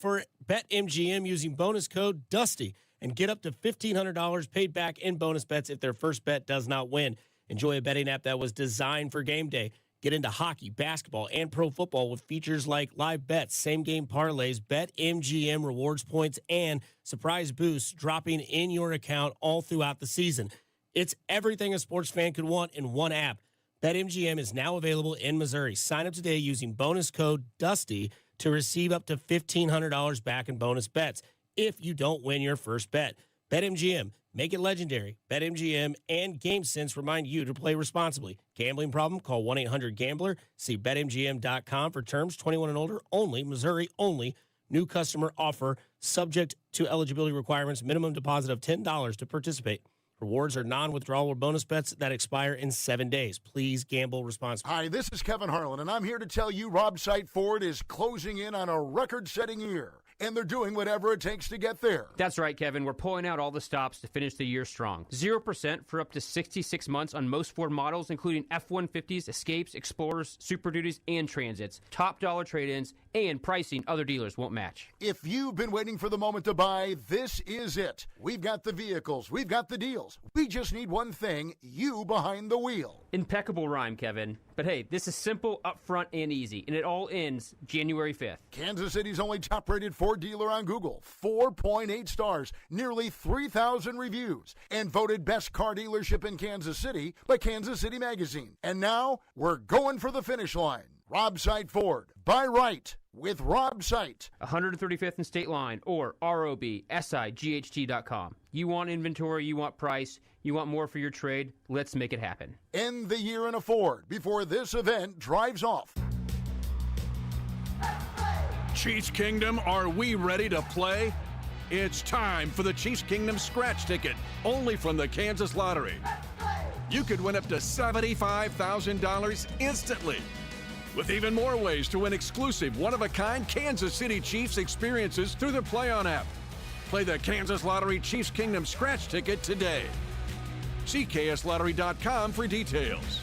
for BetMGM using bonus code DUSTY and get up to $1,500 paid back in bonus bets if their first bet does not win. Enjoy a betting app that was designed for game day. Get into hockey, basketball, and pro football with features like live bets, same-game parlays, BetMGM rewards points, and surprise boosts dropping in your account all throughout the season. It's everything a sports fan could want in one app. BetMGM is now available in Missouri. Sign up today using bonus code DUSTY to receive up to $1,500 back in bonus bets if you don't win your first bet. BetMGM, make it legendary. BetMGM and GameSense remind you to play responsibly. Gambling problem? Call 1-800-GAMBLER. See BetMGM.com for terms. 21 and older only. Missouri only. New customer offer. Subject to eligibility requirements. Minimum deposit of $10 to participate. Rewards are non-withdrawable bonus bets that expire in 7 days. Please gamble responsibly. Hi, this is Kevin Harlan, and I'm here to tell you Rob Sight Ford is closing in on a record-setting year, and they're doing whatever it takes to get there. That's right, Kevin. We're pulling out all the stops to finish the year strong. 0% for up to 66 months on most Ford models, including F-150s, Escapes, Explorers, Super Duties, and Transits. Top dollar trade-ins and pricing other dealers won't match. If you've been waiting for the moment to buy, this is it. We've got the vehicles. We've got the deals. We just need one thing, you behind the wheel. Impeccable rhyme, Kevin. But hey, this is simple, upfront, and easy, and it all ends January 5th. Kansas City's only top-rated Ford dealer on Google. 4.8 stars, nearly 3,000 reviews, and voted best car dealership in Kansas City by Kansas City Magazine. And now, we're going for the finish line. Rob Sight Ford. Buy right with Rob Sight. 135th and State Line or ROBSIGHT.com. You want inventory, you want price, you want more for your trade, let's make it happen. End the year in a Ford before this event drives off. Chiefs Kingdom, are we ready to play? It's time for the Chiefs Kingdom scratch ticket, only from the Kansas Lottery. You could win up to $75,000 instantly, with even more ways to win exclusive, one-of-a-kind Kansas City Chiefs experiences through the Play On app. Play the Kansas Lottery Chiefs Kingdom scratch ticket today. See kslottery.com for details.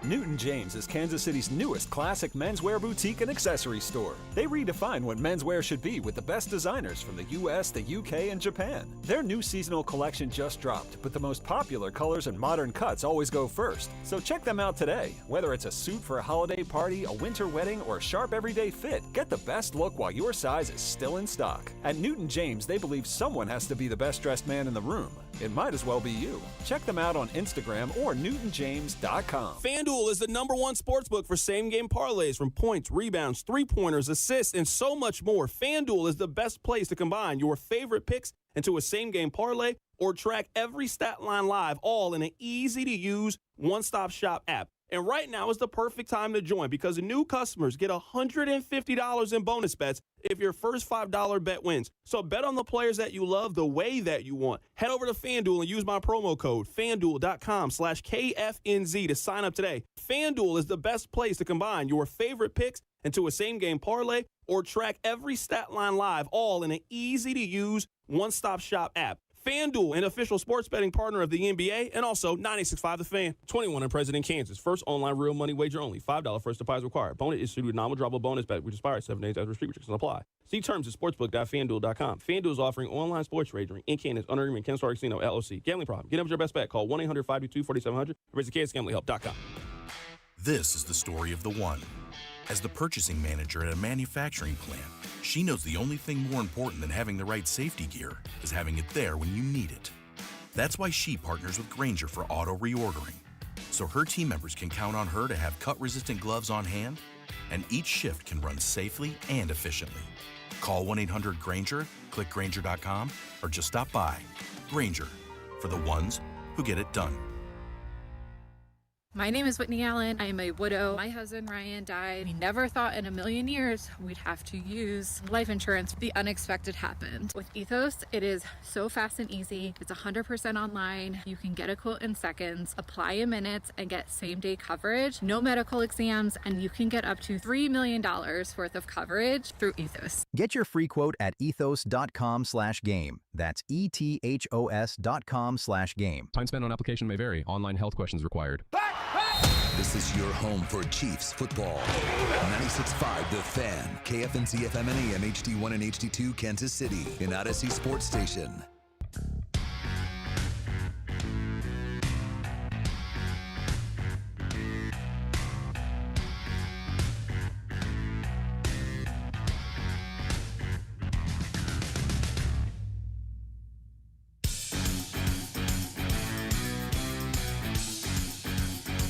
Newton James is Kansas City's newest classic menswear boutique and accessory store. They redefine what menswear should be with the best designers from the US, the UK, and Japan. Their new seasonal collection just dropped, but the most popular colors and modern cuts always go first. So check them out today. Whether it's a suit for a holiday party, a winter wedding, or a sharp everyday fit, get the best look while your size is still in stock. At Newton James, they believe someone has to be the best dressed man in the room. It might as well be you. Check them out on Instagram or newtonjames.com. FanDuel is the #1 sportsbook for same-game parlays, from points, rebounds, three-pointers, assists, and so much more. FanDuel is the best place to combine your favorite picks into a same-game parlay or track every stat line live, all in an easy-to-use, one-stop shop app. And right now is the perfect time to join because new customers get $150 in bonus bets if your first $5 bet wins. So bet on the players that you love the way that you want. Head over to FanDuel and use my promo code FanDuel.com/KFNZ to sign up today. FanDuel is the best place to combine your favorite picks into a same-game parlay or track every stat line live, all in an easy-to-use, one-stop shop app. FanDuel, an official sports betting partner of the NBA, and also 96.5 The Fan. 21 and present in Kansas. First online real money wager only. $5 first deposit required. Bonus issued with non-withdrawable bonus bet, which expires 7 days after restrictions apply. See terms at sportsbook.fanduel.com. FanDuel is offering online sports wagering in Kansas under agreement Kansas Star Casino, LLC. Gambling problem? Get up with your best bet. Call 1-800-522-4700 or visit kansasgamblinghelp.com. This is the story of the one. As the purchasing manager at a manufacturing plant, she knows the only thing more important than having the right safety gear is having it there when you need it. That's why she partners with Grainger for auto reordering, so her team members can count on her to have cut-resistant gloves on hand, and each shift can run safely and efficiently. Call 1-800-GRAINGER, click Grainger.com, or just stop by. Grainger, for the ones who get it done. My name is Whitney Allen. I am a widow. My husband, Ryan, died. We never thought in a million years we'd have to use life insurance. The unexpected happened. With Ethos, it is so fast and easy. It's 100% online. You can get a quote in seconds, apply in minutes, and get same-day coverage. No medical exams, and you can get up to $3 million worth of coverage through Ethos. Get your free quote at ethos.com/game. That's ETHOS.com/game. Time spent on application may vary. Online health questions required. Back! This is your home for Chiefs football. 96.5 The Fan, KFNC FM and AM HD1 and HD2 Kansas City, an Odyssey Sports Station.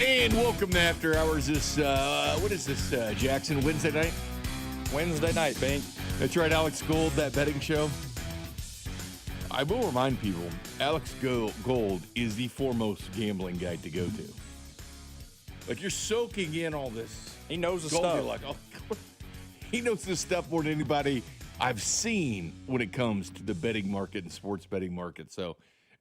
And welcome to After Hours. This, what is this, Jackson? Wednesday night? Wednesday night, Bank. That's right, Alex Gold, that betting show. I will remind people, Alex Gold is the foremost gambling guide to go to. Like, you're soaking in all this. He knows the gold. stuff. You're like, oh, he knows this stuff more than anybody I've seen when it comes to the betting market and sports betting market. So,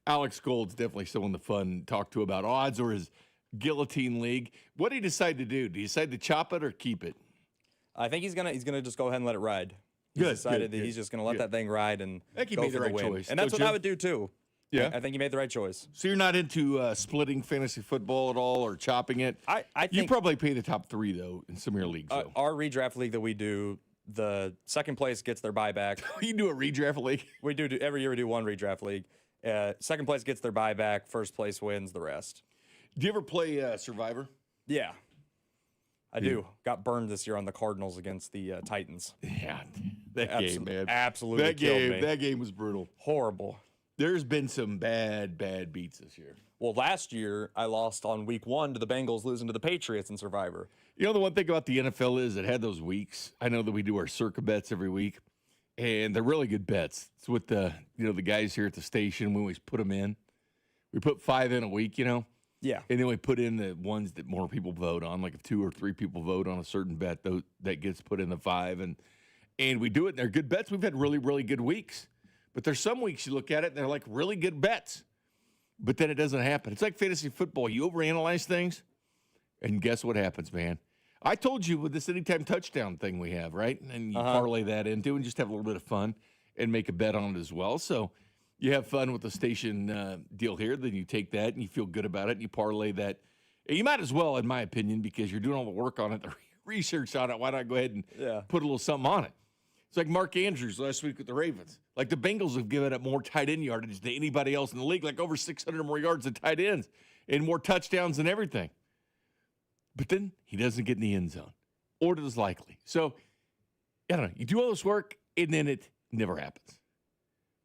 Alex Gold's definitely someone to fun talk to about odds or his guillotine league. What did he decide to do? Did he decide to chop it or keep it? I think he's gonna just go ahead and let it ride. He's decided that he's just gonna let that thing ride and I think he go made for the right win. choice. And that's Don't what I you? would do too. Yeah, I think he made the right choice. So you're not into splitting fantasy football at all or chopping it? I think you probably pay the top three though in some of your leagues. Though. Our redraft league that we do, the second place gets their buyback. You do a redraft league? We do every year. We do one redraft league. Second place gets their buyback. First place wins the rest. Do you ever play Survivor? Yeah, I do. Got burned this year on the Cardinals against the Titans. Yeah, that game, man. Absolutely killed me. That game was brutal. Horrible. There's been some bad beats this year. Well, last year I lost on week 1 to the Bengals losing to the Patriots in Survivor. You know, the one thing about the NFL is it had those weeks. I know that we do our circa bets every week, and they're really good bets. It's with the guys here at the station. We always put them in. We put 5 in a week, Yeah. And then we put in the ones that more people vote on. Like if 2 or 3 people vote on a certain bet, that gets put in the 5. And we do it, and they're good bets. We've had really, really good weeks. But there's some weeks you look at it, and they're like really good bets. But then it doesn't happen. It's like fantasy football. You overanalyze things, and guess what happens, man? I told you with this anytime touchdown thing we have, right? And you parlay that into and just have a little bit of fun and make a bet on it as well. So you have fun with the station deal here. Then you take that and you feel good about it and you parlay that. You might as well, in my opinion, because you're doing all the work on it, the research on it. Why not go ahead and put a little something on it? It's like Mark Andrews last week with the Ravens. Like the Bengals have given up more tight end yardage than anybody else in the league, like over 600 more yards of tight ends and more touchdowns and everything. But then he doesn't get in the end zone, or it is likely. So, I don't know. You do all this work, and then it never happens.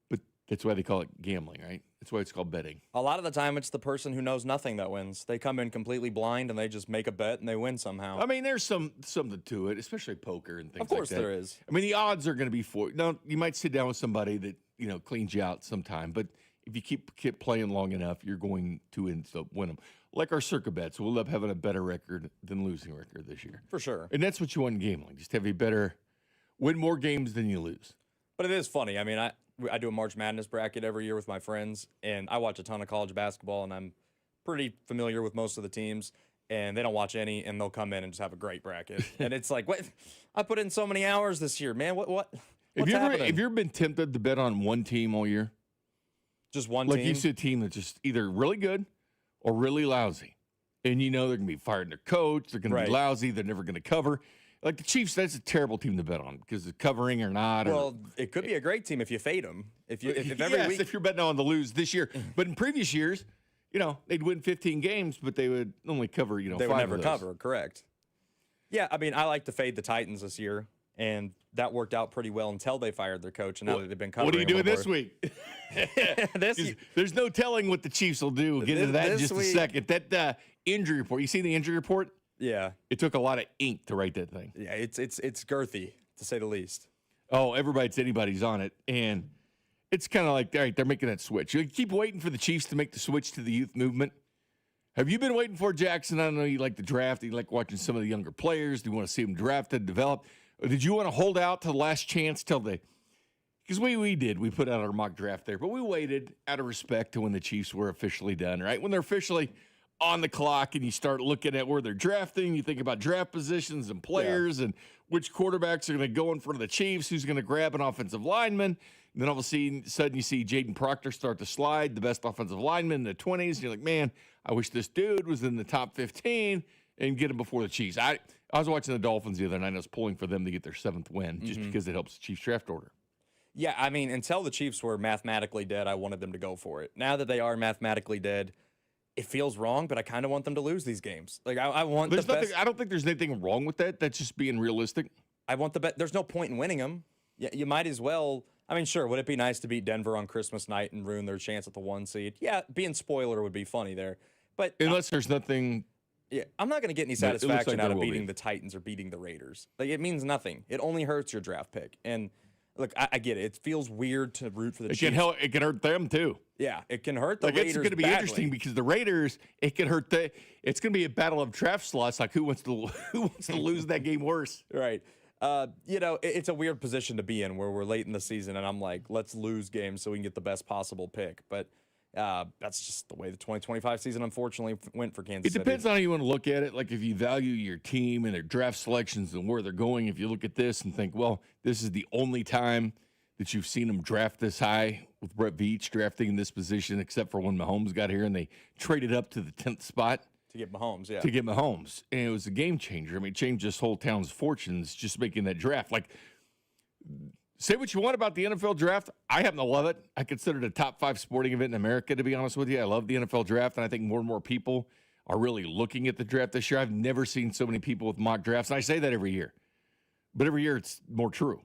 But that's why they call it gambling, right? That's why it's called betting. A lot of the time, it's the person who knows nothing that wins. They come in completely blind, and they just make a bet, and they win somehow. I mean, there's something to it, especially poker and things like that. Of course there is. I mean, the odds are going to be for it. Now, you might sit down with somebody that, cleans you out sometime, but if you keep playing long enough, you're going to end up win them. Like our circa bets, we'll end up having a better record than losing record this year. For sure. And that's what you want in gambling. Just have a better, win more games than you lose. But it is funny. I mean, I do a March Madness bracket every year with my friends, and I watch a ton of college basketball, and I'm pretty familiar with most of the teams, and they don't watch any, and they'll come in and just have a great bracket. And it's like, what? I put in so many hours this year, man. What's happening? Have you ever been tempted to bet on one team all year? Just one team? team? Like you see a team that's just either really good or really lousy. And they're going to be firing their coach. They're going to be lousy. They're never going to cover. Like the Chiefs, that's a terrible team to bet on because of covering or not. Well, it could be a great team if you fade them. If every week, if you're betting on the lose this year. But in previous years, they'd win 15 games, but they would only cover, they 5 would never of those. cover. Correct. Yeah, I mean, I like to fade the Titans this year, and that worked out pretty well until they fired their coach, and now that they've been covering. What are you doing this week? There's no telling what the Chiefs will do. We'll get into that in just a second. That injury report. You see the injury report? Yeah. It took a lot of ink to write that thing. Yeah, it's girthy, to say the least. Oh, anybody's on it. And it's kind of like, all right, they're making that switch. You keep waiting for the Chiefs to make the switch to the youth movement. Have you been waiting for Jackson? I don't know, you like the draft. You like watching some of the younger players. Do you want to see them drafted, develop? Or did you want to hold out to the last chance till they – because we did. We put out our mock draft there. But we waited out of respect to when the Chiefs were officially done, right? When they're officially on the clock and you start looking at where they're drafting. You think about draft positions and players and which quarterbacks are going to go in front of the Chiefs, who's going to grab an offensive lineman. And then all of a sudden you see Jaden Proctor start to slide, the best offensive lineman in the 20s. And you're like, man, I wish this dude was in the top 15 and get him before the Chiefs. I was watching the Dolphins the other night. I was pulling for them to get their 7th win just because it helps the Chiefs draft order. Yeah, I mean, until the Chiefs were mathematically dead, I wanted them to go for it. Now that they are mathematically dead, it feels wrong, but I kind of want them to lose these games. Like I want there's the nothing, best. I don't think there's anything wrong with that. That's just being realistic. I want the best. There's no point in winning them. You might as well. I mean, sure, would it be nice to beat Denver on Christmas night and ruin their chance at the 1 seed? Yeah, being spoiler would be funny there. But unless there's nothing. Yeah, I'm not going to get any satisfaction out of beating the Titans or beating the Raiders. Like, it means nothing. It only hurts your draft pick. And look, I get it. It feels weird to root for the Chiefs. It can hurt them too. Yeah, it can hurt the Raiders. It's going to be interesting because the Raiders, it can hurt it's going to be a battle of draft slots. Like who wants to lose that game worse? Right. It's a weird position to be in where we're late in the season and I'm like, let's lose games so we can get the best possible pick. But that's just the way the 2025 season unfortunately went for Kansas City. It depends on how you want to look at it. Like if you value your team and their draft selections and where they're going, if you look at this and think, well, this is the only time that you've seen them draft this high with Brett Veach drafting in this position, except for when Mahomes got here and they traded up to the 10th spot. To get Mahomes, yeah. To get Mahomes. And it was a game changer. I mean, it changed this whole town's fortunes just making that draft. Like, say what you want about the NFL draft. I happen to love it. I consider it a top 5 sporting event in America, to be honest with you. I love the NFL draft, and I think more and more people are really looking at the draft this year. I've never seen so many people with mock drafts, and I say that every year. But every year it's more true.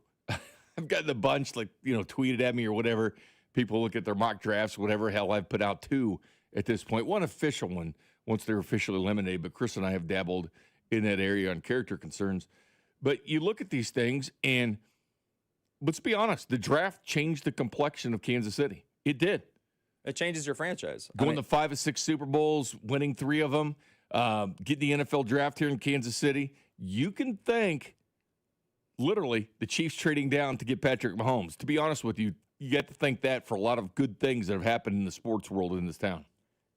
I've gotten a bunch, tweeted at me or whatever. People look at their mock drafts, whatever. Hell, I've put out 2 at this point. One official one once they're officially eliminated, but Chris and I have dabbled in that area on character concerns. But you look at these things, and let's be honest, the draft changed the complexion of Kansas City. It did. It changes your franchise. Going to 5 of 6 Super Bowls, winning 3 of them, getting the NFL draft here in Kansas City. You can thank, literally, the Chiefs trading down to get Patrick Mahomes. To be honest with you, you got to thank that for a lot of good things that have happened in the sports world in this town.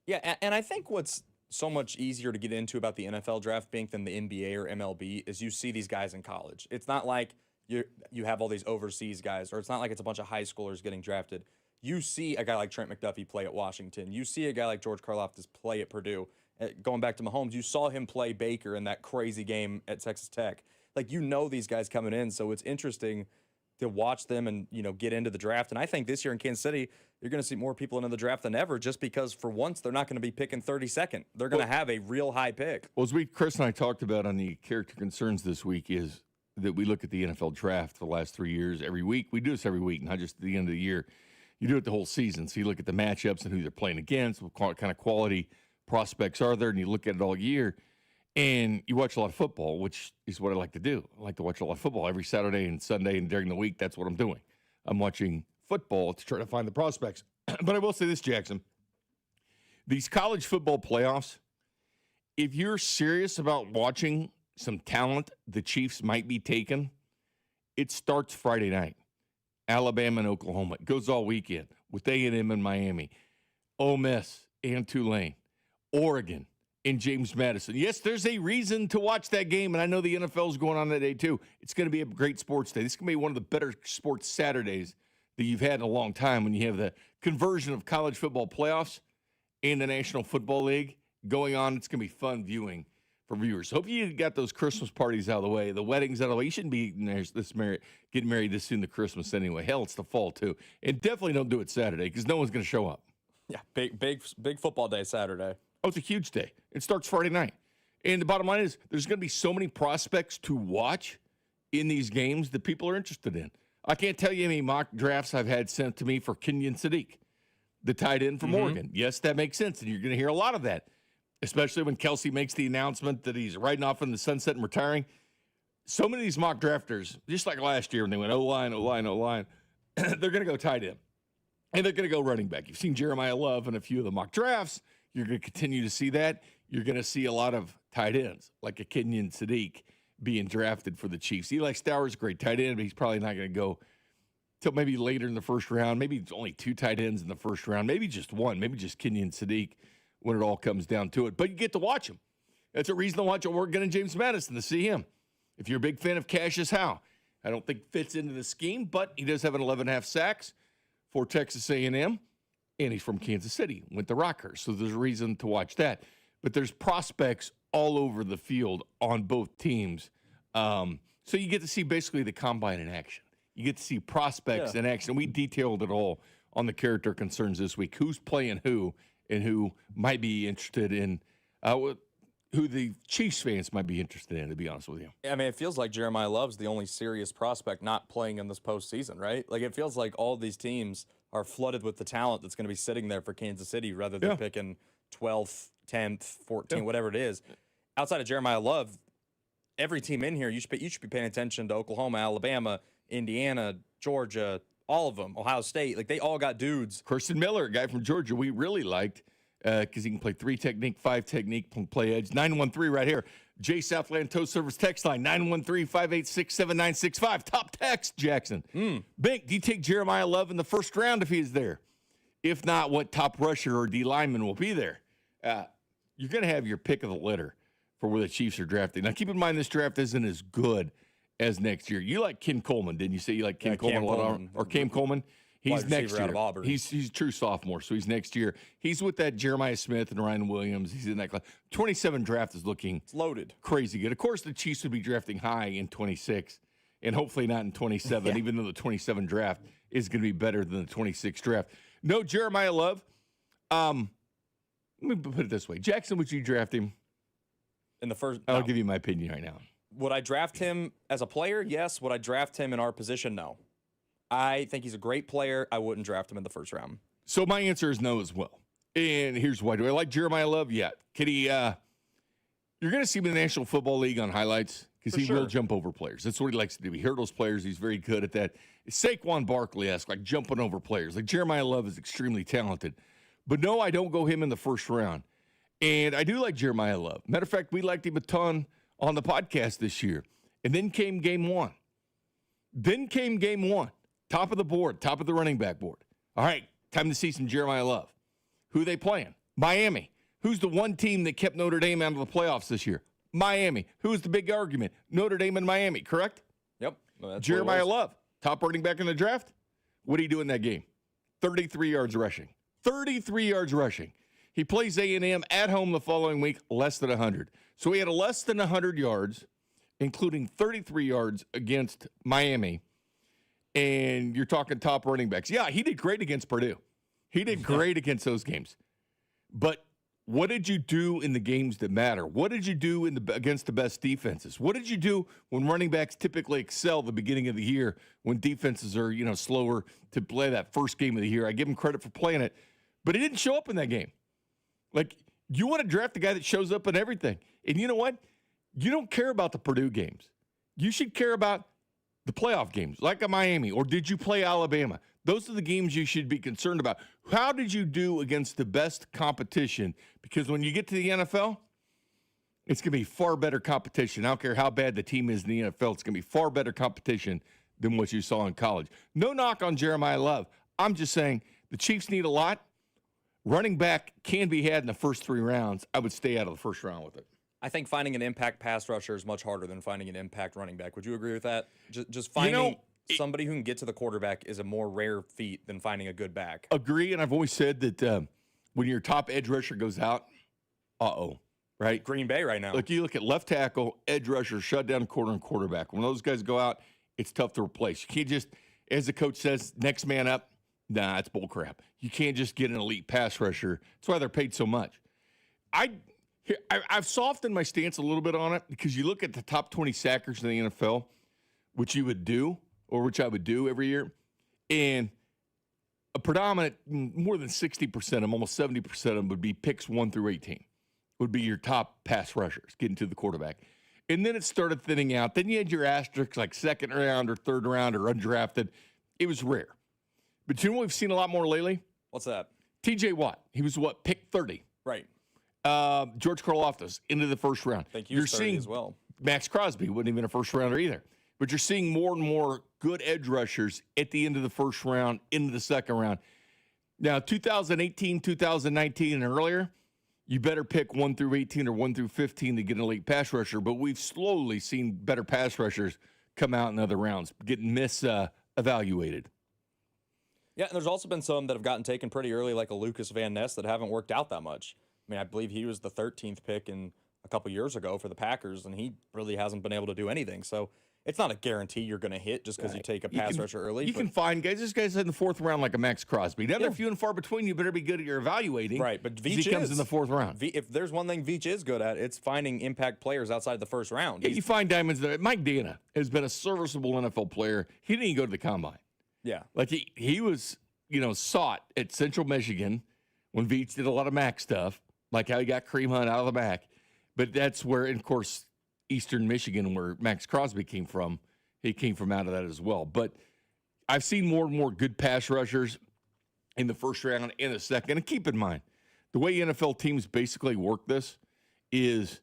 Yeah, and I think what's so much easier to get into about the NFL draft, Bink, than the NBA or MLB is you see these guys in college. It's not like you have all these overseas guys, or it's not like it's a bunch of high schoolers getting drafted. You see a guy like Trent McDuffie play at Washington. You see a guy like George Karlaftis play at Purdue. Going back to Mahomes, you saw him play Baker in that crazy game at Texas Tech. Like, these guys coming in, so it's interesting to watch them and, get into the draft. And I think this year in Kansas City, you're going to see more people into the draft than ever just because for once they're not going to be picking 32nd. They're going to have a real high pick. Well, as Chris and I talked about on the character concerns this week is that we look at the NFL draft for the last 3 years every week. We do this every week, not just at the end of the year. You do it the whole season. So you look at the matchups and who they're playing against, what kind of quality prospects are there, and you look at it all year. And you watch a lot of football, which is what I like to do. I like to watch a lot of football every Saturday and Sunday, and during the week, that's what I'm doing. I'm watching football to try to find the prospects. But I will say this, Jackson. These college football playoffs, if you're serious about watching some talent the Chiefs might be taking, it starts Friday night. Alabama and Oklahoma. It goes all weekend with A&M and Miami, Ole Miss and Tulane, Oregon and James Madison. Yes, there's a reason to watch that game, and I know the NFL is going on that day too. It's going to be a great sports day. This is going to be one of the better sports Saturdays that you've had in a long time when you have the conversion of college football playoffs and the National Football League going on. It's going to be fun viewing for viewers. Hope you got those Christmas parties out of the way, the weddings out of the way. You shouldn't be getting married this soon to Christmas anyway. Hell, it's the fall too. And definitely don't do it Saturday because no one's going to show up. Yeah, big football day Saturday. Oh, it's a huge day. It starts Friday night. And the bottom line is there's going to be so many prospects to watch in these games that people are interested in. I can't tell you how many mock drafts I've had sent to me for Kenyon Sadiq, the tight end from Oregon. Yes, that makes sense, and you're going to hear a lot of that, especially when Kelsey makes the announcement that he's riding off in the sunset and retiring. So many of these mock drafters, just like last year when they went O-line, they're going to go tight end, and they're going to go running back. You've seen Jeremiah Love in a few of the mock drafts. You're going to continue to see that. You're going to see a lot of tight ends, like a Kenyon Sadiq being drafted for the Chiefs. Eli Stowers, great tight end, but he's probably not going to go till maybe later in the first round. Maybe it's only 2 tight ends in the first round. Maybe just one. Maybe just Kenyon Sadiq when it all comes down to it. But you get to watch him. That's a reason to watch Oregon and James Madison, to see him. If you're a big fan of Cassius Howe, I don't think fits into the scheme, but he does have an 11.5 sacks for Texas A&M, and he's from Kansas City, went to Rockhurst, so there's a reason to watch that. But there's prospects all over the field on both teams. So you get to see basically the combine in action. You get to see prospects in action. We detailed it all on the character concerns this week. Who's playing who and who might be interested in who the Chiefs fans might be interested in, to be honest with you. I mean, it feels like Jeremiah Love's the only serious prospect not playing in this postseason, right? Like, it feels like all these teams are flooded with the talent that's going to be sitting there for Kansas City rather than picking 12th, 10th, 14th, whatever it is. Outside of Jeremiah Love, every team in here, you should be paying attention to Oklahoma, Alabama, Indiana, Georgia, all of them, Ohio State. Like, they all got dudes. Kirsten Miller, a guy from Georgia we really liked, because he can play 3 technique, 5 technique, play edge. 913 right here. Jay Southland Tow Service text line, 913-586-7965. Top text, Jackson. Bink, do you take Jeremiah Love in the first round if he's there? If not, what top rusher or D lineman will be there? You're going to have your pick of the litter for where the Chiefs are drafting. Now, keep in mind, this draft isn't as good as next year. You like Ken Coleman, didn't you say you like Ken Coleman a lot? Or Cam Coleman? He's next year. Out of Auburn. He's a true sophomore, so he's next year. He's with that Jeremiah Smith and Ryan Williams. He's in that class. 27 draft is looking loaded, crazy good. Of course, the Chiefs would be drafting high in 26, and hopefully not in 27, even though the 27 draft is going to be better than the 26 draft. No Jeremiah Love. Let me put it this way. Jackson, would you draft him? In the first? I'll give you my opinion right now. Would I draft him as a player? Yes. Would I draft him in our position? No. I think he's a great player. I wouldn't draft him in the first round. So my answer is no as well. And here's why. Do I like Jeremiah Love? Yeah. Can he, you're going to see him in the National Football League on highlights because he will jump over players. That's what he likes to do. He hurdles players. He's very good at that. It's Saquon Barkley-esque, like jumping over players. Like Jeremiah Love is extremely talented. But no, I don't go him in the first round. And I do like Jeremiah Love. Matter of fact, we liked him a ton on the podcast this year. And then came game one. Top of the board, top of the running back board. All right, time to see some Jeremiah Love. Who are they playing? Miami. Who's the one team that kept Notre Dame out of the playoffs this year? Miami. Who was the big argument? Notre Dame and Miami, correct? Yep. Well, Jeremiah Love, top running back in the draft. What did he do in that game? 33 yards rushing. 33 yards rushing. He plays A&M at home the following week, less than 100. So he had a less than 100 yards, including 33 yards against Miami. And you're talking top running backs. Yeah, he did great against Purdue. He did great against those games. But what did you do in the games that matter? What did you do against the best defenses? What did you do when running backs typically excel the beginning of the year when defenses are, slower to play that first game of the year? I give him credit for playing it, but he didn't show up in that game. Like, you want to draft the guy that shows up in everything. And you know what? You don't care about the Purdue games. You should care about the playoff games, like a Miami, or did you play Alabama? Those are the games you should be concerned about. How did you do against the best competition? Because when you get to the NFL, it's going to be far better competition. I don't care how bad the team is in the NFL. It's going to be far better competition than what you saw in college. No knock on Jeremiah Love. I'm just saying the Chiefs need a lot. Running back can be had in the first 3 rounds. I would stay out of the first round with it. I think finding an impact pass rusher is much harder than finding an impact running back. Would you agree with that? Just finding somebody who can get to the quarterback is a more rare feat than finding a good back. Agree, and I've always said that when your top edge rusher goes out, right? Green Bay right now. Like, you look at left tackle, edge rusher, shutdown corner, and quarterback. When those guys go out, it's tough to replace. You can't just, as the coach says, next man up. Nah, it's bull crap. You can't just get an elite pass rusher. That's why they're paid so much. I've softened my stance a little bit on it because you look at the top 20 sackers in the NFL, which you would do, or which I would do every year, and a predominant, more than 60% of them, almost 70% of them would be picks 1 through 18, would be your top pass rushers getting to the quarterback. And then it started thinning out. Then you had your asterisks like second round or third round or undrafted. It was rare. But you know what we've seen a lot more lately? What's that? TJ Watt. He was pick 30. Right. George Karlaftis into the first round. Thank you. You're seeing as well. Max Crosby wasn't even a first rounder either. But you're seeing more and more good edge rushers at the end of the first round, into the second round. Now, 2018, 2019, and earlier, you better pick 1 through 18 or 1 through 15 to get an elite pass rusher. But we've slowly seen better pass rushers come out in other rounds, getting evaluated. Yeah, and there's also been some that have gotten taken pretty early, like a Lucas Van Ness, that haven't worked out that much. I mean, I believe he was the 13th pick a couple years ago for the Packers, and he really hasn't been able to do anything. So it's not a guarantee you're going to hit just because you take a pass rusher early. You can find guys. This guy's in the 4th round like a Max Crosby. Now they're few and far between. You better be good at your evaluating. Right, but Veach he comes in the 4th round. If there's one thing Veach is good at, it's finding impact players outside the 1st round. Yeah, you find diamonds there. Mike Dana has been a serviceable NFL player. He didn't even go to the combine. Yeah. Like he was, sought at Central Michigan when Veach did a lot of MAC stuff, like how he got Kareem Hunt out of the MAC. But that's where, and of course, Eastern Michigan, where Max Crosby came from, he came from out of that as well. But I've seen more and more good pass rushers in the 1st round and the 2nd. And keep in mind, the way NFL teams basically work this is,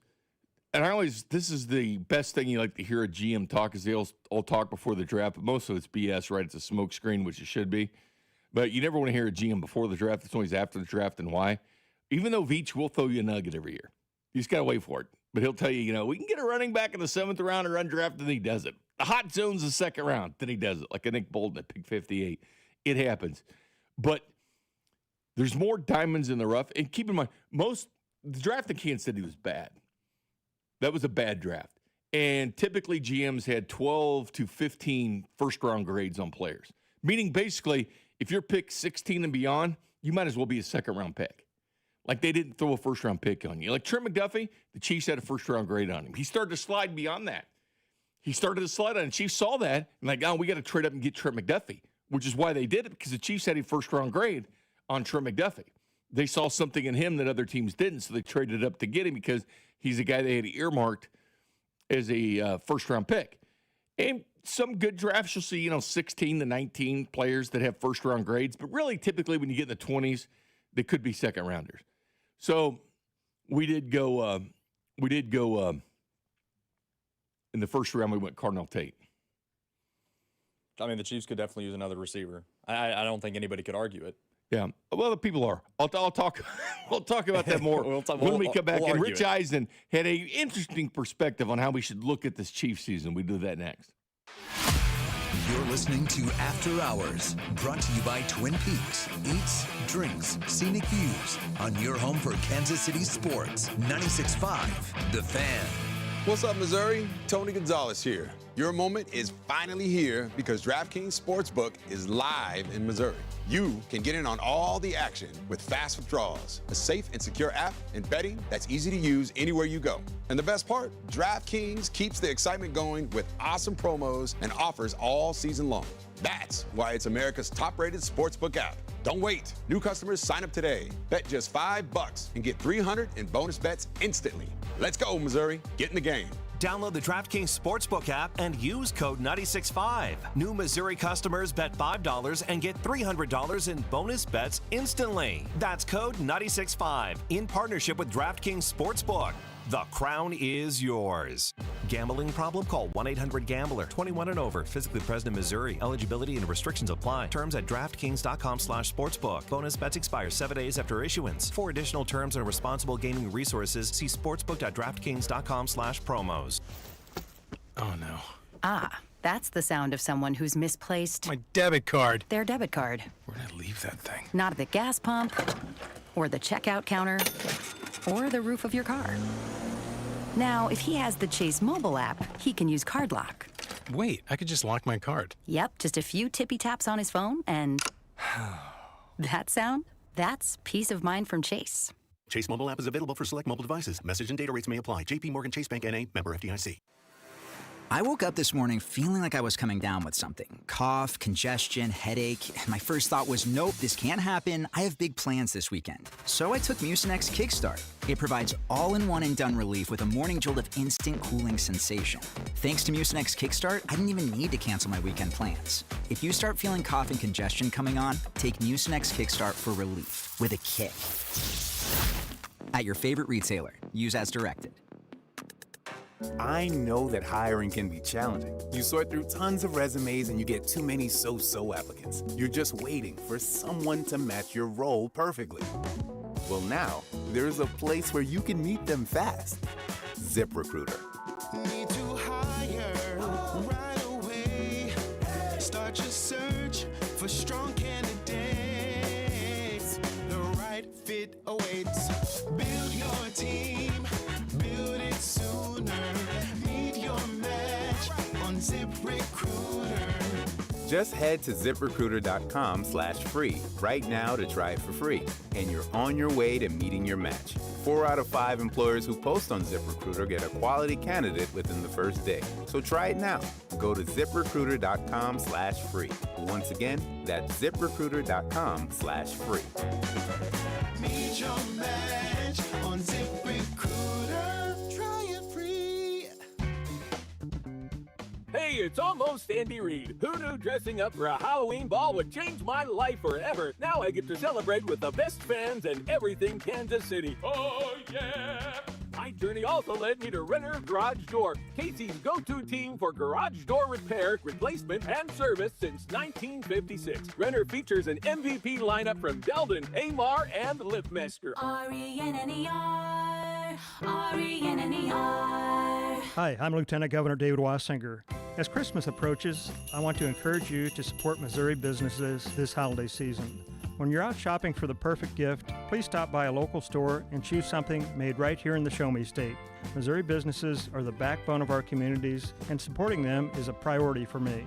and this is the best thing you like to hear a GM talk, is they all talk before the draft, but most of it's BS, right? It's a smoke screen, which it should be. But you never want to hear a GM before the draft. It's always after the draft. And why? Even though Veach will throw you a nugget every year. You just got to wait for it. But he'll tell you, we can get a running back in the 7th round or undrafted, and he does it. The hot zone's the 2nd round, then he does it. Like a Nick Bolton at pick 58. It happens. But there's more diamonds in the rough. And keep in mind, the draft in Kansas City was bad. That was a bad draft. And typically GMs had 12 to 15 first-round grades on players. Meaning basically, if you're pick 16 and beyond, you might as well be a 2nd-round pick. Like they didn't throw a 1st-round pick on you. Like Trent McDuffie, the Chiefs had a 1st-round grade on him. He started to slide beyond that. He started to slide on it. Chiefs saw that and we got to trade up and get Trent McDuffie, which is why they did it, because the Chiefs had a 1st-round grade on Trent McDuffie. They saw something in him that other teams didn't, so they traded up to get him because he's a guy they had earmarked as a 1st-round pick. And some good drafts, you'll see, 16 to 19 players that have 1st-round grades, but really typically when you get in the 20s, they could be 2nd-rounders. So we did go in the 1st round, we went Cardinal Tate. I mean, the Chiefs could definitely use another receiver. I don't think anybody could argue it. Yeah, well, the people are. I'll talk. We'll talk about that more when we come back. And Rich Eisen had an interesting perspective on how we should look at this Chiefs season. We do that next. You're listening to After Hours, brought to you by Twin Peaks. Eats, drinks, scenic views on your home for Kansas City sports. 96.5 The Fan. What's up, Missouri? Tony Gonzalez here. Your moment is finally here because DraftKings Sportsbook is live in Missouri. You can get in on all the action with fast withdrawals, a safe and secure app, and betting that's easy to use anywhere you go. And the best part, DraftKings keeps the excitement going with awesome promos and offers all season long. That's why it's America's top-rated sportsbook app. Don't wait. New customers sign up today. Bet just $5 and get $300 in bonus bets instantly. Let's go, Missouri. Get in the game. Download the DraftKings Sportsbook app and use code 965. New Missouri customers bet $5 and get $300 in bonus bets instantly. That's code 965 in partnership with DraftKings Sportsbook. The crown is yours. Gambling problem? Call 1-800-GAMBLER. 21 and over. Physically present in Missouri. Eligibility and restrictions apply. Terms at DraftKings.com/sportsbook. Bonus bets expire 7 days after issuance. For additional terms and responsible gaming resources, see sportsbook.draftkings.com/promos. Oh, no. Ah, that's the sound of someone who's misplaced My debit card. their debit card. Where'd I leave that thing? Not at the gas pump, or the checkout counter, or the roof of your car. Now, if he has the Chase mobile app, he can use Card Lock. Wait, I could just lock my card. Yep, just a few tippy taps on his phone, and that sound? That's peace of mind from Chase. Chase mobile app is available for select mobile devices. Message and data rates may apply. JP Morgan Chase Bank N.A., member FDIC. I woke up this morning feeling like I was coming down with something. Cough, congestion, headache. My first thought was, nope, this can't happen. I have big plans this weekend. So I took Mucinex Kickstart. It provides all-in-one and done relief with a morning jolt of instant cooling sensation. Thanks to Mucinex Kickstart, I didn't even need to cancel my weekend plans. If you start feeling cough and congestion coming on, take Mucinex Kickstart for relief with a kick. At your favorite retailer. Use as directed. I know that hiring can be challenging. You sort through tons of resumes and you get too many so-so applicants. You're just waiting for someone to match your role perfectly. Well, now, there's a place where you can meet them fast. ZipRecruiter. Need to hire right away. Start your search for strong candidates. The right fit awaits. Build your team, build it sooner. Meet your match on ZipRecruiter. Just head to ZipRecruiter.com/free right now to try it for free, and you're on your way to meeting your match. 4 out of 5 employers who post on ZipRecruiter get a quality candidate within the first day. So try it now. Go to ZipRecruiter.com/free. Once again, that's ZipRecruiter.com/free. Meet your match on ZipRecruiter. Try it free. Hey, it's almost Andy Reid. Who knew dressing up for a Halloween ball would change my life forever? Now I get to celebrate with the best fans and everything Kansas City. Oh, yeah! My journey also led me to Renner Garage Door, Casey's go-to team for garage door repair, replacement, and service since 1956. Renner features an MVP lineup from Deldon, Amar, and Liftmaster. R-E-N-N-E-R, R-E-N-N-E-R. Hi, I'm Lieutenant Governor David Wassinger. As Christmas approaches, I want to encourage you to support Missouri businesses this holiday season. When you're out shopping for the perfect gift, please stop by a local store and choose something made right here in the Show Me State. Missouri businesses are the backbone of our communities, and supporting them is a priority for me.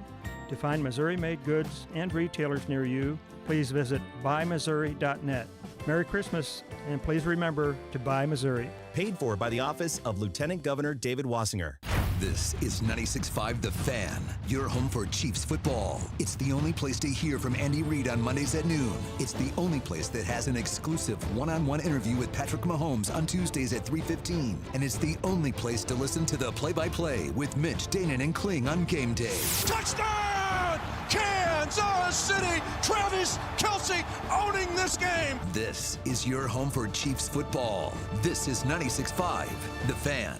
To find Missouri-made goods and retailers near you, please visit buymissouri.net. Merry Christmas, and please remember to buy Missouri. Paid for by the Office of Lieutenant Governor David Wassinger. This is 96.5 The Fan, your home for Chiefs football. It's the only place to hear from Andy Reid on Mondays at noon. It's the only place that has an exclusive one-on-one interview with Patrick Mahomes on Tuesdays at 3:15. And it's the only place to listen to the play-by-play with Mitch, Danon, and Kling on game day. Touchdown! Kansas City! Travis Kelce owning this game! This is your home for Chiefs football. This is 96.5 The Fan.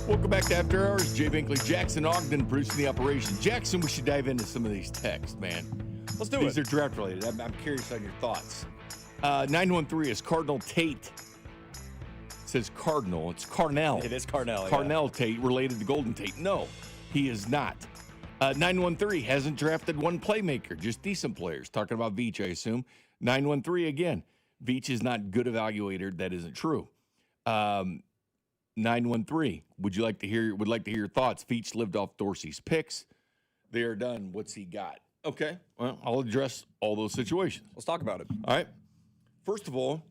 Welcome back to After Hours. Jay Binkley, Jackson Ogden producing the operation. Jackson, we should dive into some of these texts, man. Let's do These are draft related. I'm curious on your thoughts. 913 is Cardinal Tate. It says Cardinal. It's Carnell. It is Carnell. Carnell Tate related to Golden Tate. No, he is not. 913 hasn't drafted one playmaker, just decent players. Talking about Veach, I assume. 913 again. Veach is not good evaluator. That isn't true. 913. Would like to hear your thoughts. Veach lived off Dorsey's picks. They are done. What's he got? Okay. Well, I'll address all those situations. Let's talk about it. All right. First of all,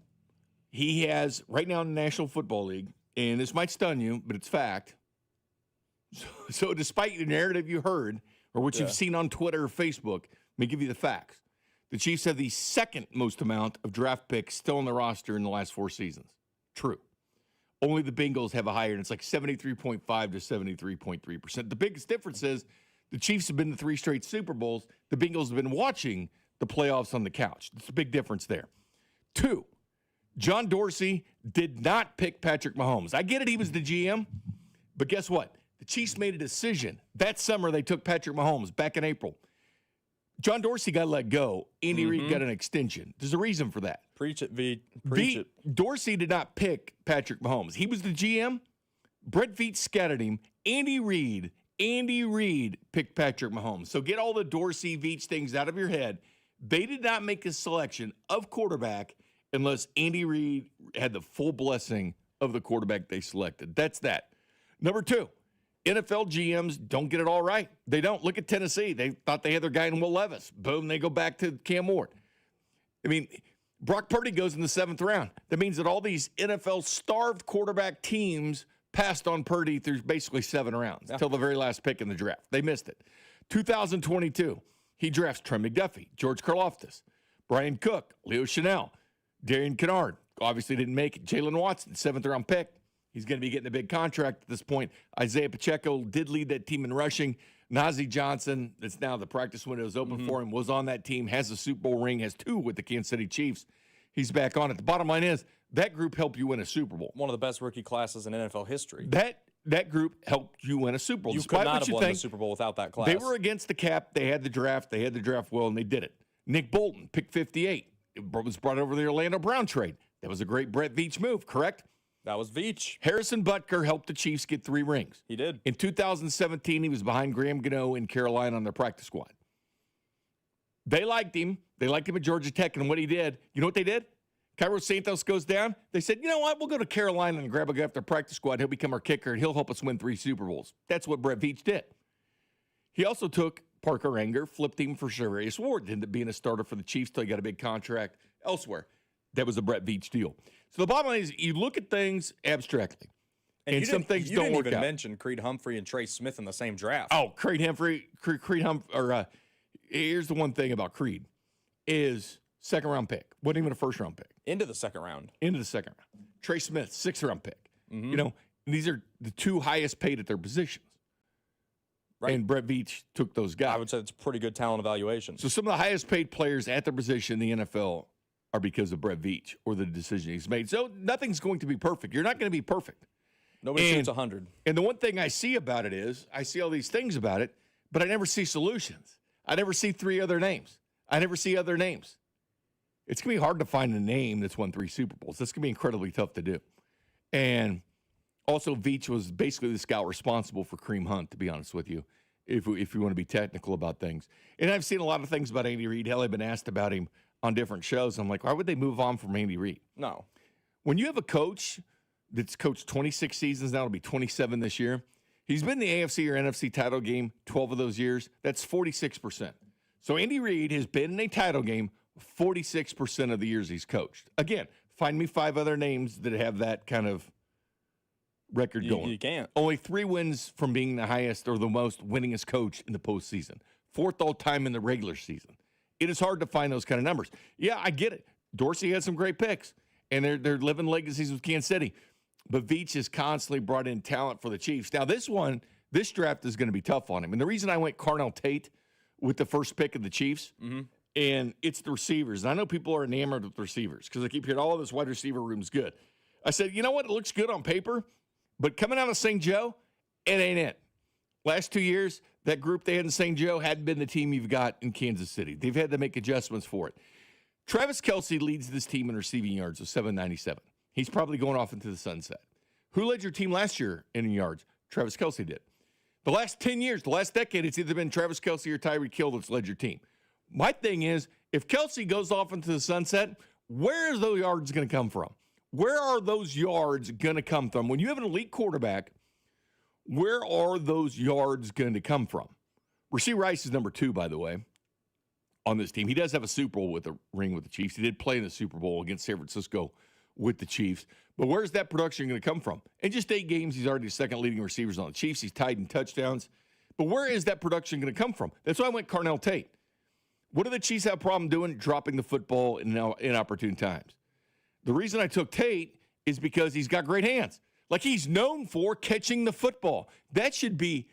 he has right now in the National Football League, and this might stun you, but it's fact. So despite the narrative you heard or what you've seen on Twitter or Facebook, let me give you the facts. The Chiefs have the second most amount of draft picks still on the roster in the last 4 seasons. True. Only the Bengals have a higher, and it's like 73.5 to 73.3%. The biggest difference is the Chiefs have been to 3 straight Super Bowls. The Bengals have been watching the playoffs on the couch. It's a big difference there. 2, John Dorsey did not pick Patrick Mahomes. I get it, he was the GM, but guess what? The Chiefs made a decision. That summer, they took Patrick Mahomes back in April. John Dorsey got let go. Andy Reid got an extension. There's a reason for that. Preach it, V. Preach it. Dorsey did not pick Patrick Mahomes. He was the GM. Brett Veach scattered him. Andy Reid picked Patrick Mahomes. So get all the Dorsey, Veach things out of your head. They did not make a selection of quarterback unless Andy Reid had the full blessing of the quarterback they selected. That's that. Number 2, NFL GMs don't get it all right. They don't. Look at Tennessee. They thought they had their guy in Will Levis. Boom, they go back to Cam Ward. I mean, Brock Purdy goes in the 7th round. That means that all these NFL-starved quarterback teams passed on Purdy through basically 7 rounds until the very last pick in the draft. They missed it. 2022, he drafts Trey McDuffie, George Karlaftis, Brian Cook, Leo Chanel, Darian Kennard. Obviously didn't make it. Jalen Watson, 7th-round pick. He's going to be getting a big contract at this point. Isaiah Pacheco did lead that team in rushing. Najee Johnson, that's now the practice window is open for him, was on that team, has a Super Bowl ring, has 2 with the Kansas City Chiefs. He's back on it. The bottom line is that group helped you win a Super Bowl. One of the best rookie classes in NFL history. That group helped you win a Super Bowl. You could not have won the Super Bowl without that class. They were against the cap. They had the draft. They had the draft well, and they did it. Nick Bolton, pick 58. was brought over the Orlando Brown trade. That was a great Brett Veach move, correct? That was Veach. Harrison Butker helped the Chiefs get 3 rings. He did. In 2017, he was behind Graham Gano in Carolina on their practice squad. They liked him. They liked him at Georgia Tech, and what he did, you know what they did? Cairo Santos goes down. They said, you know what? We'll go to Carolina and grab a guy off their practice squad. He'll become our kicker, and he'll help us win 3 Super Bowls. That's what Brett Veach did. He also took Parker Enger, flipped him for Sherarius Ward, ended up being a starter for the Chiefs till he got a big contract elsewhere. That was a Brett Veach deal. So the bottom line is you look at things abstractly, and some things don't work out. You didn't even mention Creed Humphrey and Trey Smith in the same draft. Oh, Creed Humphrey, here's the one thing about Creed is second-round pick. Wasn't even a first-round pick. Into the second round. Trey Smith, 6th-round pick. Mm-hmm. You know, these are the 2 highest paid at their positions. Right. And Brett Veach took those guys. I would say it's a pretty good talent evaluation. So some of the highest paid players at their position in the NFL are because of Brett Veach or the decision he's made. So nothing's going to be perfect. You're not going to be perfect. Nobody shoots 100. And the one thing I see about it is I see all these things about it, but I never see solutions. I never see 3 other names. I never see other names. It's going to be hard to find a name that's won 3 Super Bowls. That's going to be incredibly tough to do. And also, Veach was basically the scout responsible for Kareem Hunt, to be honest with you, if we want to be technical about things. And I've seen a lot of things about Andy Reid. Hell, I've been asked about him on different shows. I'm like, why would they move on from Andy Reid? No. When you have a coach that's coached 26 seasons now, it'll be 27 this year. He's been in the AFC or NFC title game 12 of those years. That's 46%. So Andy Reid has been in a title game 46% of the years he's coached. Again, find me 5 other names that have that kind of record going. You can't. Only 3 wins from being the highest or the most winningest coach in the postseason. 4th all time in the regular season. It is hard to find those kind of numbers. Yeah, I get it. Dorsey had some great picks, and they're living legacies with Kansas City. But Veach has constantly brought in talent for the Chiefs. Now, this draft is going to be tough on him. And the reason I went Carnell Tate with the first pick of the Chiefs, and it's the receivers. And I know people are enamored with receivers because I keep hearing all of this wide receiver room is good. I said, you know what? It looks good on paper, but coming out of St. Joe, it ain't it. Last 2 years, that group they had in St. Joe hadn't been the team you've got in Kansas City. They've had to make adjustments for it. Travis Kelce leads this team in receiving yards with 797. He's probably going off into the sunset. Who led your team last year in yards? Travis Kelce did. The last 10 years, the last decade, it's either been Travis Kelce or Tyreek Hill that's led your team. My thing is, if Kelce goes off into the sunset, where are those yards going to come from? Where are those yards going to come from? When you have an elite quarterback, where are those yards going to come from? Rasheed Rice is number 2, by the way, on this team. He does have a Super Bowl with a ring with the Chiefs. He did play in the Super Bowl against San Francisco with the Chiefs. But where's that production going to come from? In just 8 games, he's already the second leading receivers on the Chiefs. He's tied in touchdowns. But where is that production going to come from? That's why I went Carnell Tate. What do the Chiefs have a problem doing? Dropping the football in inopportune times. The reason I took Tate is because he's got great hands. Like, he's known for catching the football. That should be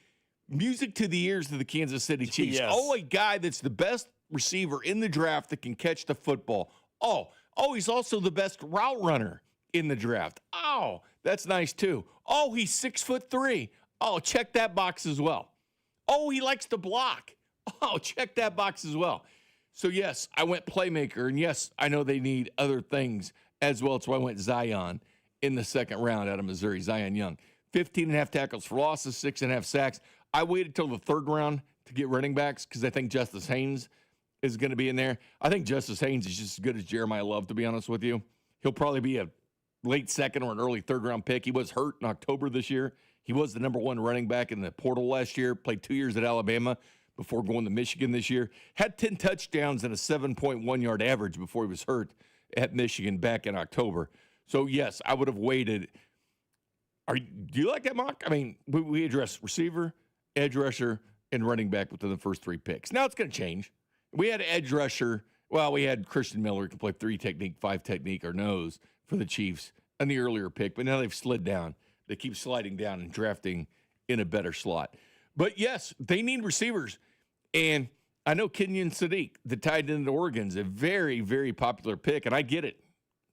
music to the ears of the Kansas City Chiefs. Yes. Oh, a guy that's the best receiver in the draft that can catch the football. Oh, he's also the best route runner in the draft. Oh, that's nice too. Oh, he's 6'3". Oh, check that box as well. Oh, he likes to block. Oh, check that box as well. So, yes, I went playmaker, and yes, I know they need other things as well. So I went Zion in the second round out of Missouri, Zion Young. 15.5 tackles for losses, 6.5 sacks. I waited till the third round to get running backs because I think Justice Haynes is going to be in there. I think Justice Haynes is just as good as Jeremiah Love, to be honest with you. He'll probably be a late second or an early third-round pick. He was hurt in October this year. He was the number 1 running back in the portal last year, played 2 years at Alabama before going to Michigan this year. Had 10 touchdowns and a 7.1-yard average before he was hurt at Michigan back in October. So, yes, I would have waited. Do you like that mock? I mean, we addressed receiver, edge rusher, and running back within the first 3 picks. Now it's going to change. We had edge rusher. Well, we had Christian Miller who can play 3 technique, 5 technique, or nose for the Chiefs in the earlier pick. But now they've slid down. They keep sliding down and drafting in a better slot. But, yes, they need receivers. And I know Kenyon Sadiq, the tight end of Oregon, is a very, very popular pick, and I get it.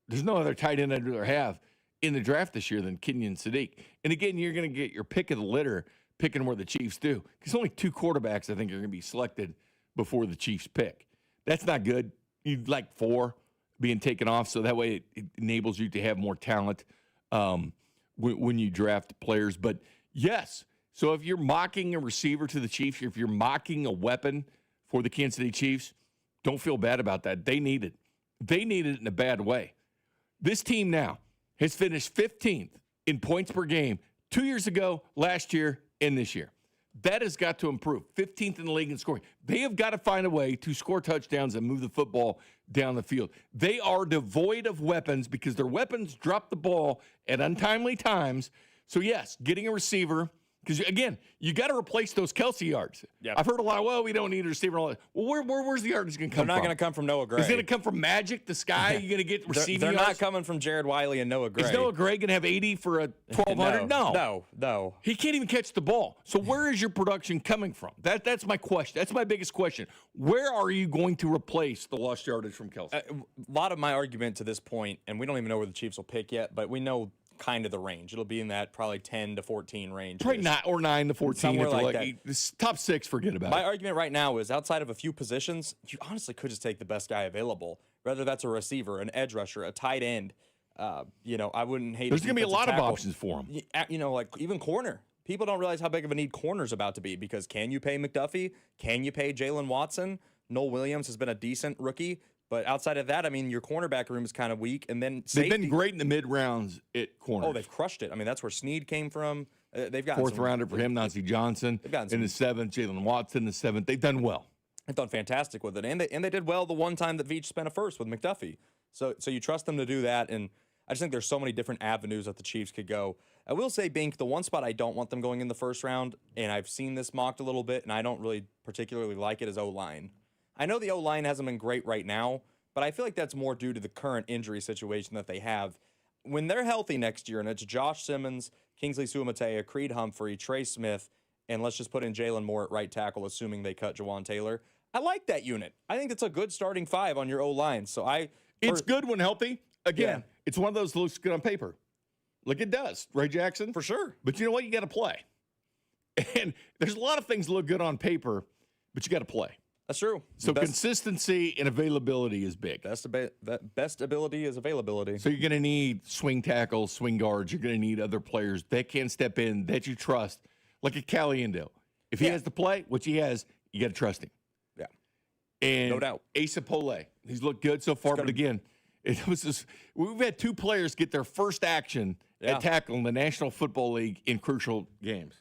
There's no other tight end I'd rather have in the draft this year than Kenyon Sadiq. And, again, you're going to get your pick of the litter picking where the Chiefs do. Because only 2 quarterbacks, I think, are going to be selected before the Chiefs pick. That's not good. You'd like 4. being taken off, so that way it enables you to have more talent when you draft players. But yes, so if you're mocking a receiver to the Chiefs, if you're mocking a weapon for the Kansas City Chiefs, don't feel bad about that. They need it. They need it in a bad way. This team now has finished 15th in points per game 2 years ago, last year, and this year. That has got to improve. 15th in the league in scoring. They have got to find a way to score touchdowns and move the football down the field. They are devoid of weapons because their weapons drop the ball at untimely times. So, yes, getting a receiver, because, again, you got to replace those Kelsey yards. Yep. I've heard a lot of, well, we don't need a receiver. Well, where's the yards going to come from? They're not going to come from Noah Gray. Is it going to come from Magic, the sky? You're going to get receiving They're yards? not coming from Jared Wiley and Noah Gray. Is Noah Gray going to have 80 for a 1,200? No. He can't even catch the ball. So where is your production coming from? That's my question. That's my biggest question. Where are you going to replace the lost yardage from Kelsey? A lot of my argument to this point, and we don't even know where the Chiefs will pick yet, but we know kind of the range. It'll be in that probably 10 to 14 range. Probably not, or 9 to 14. Somewhere like that. Top 6, forget about it. My argument right now is outside of a few positions, you honestly could just take the best guy available. Whether that's a receiver, an edge rusher, a tight end. I wouldn't hate. There's going to be a lot of options for him. Like even corner. People don't realize how big of a need corner's about to be because can you pay McDuffie? Can you pay Jalen Watson? Noel Williams has been a decent rookie. But outside of that, I mean, your cornerback room is kind of weak. And then they've been great in the mid-rounds at corner. Oh, they've crushed it. I mean, that's where Snead came from. They've got fourth rounder for him, Nazi Johnson. In the 7th, Jalen Watson in the 7th. They've done well. They've done fantastic with it. And they did well the one time that Veach spent a first with McDuffie. So you trust them to do that. And I just think there's so many different avenues that the Chiefs could go. I will say, Bink, the one spot I don't want them going in the first round, and I've seen this mocked a little bit, and I don't really particularly like it, is O-line. I know the O-line hasn't been great right now, but I feel like that's more due to the current injury situation that they have. When they're healthy next year, and it's Josh Simmons, Kingsley Suamatea, Creed Humphrey, Trey Smith, and let's just put in Jalen Moore at right tackle, assuming they cut Jawan Taylor. I like that unit. I think it's a good starting 5 on your O-line. So it's good when healthy. Again, It's one of those that looks good on paper. Like it does, Ray Jackson. For sure. But you know what? You got to play. And there's a lot of things that look good on paper, but you got to play. That's true. So consistency and availability is big. Best ability is availability. So you're going to need swing tackles, swing guards. You're going to need other players that can step in, that you trust, like a Caliendo. If he has to play, which he has, you got to trust him. Yeah. And no doubt. Asa Pole, he's looked good so far, but again, it was just, we've had 2 players get their first action at tackle in the National Football League in crucial games.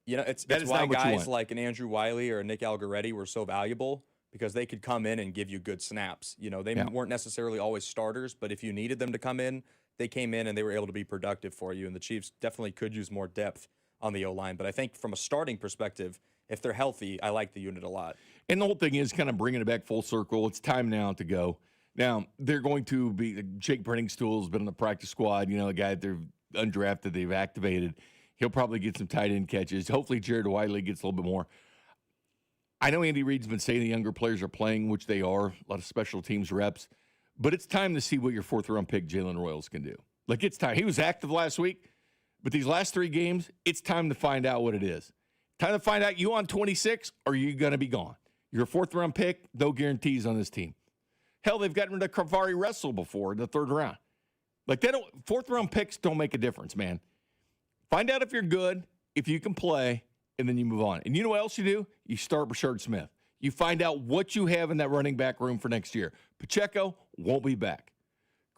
It's why guys like an Andrew Wiley or a Nick Algoretti were so valuable because they could come in and give you good snaps. They weren't necessarily always starters, but if you needed them to come in, they came in and they were able to be productive for you. And the Chiefs definitely could use more depth on the O-line. But I think from a starting perspective, if they're healthy, I like the unit a lot. And the whole thing is kind of bringing it back full circle. It's time now to go. Now, they're going to be – Jake Brenningstool has been on the practice squad, a guy that they're undrafted, they've activated. He'll probably get some tight end catches. Hopefully, Jared Wiley gets a little bit more. I know Andy Reid's been saying the younger players are playing, which they are, a lot of special teams reps. But it's time to see what your 4th-round pick, Jalen Royals, can do. Like, it's time. He was active last week, but these last 3 games, it's time to find out what it is. Time to find out, you on 26, or are you going to be gone? You're a 4th-round pick, no guarantees on this team. Hell, they've gotten rid of Kravari Russell before in the 3rd round. Like, 4th-round picks don't make a difference, man. Find out if you're good, if you can play, and then you move on. And you know what else you do? You start Brashard Smith. You find out what you have in that running back room for next year. Pacheco won't be back.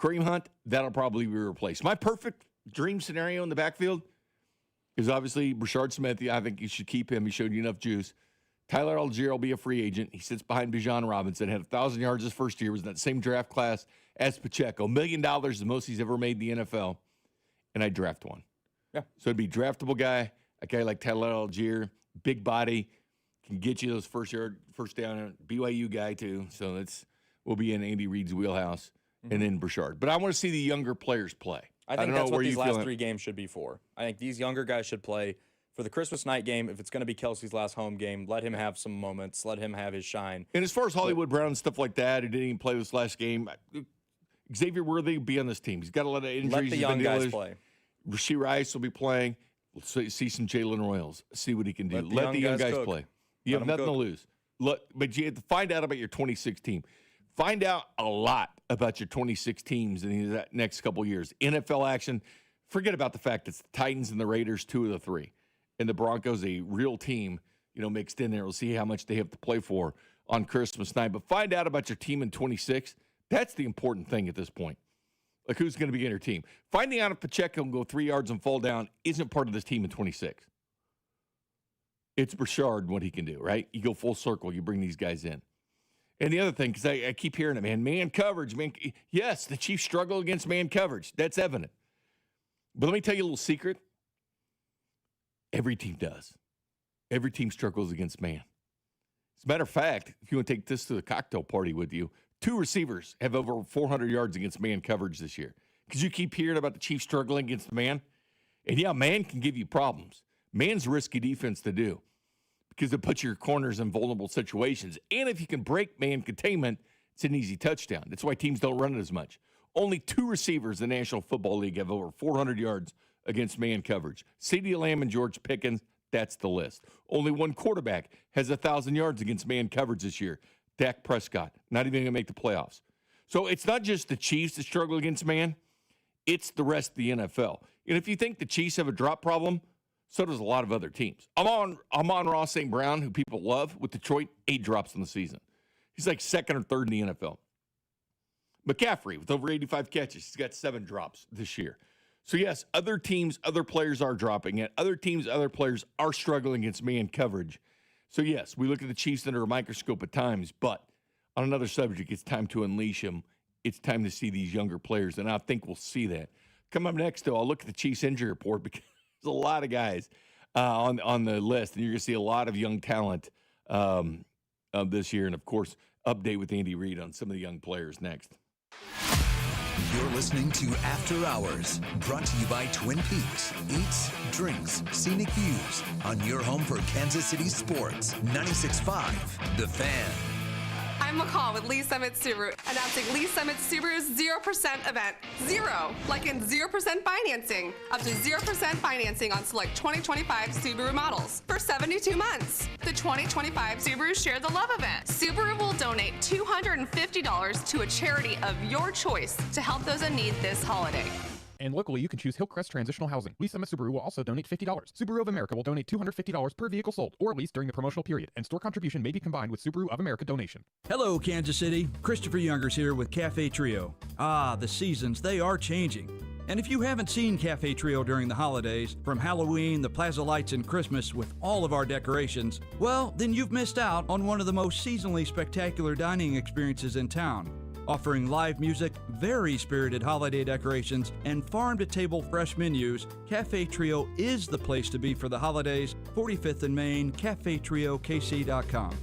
Kareem Hunt, that'll probably be replaced. My perfect dream scenario in the backfield is obviously Brashard Smith. I think you should keep him. He showed you enough juice. Tyler Algier will be a free agent. He sits behind Bijan Robinson. Had 1,000 yards his first year. Was in that same draft class as Pacheco. $1 million is the most he's ever made in the NFL. And I draft one. Yeah. So it'd be a draftable guy, a guy like Tyler Algier, big body, can get you those first down. BYU guy too. So we'll be in Andy Reid's wheelhouse, and then Brashard. But I want to see the younger players play. I think that's what these last 3 games should be for. I think these younger guys should play for the Christmas night game. If it's going to be Kelsey's last home game, let him have some moments. Let him have his shine. And as far as Hollywood Brown and stuff like that, who didn't even play this last game, Xavier Worthy will be on this team. He's got a lot of injuries. Let the young guys play. Rasheed Rice will be playing. We'll see some Jalen Royals. See what he can do. Let the young guys play. You have nothing to lose. But you have to find out about your 26 team. Find out a lot about your 26 teams in the next couple years. NFL action, forget about the fact it's the Titans and the Raiders, 2 of the 3. And the Broncos, a real team, mixed in there. We'll see how much they have to play for on Christmas night. But find out about your team in 26. That's the important thing at this point. Like, who's going to be in your team? Finding out if Pacheco can go 3 yards and fall down isn't part of this team in 26. It's Brashard and what he can do, right? You go full circle. You bring these guys in. And the other thing, because I keep hearing it, man coverage. Yes, the Chiefs struggle against man coverage. That's evident. But let me tell you a little secret. Every team does. Every team struggles against man. As a matter of fact, if you want to take this to the cocktail party with you, 2 receivers have over 400 yards against man coverage this year. Because you keep hearing about the Chiefs struggling against man. And yeah, man can give you problems. Man's risky defense to do because it puts your corners in vulnerable situations. And if you can break man containment, it's an easy touchdown. That's why teams don't run it as much. Only 2 receivers in the National Football League have over 400 yards against man coverage. CeeDee Lamb and George Pickens, that's the list. Only 1 quarterback has 1,000 yards against man coverage this year. Dak Prescott, not even going to make the playoffs. So it's not just the Chiefs that struggle against man. It's the rest of the NFL. And if you think the Chiefs have a drop problem, so does a lot of other teams. Amon-Ra St. Brown, who people love, with Detroit, 8 drops in the season. He's like 2nd or 3rd in the NFL. McCaffrey, with over 85 catches, he's got 7 drops this year. So, yes, other teams, other players are dropping it. Other teams, other players are struggling against man coverage. So, yes, we look at the Chiefs under a microscope at times, but on another subject, it's time to unleash them. It's time to see these younger players, and I think we'll see that. Come up next, though, I'll look at the Chiefs injury report because there's a lot of guys on the list, and you're going to see a lot of young talent this year. And, of course, update with Andy Reid on some of the young players next. You're listening to After Hours, brought to you by Twin Peaks. Eats, drinks, scenic views on your home for Kansas City sports. 96.5, The Fan. I'm McCall with Lee Summit Subaru, announcing Lee Summit Subaru's 0% event. 0, like in 0% financing. Up to 0% financing on select 2025 Subaru models for 72 months. The 2025 Subaru Share the Love event. Subaru will donate $250 to a charity of your choice to help those in need this holiday. And locally, you can choose Hillcrest Transitional Housing. Lee Summit Subaru will also donate $50. Subaru of America will donate $250 per vehicle sold or leased during the promotional period, and store contribution may be combined with Subaru of America donation. Hello, Kansas City. Christopher Youngers here with Cafe Trio. The seasons, they are changing. And if you haven't seen Cafe Trio during the holidays, from Halloween, the Plaza Lights, and Christmas with all of our decorations, well, then you've missed out on one of the most seasonally spectacular dining experiences in town. Offering live music, very spirited holiday decorations, and farm-to-table fresh menus, Cafe Trio is the place to be for the holidays. 45th and Main, CafeTrioKC.com.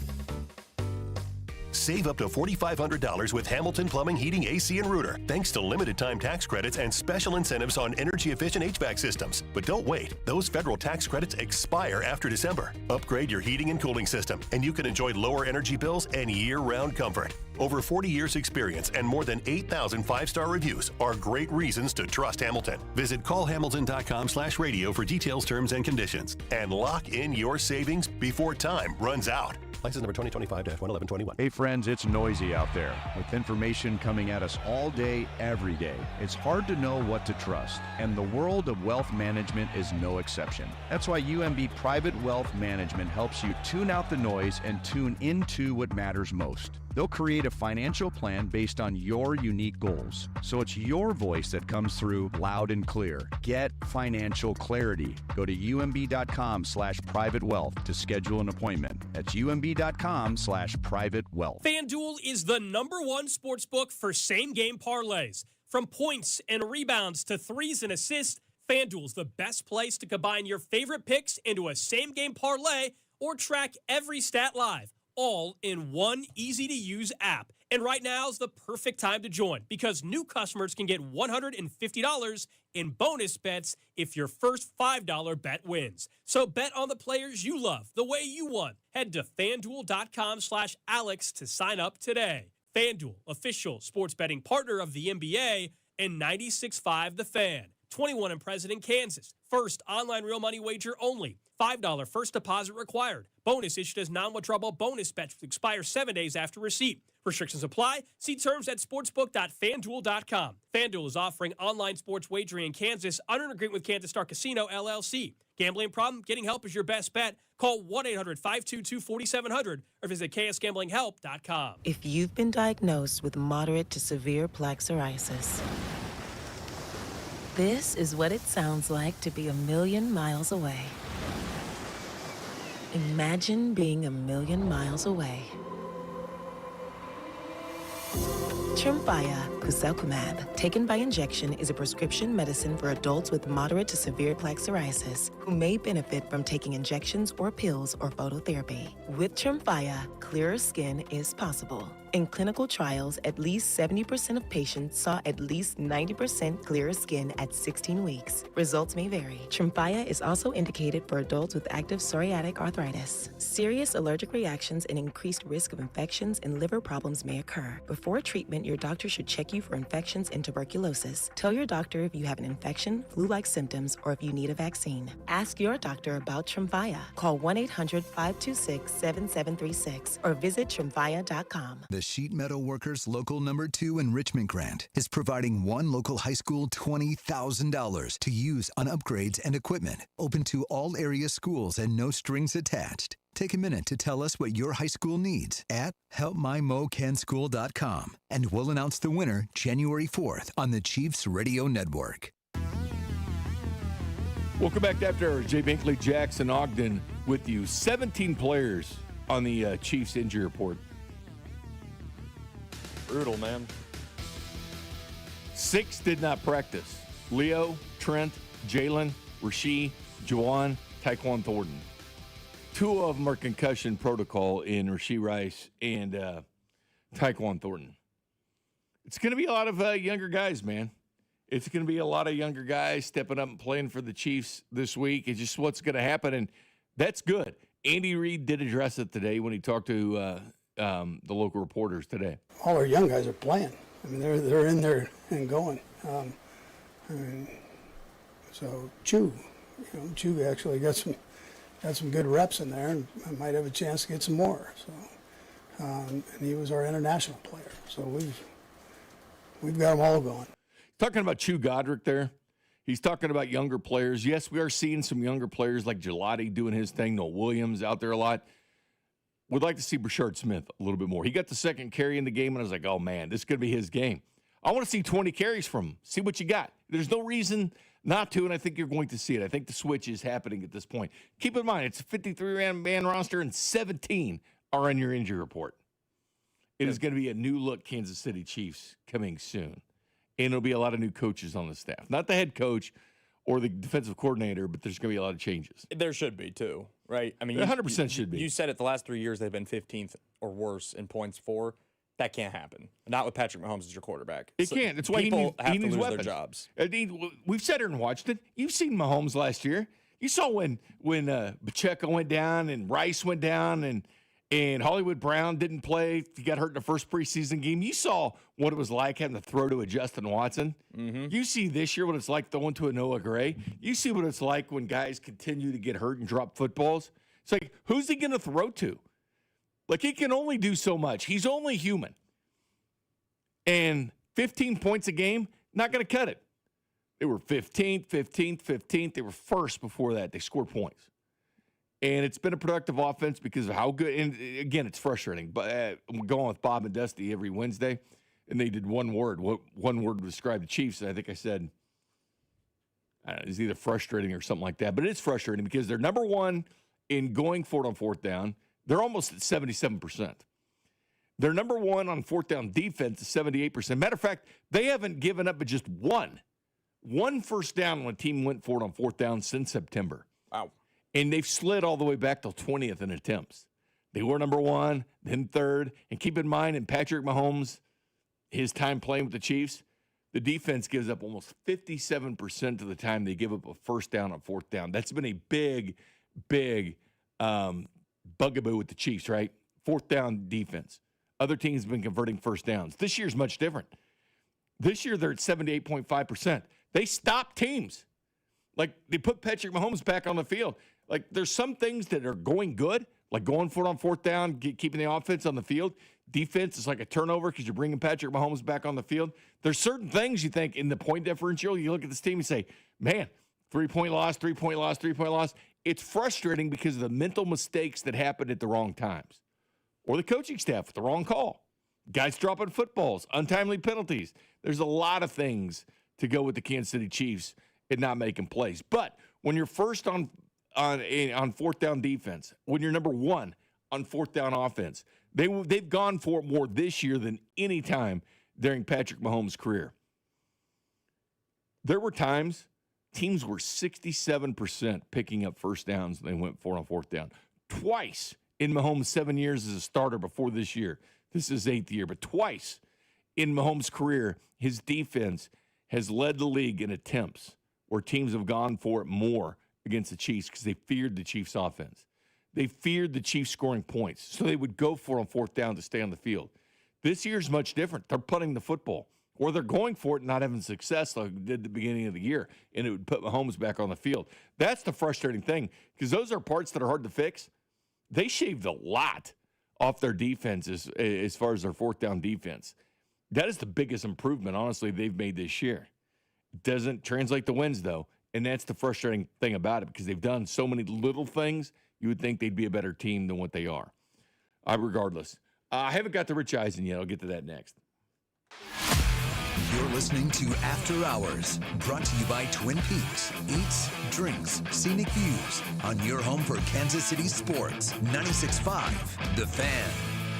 Save up to $4,500 with Hamilton Plumbing, Heating, AC, and Rooter, thanks to limited-time tax credits and special incentives on energy-efficient HVAC systems. But don't wait. Those federal tax credits expire after December. Upgrade your heating and cooling system, and you can enjoy lower energy bills and year-round comfort. Over 40 years experience and more than 8,000 five-star reviews are great reasons to trust Hamilton. Visit callhamilton.com/radio for details, terms, and conditions. And lock in your savings before time runs out. License number 2025-11121. Hey friends, it's noisy out there with information coming at us all day, every day. It's hard to know what to trust, and the world of wealth management is no exception. That's why UMB Private Wealth Management helps you tune out the noise and tune into what matters most. They'll create a financial plan based on your unique goals, so it's your voice that comes through loud and clear. Get financial clarity. Go to umb.com/privatewealth to schedule an appointment. That's umb.com/privatewealth. FanDuel is the #1 sportsbook for same-game parlays. From points and rebounds to threes and assists, FanDuel's the best place to combine your favorite picks into a same-game parlay or track every stat live, all in one easy-to-use app. And right now is the perfect time to join because new customers can get $150 in bonus bets if your first $5 bet wins. So bet on the players you love the way you want. Head to FanDuel.com/Alex to sign up today. FanDuel, official sports betting partner of the NBA and 96.5 The Fan. 21 and present in Kansas. First online real money wager only. $5 first deposit required. Bonus issued as non-withdrawable bonus bets which expire 7 days after receipt. Restrictions apply. See terms at sportsbook.fanduel.com. FanDuel is offering online sports wagering in Kansas under an agreement with Kansas Star Casino, LLC. Gambling problem? Getting help is your best bet. Call 1-800-522-4700 or visit ksgamblinghelp.com. If you've been diagnosed with moderate to severe plaque psoriasis, this is what it sounds like to be a million miles away. Imagine being a million miles away. Tremfya guselkumab, taken by injection, is a prescription medicine for adults with moderate to severe plaque psoriasis who may benefit from taking injections or pills or phototherapy. With Tremfya, clearer skin is possible. In clinical trials, at least 70% of patients saw at least 90% clearer skin at 16 weeks. Results may vary. Tremfya is also indicated for adults with active psoriatic arthritis. Serious allergic reactions and increased risk of infections and liver problems may occur. Before treatment, your doctor should check you for infections and tuberculosis. Tell your doctor if you have an infection, flu-like symptoms, or if you need a vaccine. Ask your doctor about Tremfya. Call 1-800-526-7736 or visit tremfya.com. The Sheet Metal Workers Local Number 2 Enrichment Grant is providing one local high school $20,000 to use on upgrades and equipment. Open to all area schools and no strings attached. Take a minute to tell us what your high school needs at helpmymocanschool.com, and we'll announce the winner January 4th on the Chiefs Radio Network. Welcome back to After Hours. Jay Binkley, Jackson Ogden with you. 17 players on the Chiefs injury report. Brutal, man. 6 did not practice. Leo, Trent, Jalen, Rasheed, Juwan, Tyquan Thornton. 2 of them are concussion protocol in Rasheed Rice and Tyquan Thornton. It's going to be a lot of younger guys, man. It's going to be a lot of younger guys stepping up and playing for the Chiefs this week. It's just what's going to happen, and that's good. Andy Reid did address it today when he talked to the local reporters today. All our young guys are playing. I mean, they're in there and going. So Chew actually got some good reps in there, and might have a chance to get some more. So, and he was our international player. So we've got them all going. Talking about Chew Godric there, he's talking about younger players. Yes, we are seeing some younger players like Gelati doing his thing. Noel Williams out there a lot. Would like to see Brashard Smith a little bit more. He got the second carry in the game, and I was like, oh, man, this is going to be his game. I want to see 20 carries from him. See what you got. There's no reason not to, and I think you're going to see it. I think the switch is happening at this point. Keep in mind, it's a 53-man roster, and 17 are on your injury report. It is going to be a new-look Kansas City Chiefs coming soon, and it'll be a lot of new coaches on the staff. Not the head coach or the defensive coordinator, but there's going to be a lot of changes. There should be, too, right? I mean, 100% should be. You said it the last 3 years they've been 15th or worse in points for. That can't happen. Not with Patrick Mahomes as your quarterback. It can't. That's why people have he to needs lose weapons. their jobs. We've sat here and watched it. You've seen Mahomes last year. You saw when Pacheco went down and Rice went down and Hollywood Brown didn't play. He got hurt in the first preseason game. You saw what it was like having to throw to a Justin Watson. Mm-hmm. You see this year what it's like throwing to a Noah Gray. You see what it's like when guys continue to get hurt and drop footballs. It's like, who's he going to throw to? Like, he can only do so much. He's only human. And 15 points a game, not going to cut it. They were 15th. They were first before that. They scored points. And it's been a productive offense because of how good. And again, it's frustrating. But I'm going with Bob and Dusty every Wednesday, and they did one word. One word to describe the Chiefs. And I think I said it's either frustrating or something like that. But it is frustrating because they're number one in going for it on fourth down. They're almost at 77%. They're number one on fourth down defense at 78%. Matter of fact, they haven't given up but just one first down when a team went for it on fourth down since September. Wow. And they've slid all the way back to 20th in attempts. They were number one, then third. And keep in mind, in Patrick Mahomes, his time playing with the Chiefs, the defense gives up almost 57% of the time they give up a first down on fourth down. That's been a big bugaboo with the Chiefs, right? Fourth down defense. Other teams have been converting first downs. This year's much different. This year, they're at 78.5%. They stopped teams. Like, they put Patrick Mahomes back on the field. Like, there's some things that are going good, like going for it on fourth down, keeping the offense on the field. Defense is like a turnover because you're bringing Patrick Mahomes back on the field. There's certain things you think in the point differential, you look at this team and say, man, 3-point loss, 3-point loss, 3-point loss. It's frustrating because of the mental mistakes that happened at the wrong times. Or the coaching staff with the wrong call. Guys dropping footballs, untimely penalties. There's a lot of things to go with the Kansas City Chiefs and not making plays. But when you're first on fourth down defense, when you're number one on fourth down offense, they've gone for it more this year than any time during Patrick Mahomes' career. There were times teams were 67% picking up first downs and they went for it on fourth down. Twice in Mahomes' 7 years as a starter before this year. This is his 8th year, but twice in Mahomes' career, his defense has led the league in attempts where teams have gone for it more against the Chiefs because they feared the Chiefs' offense. They feared the Chiefs scoring points, so they would go for it on fourth down to stay on the field. This year's much different. They're punting the football, or they're going for it and not having success like they did at the beginning of the year, and it would put Mahomes back on the field. That's the frustrating thing because those are parts that are hard to fix. They shaved a lot off their defenses as far as their fourth down defense. That is the biggest improvement, honestly, they've made this year. It doesn't translate to wins, though, and that's the frustrating thing about it because they've done so many little things, you would think they'd be a better team than what they are. Regardless. I haven't got to Rich Eisen yet. I'll get to that next. You're listening to After Hours, brought to you by Twin Peaks. Eats, drinks, scenic views on your home for Kansas City sports. 96.5, The Fan.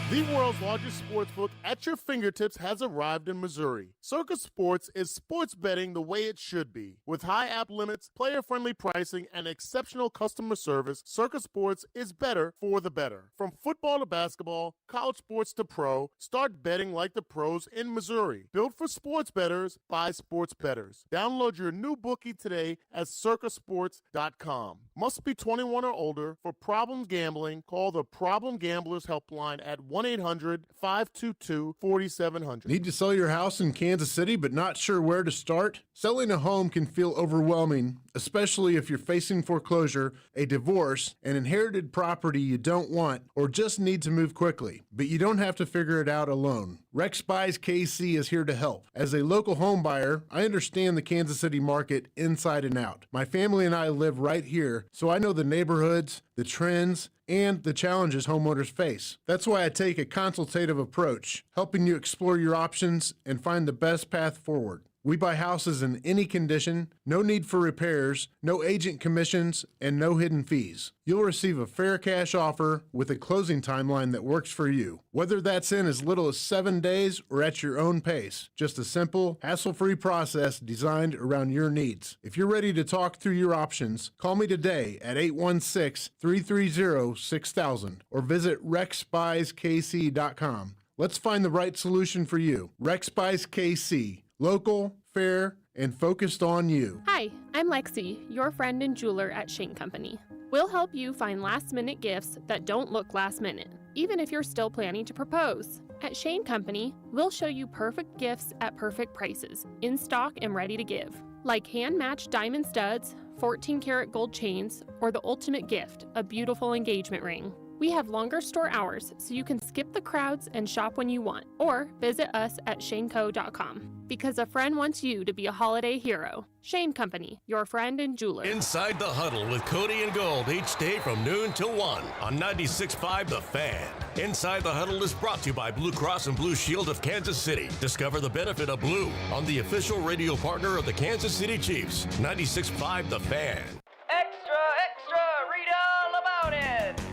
The world's largest sportsbook at your fingertips has arrived in Missouri. Circus Sports is sports betting the way it should be. With high app limits, player-friendly pricing, and exceptional customer service, Circus Sports is better for the better. From football to basketball, college sports to pro, start betting like the pros in Missouri. Built for sports bettors by sports bettors. Download your new bookie today at circusports.com. Must be 21 or older. For problem gambling, call the Problem Gamblers Helpline at 1-800-522-4700. Need to sell your house in Kansas City but not sure where to start? Selling a home can feel overwhelming, especially if you're facing foreclosure, a divorce, an inherited property you don't want, or just need to move quickly. But you don't have to figure it out alone. Rex Buys KC is here to help. As a local home buyer, I understand the Kansas City market inside and out. My family and I live right here, so I know the neighborhoods, the trends, and the challenges homeowners face. That's why I take a consultative approach, helping you explore your options and find the best path forward. We buy houses in any condition, no need for repairs, no agent commissions, and no hidden fees. You'll receive a fair cash offer with a closing timeline that works for you. Whether that's in as little as 7 days or at your own pace. Just a simple, hassle-free process designed around your needs. If you're ready to talk through your options, call me today at 816-330-6000 or visit rexbuyskc.com. Let's find the right solution for you. Rex Buys KC. Local, fair, and focused on you. Hi, I'm Lexi, your friend and jeweler at Shane Company. We'll help you find last-minute gifts that don't look last-minute, even if you're still planning to propose. At Shane Company, we'll show you perfect gifts at perfect prices, in stock and ready to give. Like hand-matched diamond studs, 14-karat gold chains, or the ultimate gift, a beautiful engagement ring. We have longer store hours, so you can skip the crowds and shop when you want, or visit us at shaneco.com. Because a friend wants you to be a holiday hero. Shane Company, your friend and jeweler. Inside the Huddle with Cody and Gold each day from noon till 1 on 96.5 The Fan. Inside the Huddle is brought to you by Blue Cross and Blue Shield of Kansas City. Discover the benefit of blue on the official radio partner of the Kansas City Chiefs. 96.5 The Fan.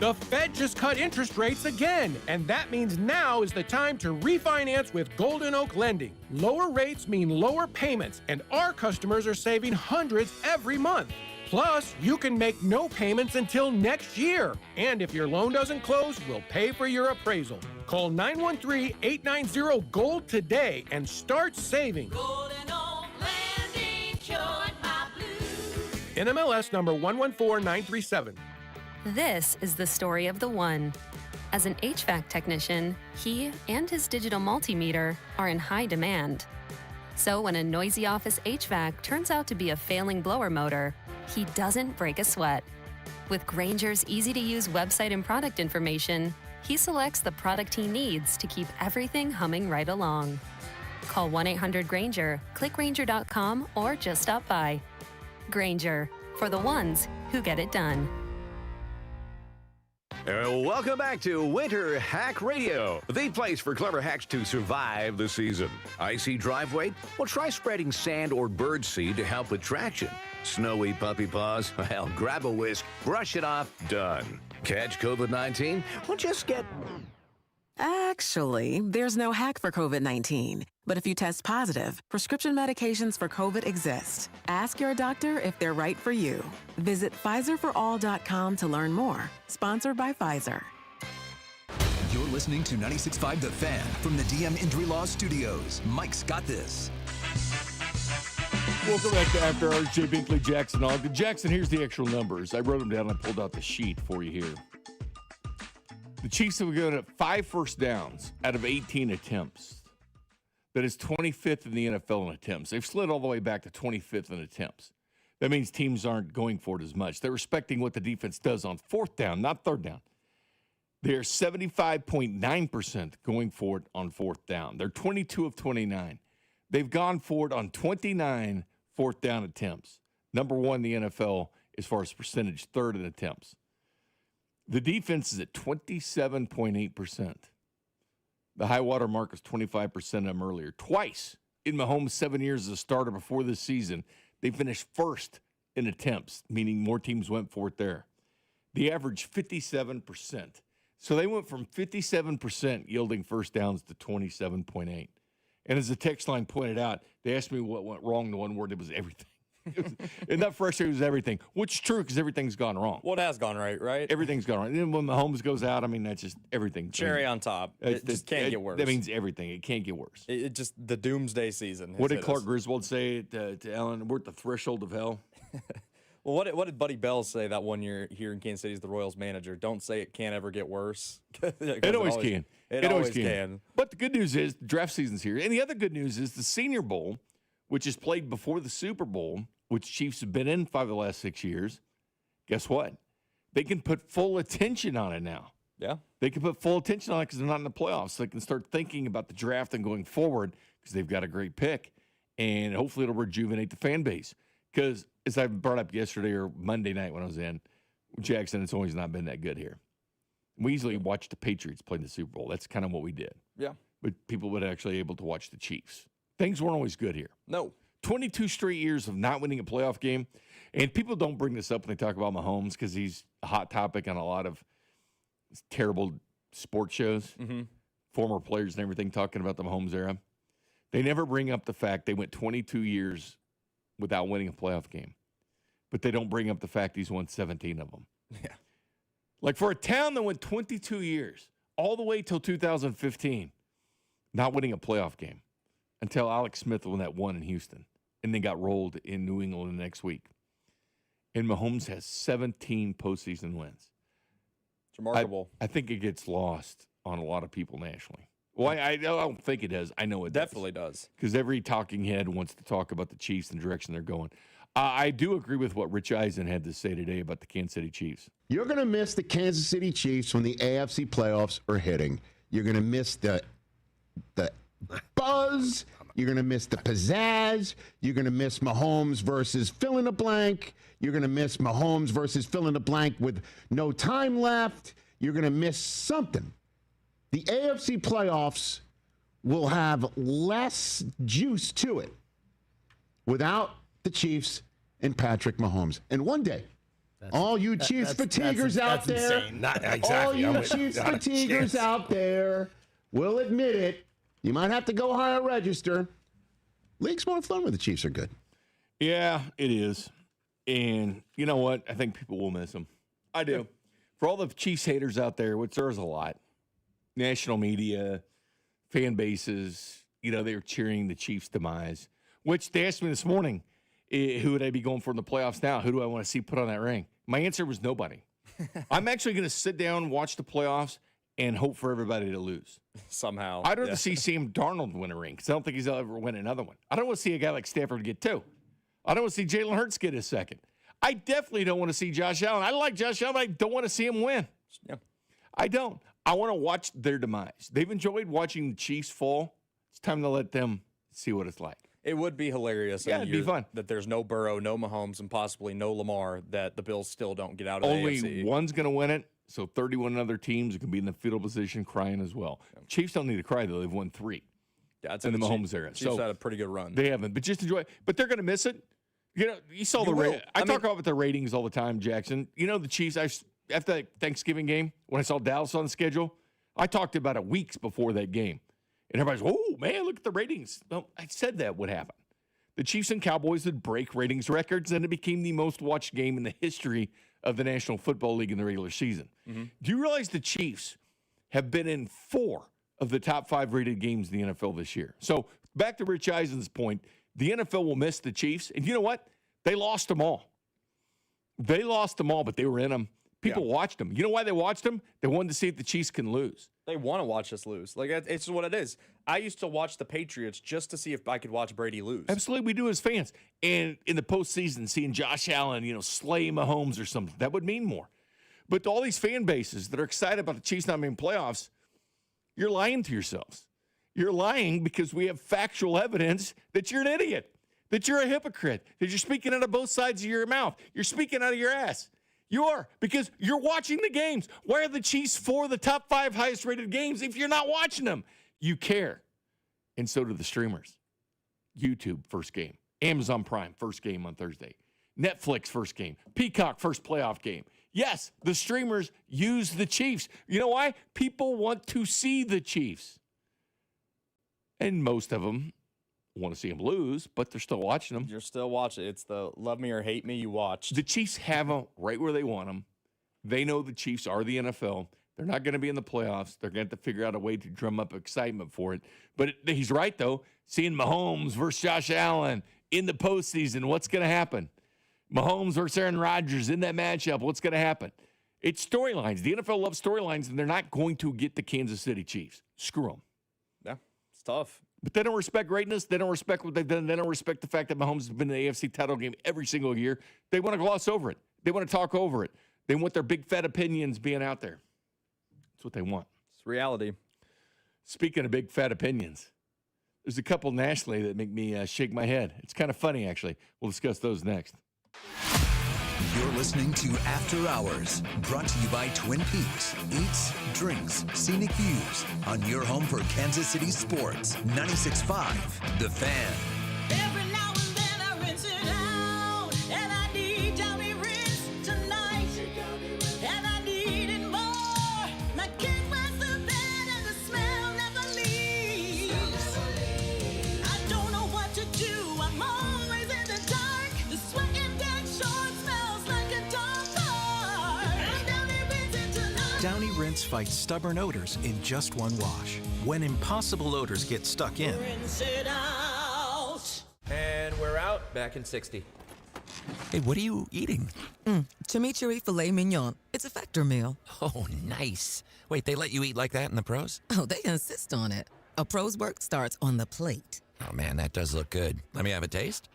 The Fed just cut interest rates again, and that means now is the time to refinance with Golden Oak Lending. Lower rates mean lower payments, and our customers are saving hundreds every month. Plus, you can make no payments until next year. And if your loan doesn't close, we'll pay for your appraisal. Call 913-890-GOLD today and start saving. Golden Oak Lending, cured my blues. NMLS number 114937. This is the story of the one. As an HVAC technician, he and his digital multimeter are in high demand. So when a noisy office HVAC turns out to be a failing blower motor, he doesn't break a sweat. With Grainger's easy-to-use website and product information, he selects the product he needs to keep everything humming right along. Call 1-800-GRAINGER, click Grainger.com, or just stop by. Grainger, for the ones who get it done. Welcome back to Winter Hack Radio, the place for clever hacks to survive the season. Icy driveway? Well, try spreading sand or bird seed to help with traction. Snowy puppy paws? Well, grab a whisk, brush it off, done. Catch COVID-19? Well, just get... Actually, there's no hack for COVID-19. But if you test positive, prescription medications for COVID exist. Ask your doctor if they're right for you. Visit PfizerForAll.com to learn more. Sponsored by Pfizer. You're listening to 96.5 The Fan from the DM Injury Law Studios. Mike's got this. Welcome back to After Hours. Jay Binkley, Jackson Ogden. Jackson, here's the actual numbers. I wrote them down. I pulled out the sheet for you here. The Chiefs have gone at 5 first downs out of 18 attempts. That is 25th in the NFL in attempts. They've slid all the way back to 25th in attempts. That means teams aren't going for it as much. They're respecting what the defense does on 4th down, not 3rd down. They're 75.9% going for it on 4th down. They're 22 of 29. They've gone for it on 29 4th down attempts. Number 1 in the NFL as far as percentage, 3rd in attempts. The defense is at 27.8%. The high water mark was 25% of them earlier. Twice in Mahomes' 7 years as a starter before this season, they finished first in attempts, meaning more teams went for it there. The average 57%. So they went from 57% yielding first downs to 27.8. And as the text line pointed out, they asked me what went wrong. The one word, it was everything. And that frustrated was everything, which is true because everything's gone wrong. Well, it has gone right? Everything's gone wrong. And then when Mahomes goes out, I mean, that's just everything. Cherry on top. It just can't get worse. That means everything. It can't get worse. It just, the doomsday season. What did Clark Griswold say to Ellen? We're at the threshold of hell. Well, what did Buddy Bell say that one year here in Kansas City as the Royals manager? Don't say it can't ever get worse. It always can. It always can. But the good news is the draft season's here. And the other good news is the Senior Bowl, which is played before the Super Bowl, which Chiefs have been in 5 of the last 6 years. Guess what? They can put full attention on it now. Yeah. They can put full attention on it because they're not in the playoffs. So they can start thinking about the draft and going forward because they've got a great pick. And hopefully it'll rejuvenate the fan base. Because as I brought up yesterday or Monday night when I was in, Jackson, it's always not been that good here. We usually watch the Patriots play in the Super Bowl. That's kind of what we did. Yeah. But people would actually able to watch the Chiefs. Things weren't always good here. No. 22 straight years of not winning a playoff game. And people don't bring this up when they talk about Mahomes because he's a hot topic on a lot of terrible sports shows. Mm-hmm. Former players and everything talking about the Mahomes era. They never bring up the fact they went 22 years without winning a playoff game. But they don't bring up the fact he's won 17 of them. Yeah. Like for a town that went 22 years, all the way till 2015, not winning a playoff game until Alex Smith won that one in Houston. And then got rolled in New England the next week. And Mahomes has 17 postseason wins. It's remarkable. I think it gets lost on a lot of people nationally. Well, I don't think it does. I know it definitely does. Because every talking head wants to talk about the Chiefs and the direction they're going. I do agree with what Rich Eisen had to say today about the Kansas City Chiefs. You're going to miss the Kansas City Chiefs when the AFC playoffs are hitting. You're going to miss the buzz. You're going to miss the pizzazz. You're going to miss Mahomes versus fill in the blank. You're going to miss Mahomes versus fill in the blank with no time left. You're going to miss something. The AFC playoffs will have less juice to it without the Chiefs and Patrick Mahomes. And one day, all you Chiefs fatiguers out there, all you Chiefs fatiguers out there will admit it. You might have to go higher register. League's more fun when the Chiefs are good. Yeah, it is. And you know what? I think people will miss them. I do. For all the Chiefs haters out there, which there's a lot, national media, fan bases, they're cheering the Chiefs' demise, which they asked me this morning, who would I be going for in the playoffs now? Who do I want to see put on that ring? My answer was nobody. I'm actually going to sit down, watch the playoffs, and hope for everybody to lose. Somehow. I'd rather see Sam Darnold win a ring because I don't think he'll ever win another one. I don't want to see a guy like Stafford get 2. I don't want to see Jalen Hurts get his second. I definitely don't want to see Josh Allen. I like Josh Allen, but I don't want to see him win. Yeah. I don't. I want to watch their demise. They've enjoyed watching the Chiefs fall. It's time to let them see what it's like. It would be hilarious. Yeah, it'd be fun. That there's no Burrow, no Mahomes, and possibly no Lamar, that the Bills still don't get out of the AFC. Only one's going to win it, so 31 other teams can be in the fetal position crying as well. Yeah. Chiefs don't need to cry, though. They've won 3 in the Mahomes era. Chiefs had a pretty good run. They haven't, but just enjoy it. But they're going to miss it. You know, you saw I talk about the ratings all the time, Jackson. You know, the Chiefs, after that Thanksgiving game, when I saw Dallas on the schedule, I talked about it weeks before that game. And everybody's, oh, man, look at the ratings. Well, I said that would happen. The Chiefs and Cowboys would break ratings records, and it became the most watched game in the history of the National Football League in the regular season. Mm-hmm. Do you realize the Chiefs have been in 4 of the top 5 rated games in the NFL this year? So back to Rich Eisen's point, the NFL will miss the Chiefs. And you know what? They lost them all. They lost them all, but they were in them. People watched them. You know why they watched them? They wanted to see if the Chiefs can lose. They want to watch us lose. Like, it's just what it is. I used to watch the Patriots just to see if I could watch Brady lose. Absolutely, we do as fans. And in the postseason, seeing Josh Allen, slay Mahomes or something, that would mean more. But to all these fan bases that are excited about the Chiefs not making playoffs, you're lying to yourselves. You're lying because we have factual evidence that you're an idiot, that you're a hypocrite, that you're speaking out of both sides of your mouth. You're speaking out of your ass. You are, because you're watching the games. Why are the Chiefs 4 of the top 5 highest rated games if you're not watching them? You care. And so do the streamers. YouTube, first game. Amazon Prime, first game on Thursday. Netflix, first game. Peacock, first playoff game. Yes, the streamers use the Chiefs. You know why? People want to see the Chiefs. And most of them want to see them lose, but they're still watching them. You're still watching. It's the love me or hate me you watch. The Chiefs have them right where they want them. They know the Chiefs are the NFL. They're not going to be in the playoffs. They're going to have to figure out a way to drum up excitement for it. But he's right, though. Seeing Mahomes versus Josh Allen in the postseason, what's going to happen? Mahomes versus Aaron Rodgers in that matchup, what's going to happen? It's storylines. The NFL loves storylines, and they're not going to get the Kansas City Chiefs. Screw them. Yeah, it's tough. But they don't respect greatness. They don't respect what they've done. They don't respect the fact that Mahomes has been in the AFC title game every single year. They want to gloss over it. They want to talk over it. They want their big fat opinions being out there. That's what they want. It's reality. Speaking of big fat opinions, there's a couple nationally that make me shake my head. It's kind of funny, actually. We'll discuss those next. You're listening to After Hours, brought to you by Twin Peaks. Eats, drinks, scenic views on your home for Kansas City sports. 96.5, The Fan. Every now and then I rinse it out, and I need Downy rinse tonight, and I need it more. My kid wears the bed and the smell never leaves. I don't know what to do, I'm always in the dark. The sweat and dead short smells like a dog park. I'm Downy rinsing tonight. Downy Rinse fights stubborn odors in just one wash. When impossible odors get stuck in, Rinse it out. And we're out, back in 60. hey, what are you eating? Chimichurri filet mignon. It's a Factor meal. Oh, nice. Wait, they let you eat like that in the pros? Oh, they insist on it. A pro's work starts on the plate. Oh, man, that does look good. Let me have a taste.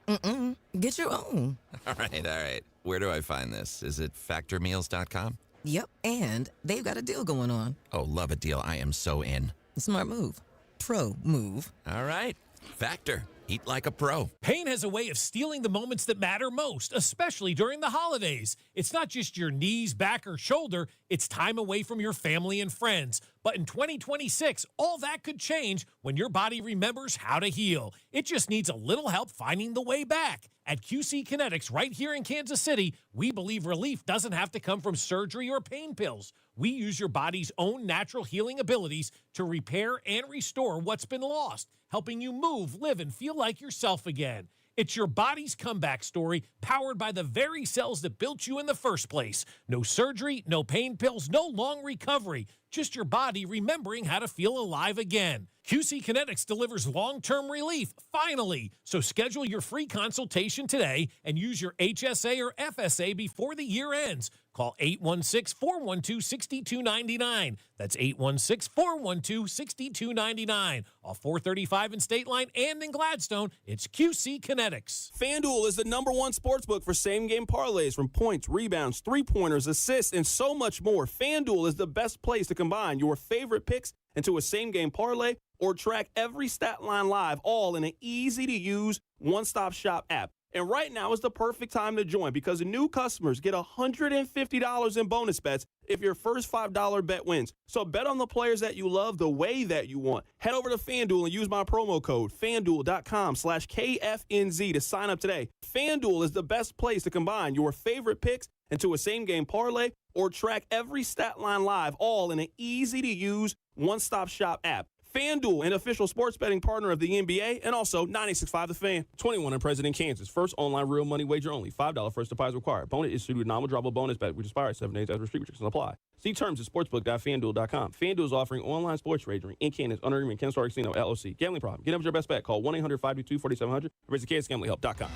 Get your own. All right. Where do I find this? Is it factormeals.com? Yep, and they've got a deal going on. Oh, love a deal. I am so in. Smart move. Pro move. All right. Factor. Eat like a pro. Pain has a way of stealing the moments that matter most, especially during the holidays. It's not just your knees, back, or shoulder. It's time away from your family and friends. But in 2026, all that could change when your body remembers how to heal. It just needs a little help finding the way back. At QC Kinetics, right here in Kansas City, we believe relief doesn't have to come from surgery or pain pills. We use your body's own natural healing abilities to repair and restore what's been lost, helping you move, live, and feel like yourself again. It's your body's comeback story, powered by the very cells that built you in the first place. No surgery, no pain pills, no long recovery. Just your body remembering how to feel alive again. QC Kinetics delivers long-term relief, finally. So schedule your free consultation today and use your HSA or FSA before the year ends. Call 816-412-6299. That's 816-412-6299. Off 435 in State Line and in Gladstone, it's QC Kinetics. FanDuel is the #1 sportsbook for same-game parlays, from points, rebounds, three-pointers, assists, and so much more. FanDuel is the best place to combine your favorite picks into a same-game parlay or track every stat line live, all in an easy-to-use, one-stop shop app. And right now is the perfect time to join, because new customers get $150 in bonus bets if your first $5 bet wins. So bet on the players that you love the way that you want. Head over to FanDuel and use my promo code FanDuel.com/KFNZ to sign up today. FanDuel is the best place to combine your favorite picks into a same-game parlay or track every stat line live, all in an easy-to-use, one-stop shop app. FanDuel, an official sports betting partner of the NBA, and also 96.5 The Fan. 21 and present in Kansas. First online real money wager only. $5 first deposit required. Bonus issued with nominal drawable bonus bet, which expires 7 days after restrictions apply. See terms at sportsbook.fanduel.com. FanDuel is offering online sports wagering in Kansas under agreement Ken Star Casino, LLC. Gambling problem? Get up with your best bet. Call 1-800-522-4700 or visit kansasgamblinghelp.com.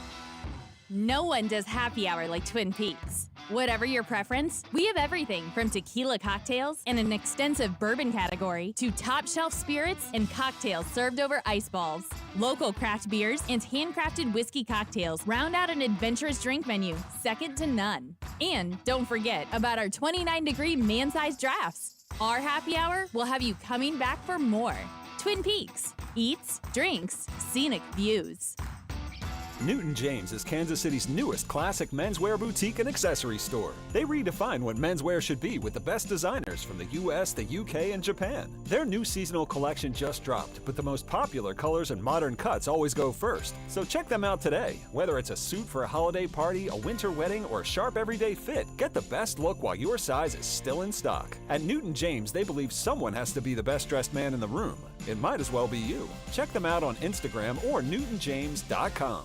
No one does happy hour like Twin Peaks. Whatever your preference, we have everything from tequila cocktails and an extensive bourbon category to top shelf spirits and cocktails served over ice balls. Local craft beers and handcrafted whiskey cocktails round out an adventurous drink menu, second to none. And don't forget about our 29-degree man-sized drafts. Our happy hour will have you coming back for more. Twin Peaks. Eats, drinks, scenic views. Newton James is Kansas City's newest classic menswear boutique and accessory store. They redefine what menswear should be with the best designers from the US, the UK, and Japan. Their new seasonal collection just dropped, but the most popular colors and modern cuts always go first. So check them out today. Whether it's a suit for a holiday party, a winter wedding, or a sharp everyday fit, get the best look while your size is still in stock. At Newton James, they believe someone has to be the best dressed man in the room. It might as well be you. Check them out on Instagram or newtonjames.com.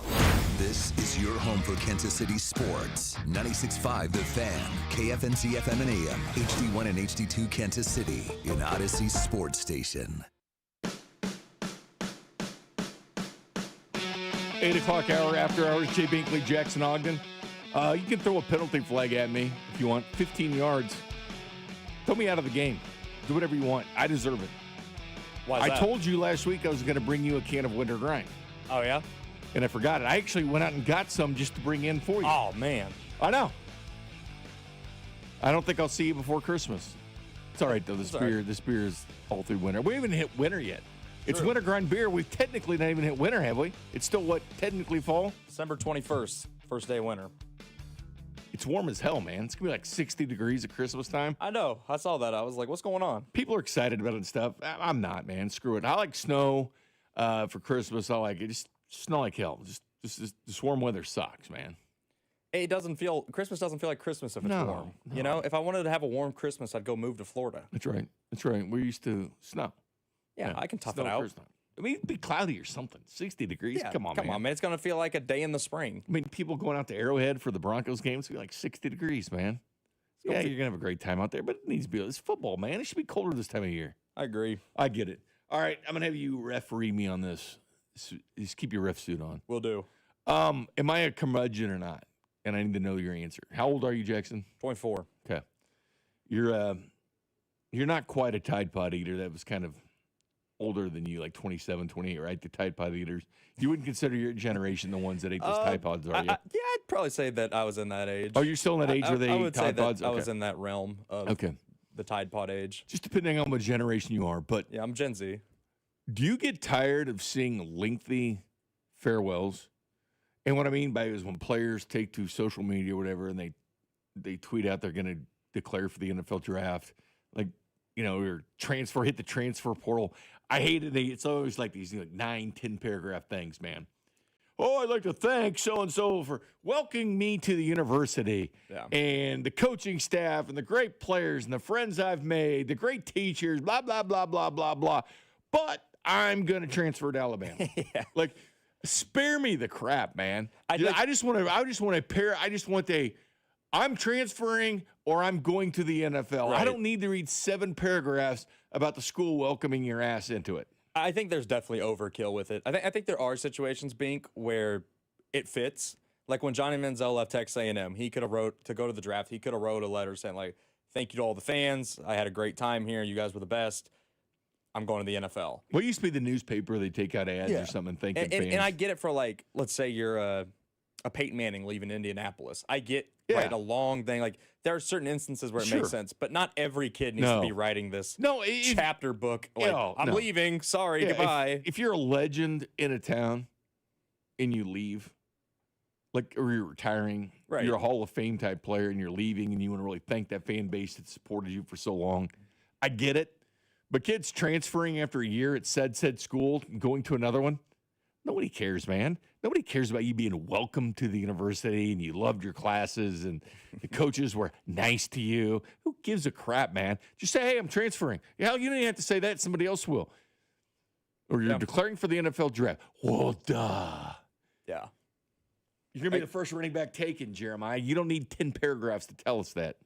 This is your home for Kansas City sports. 96.5 The Fan, KFNC FM and AM, HD1 and HD2 Kansas City, in Odyssey Sports Station. 8 o'clock hour, after hours, Jay Binkley, Jackson Ogden. You can throw a penalty flag at me if you want. 15 yards. Throw me out of the game. Do whatever you want. I deserve it. Why is I that? told you last week I was going to bring you a can of Winter Grind. Oh, yeah? And I forgot it. I actually went out and got some just to bring in for you. Oh, man. I know. I don't think I'll see you before Christmas. It's all right, though. This beer is all through winter. We haven't hit winter yet. It's Winter Grind beer. We've technically not even hit winter, have we? It's still, what, technically fall? December 21st, first day of winter. It's warm as hell, man. It's going to be like 60 degrees at Christmas time. I know. I saw that. I was like, what's going on? People are excited about it and stuff. I'm not, man. Screw it. I like snow for Christmas. I like it. Just snow like hell. Just warm weather sucks, man. Christmas doesn't feel like Christmas if it's No, warm. no. You know, if I wanted to have a warm Christmas, I'd go move to Florida. That's right. We're used to snow. Yeah, I can tough Snow it out. Christmas. I mean, it'd be cloudy or something. 60 degrees. Yeah, Come on, man. It's going to feel like a day in the spring. I mean, people going out to Arrowhead for the Broncos games, it's gonna be like 60 degrees, man. Yeah, you're going to have a great time out there, but it needs to be. It's football, man. It should be colder this time of year. I agree. I get it. All right, I'm going to have you referee me on this. Just keep your ref suit on. Will do. Am I a curmudgeon or not? And I need to know your answer. How old are you, Jackson? 24. Okay. You're not quite a Tide Pod eater. That was kind of older than you, like 27, 28, right? The Tide Pod eaters. You wouldn't consider your generation the ones that ate those Tide Pods, are you? Yeah, I'd probably say that I was in that age. Oh, you're still in that age where they I eat would say Tide that Pods? I was Okay. in that realm of the Tide Pod age. Just depending on what generation you are. But yeah, I'm Gen Z. Do you get tired of seeing lengthy farewells? And what I mean by it is when players take to social media or whatever and they tweet out they're going to declare for the NFL draft, like, you know, or hit the transfer portal. I hate it. It's always like these 9, 10 paragraph things, man. Oh, I'd like to thank so-and-so for welcoming me to the university and the coaching staff and the great players and the friends I've made, the great teachers, blah, blah, blah, blah, blah, blah. But I'm going to transfer to Alabama. Like, spare me the crap, man. I just want I'm transferring or I'm going to the NFL. Right. I don't need to read 7 paragraphs about the school welcoming your ass into it. I think there's definitely overkill with it. I think there are situations, Bink, where it fits. Like when Johnny Manziel left Texas A&M, he could have wrote to go to the draft. He could have wrote a letter saying like, "Thank you to all the fans. I had a great time here. You guys were the best. I'm going to the NFL." Well, it used to be the newspaper. They take out ads or something thanking fans. And I get it for like, let's say you're a Peyton Manning leaving Indianapolis. I get writing a long thing. Like there are certain instances where it makes sense, but not every kid needs to be writing this chapter book. Like, I'm leaving. Sorry, goodbye. If you're a legend in a town and you leave, like, or you're retiring, you're a Hall of Fame type player and you're leaving and you want to really thank that fan base that supported you for so long. I get it. But kids transferring after a year at said school, going to another one, nobody cares, man. Nobody cares about you being welcome to the university and you loved your classes and the coaches were nice to you. Who gives a crap, man? Just say, hey, I'm transferring. Hell, you don't even have to say that. Somebody else will. Or you're declaring for the NFL draft. Well, duh. Yeah. You're going to be the first running back taken, Jeremiah. You don't need 10 paragraphs to tell us that.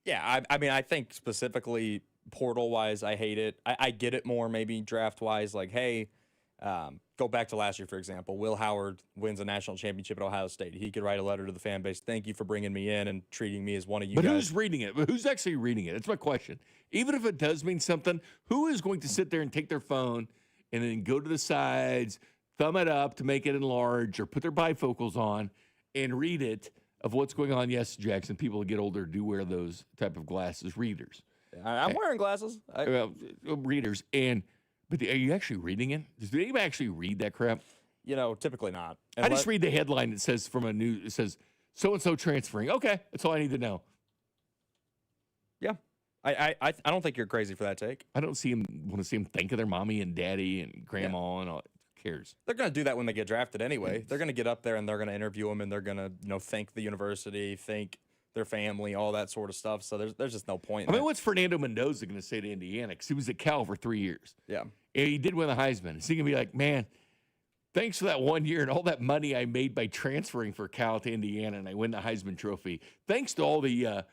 Yeah, I mean, I think specifically portal-wise, I hate it. I get it more maybe draft-wise, like, hey, go back to last year, for example. Will Howard wins a national championship at Ohio State. He could write a letter to the fan base, thank you for bringing me in and treating me as one of you guys. But who's reading it? Who's actually reading it? That's my question. Even if it does mean something, who is going to sit there and take their phone and then go to the sides, thumb it up to make it enlarge, or put their bifocals on and read it of what's going on? Yes, Jackson, people that get older do wear those type of glasses, readers. I'm wearing glasses. Readers. But are you actually reading it? Does anybody actually read that crap? You know, typically not. I just read the headline that says it says so-and-so transferring. Okay, that's all I need to know. Yeah. I don't think you're crazy for that take. I don't want to see him think of their mommy and daddy and grandma and all. Who cares? They're going to do that when they get drafted anyway. They're going to get up there and they're going to interview them and they're going to, thank the university, thank their family, all that sort of stuff. So there's just no point. I mean, what's Fernando Mendoza going to say to Indiana? Because he was at Cal for 3 years. Yeah. And he did win the Heisman. Is he going to be like, man, thanks for that 1 year and all that money I made by transferring for Cal to Indiana and I win the Heisman Trophy. Thanks to all the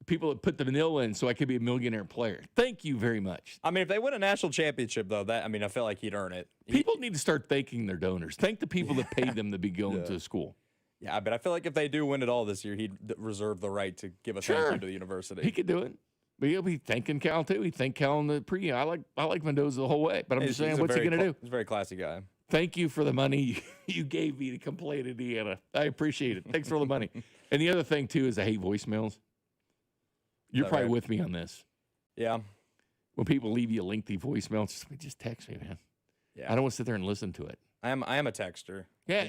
people that put the nil in so I could be a millionaire player. Thank you very much. I mean, if they win a national championship, though, I feel like he'd earn it. People need to start thanking their donors. Thank the people that paid them to be going to school. Yeah, but I feel like if they do win it all this year, he'd reserve the right to give a thank you to the university. He could do it. But he'll be thanking Cal, too. He'd thank Cal in the pregame. I like Mendoza the whole way. But I'm just saying, what's he going to do? He's a very classy guy. Thank you for the money you gave me to come play at Indiana. I appreciate it. Thanks for all the money. And the other thing, too, is I hate voicemails. You're probably with me on this. Yeah. When people leave you a lengthy voicemail, just text me, man. Yeah. I don't want to sit there and listen to it. I am a texter. Yeah,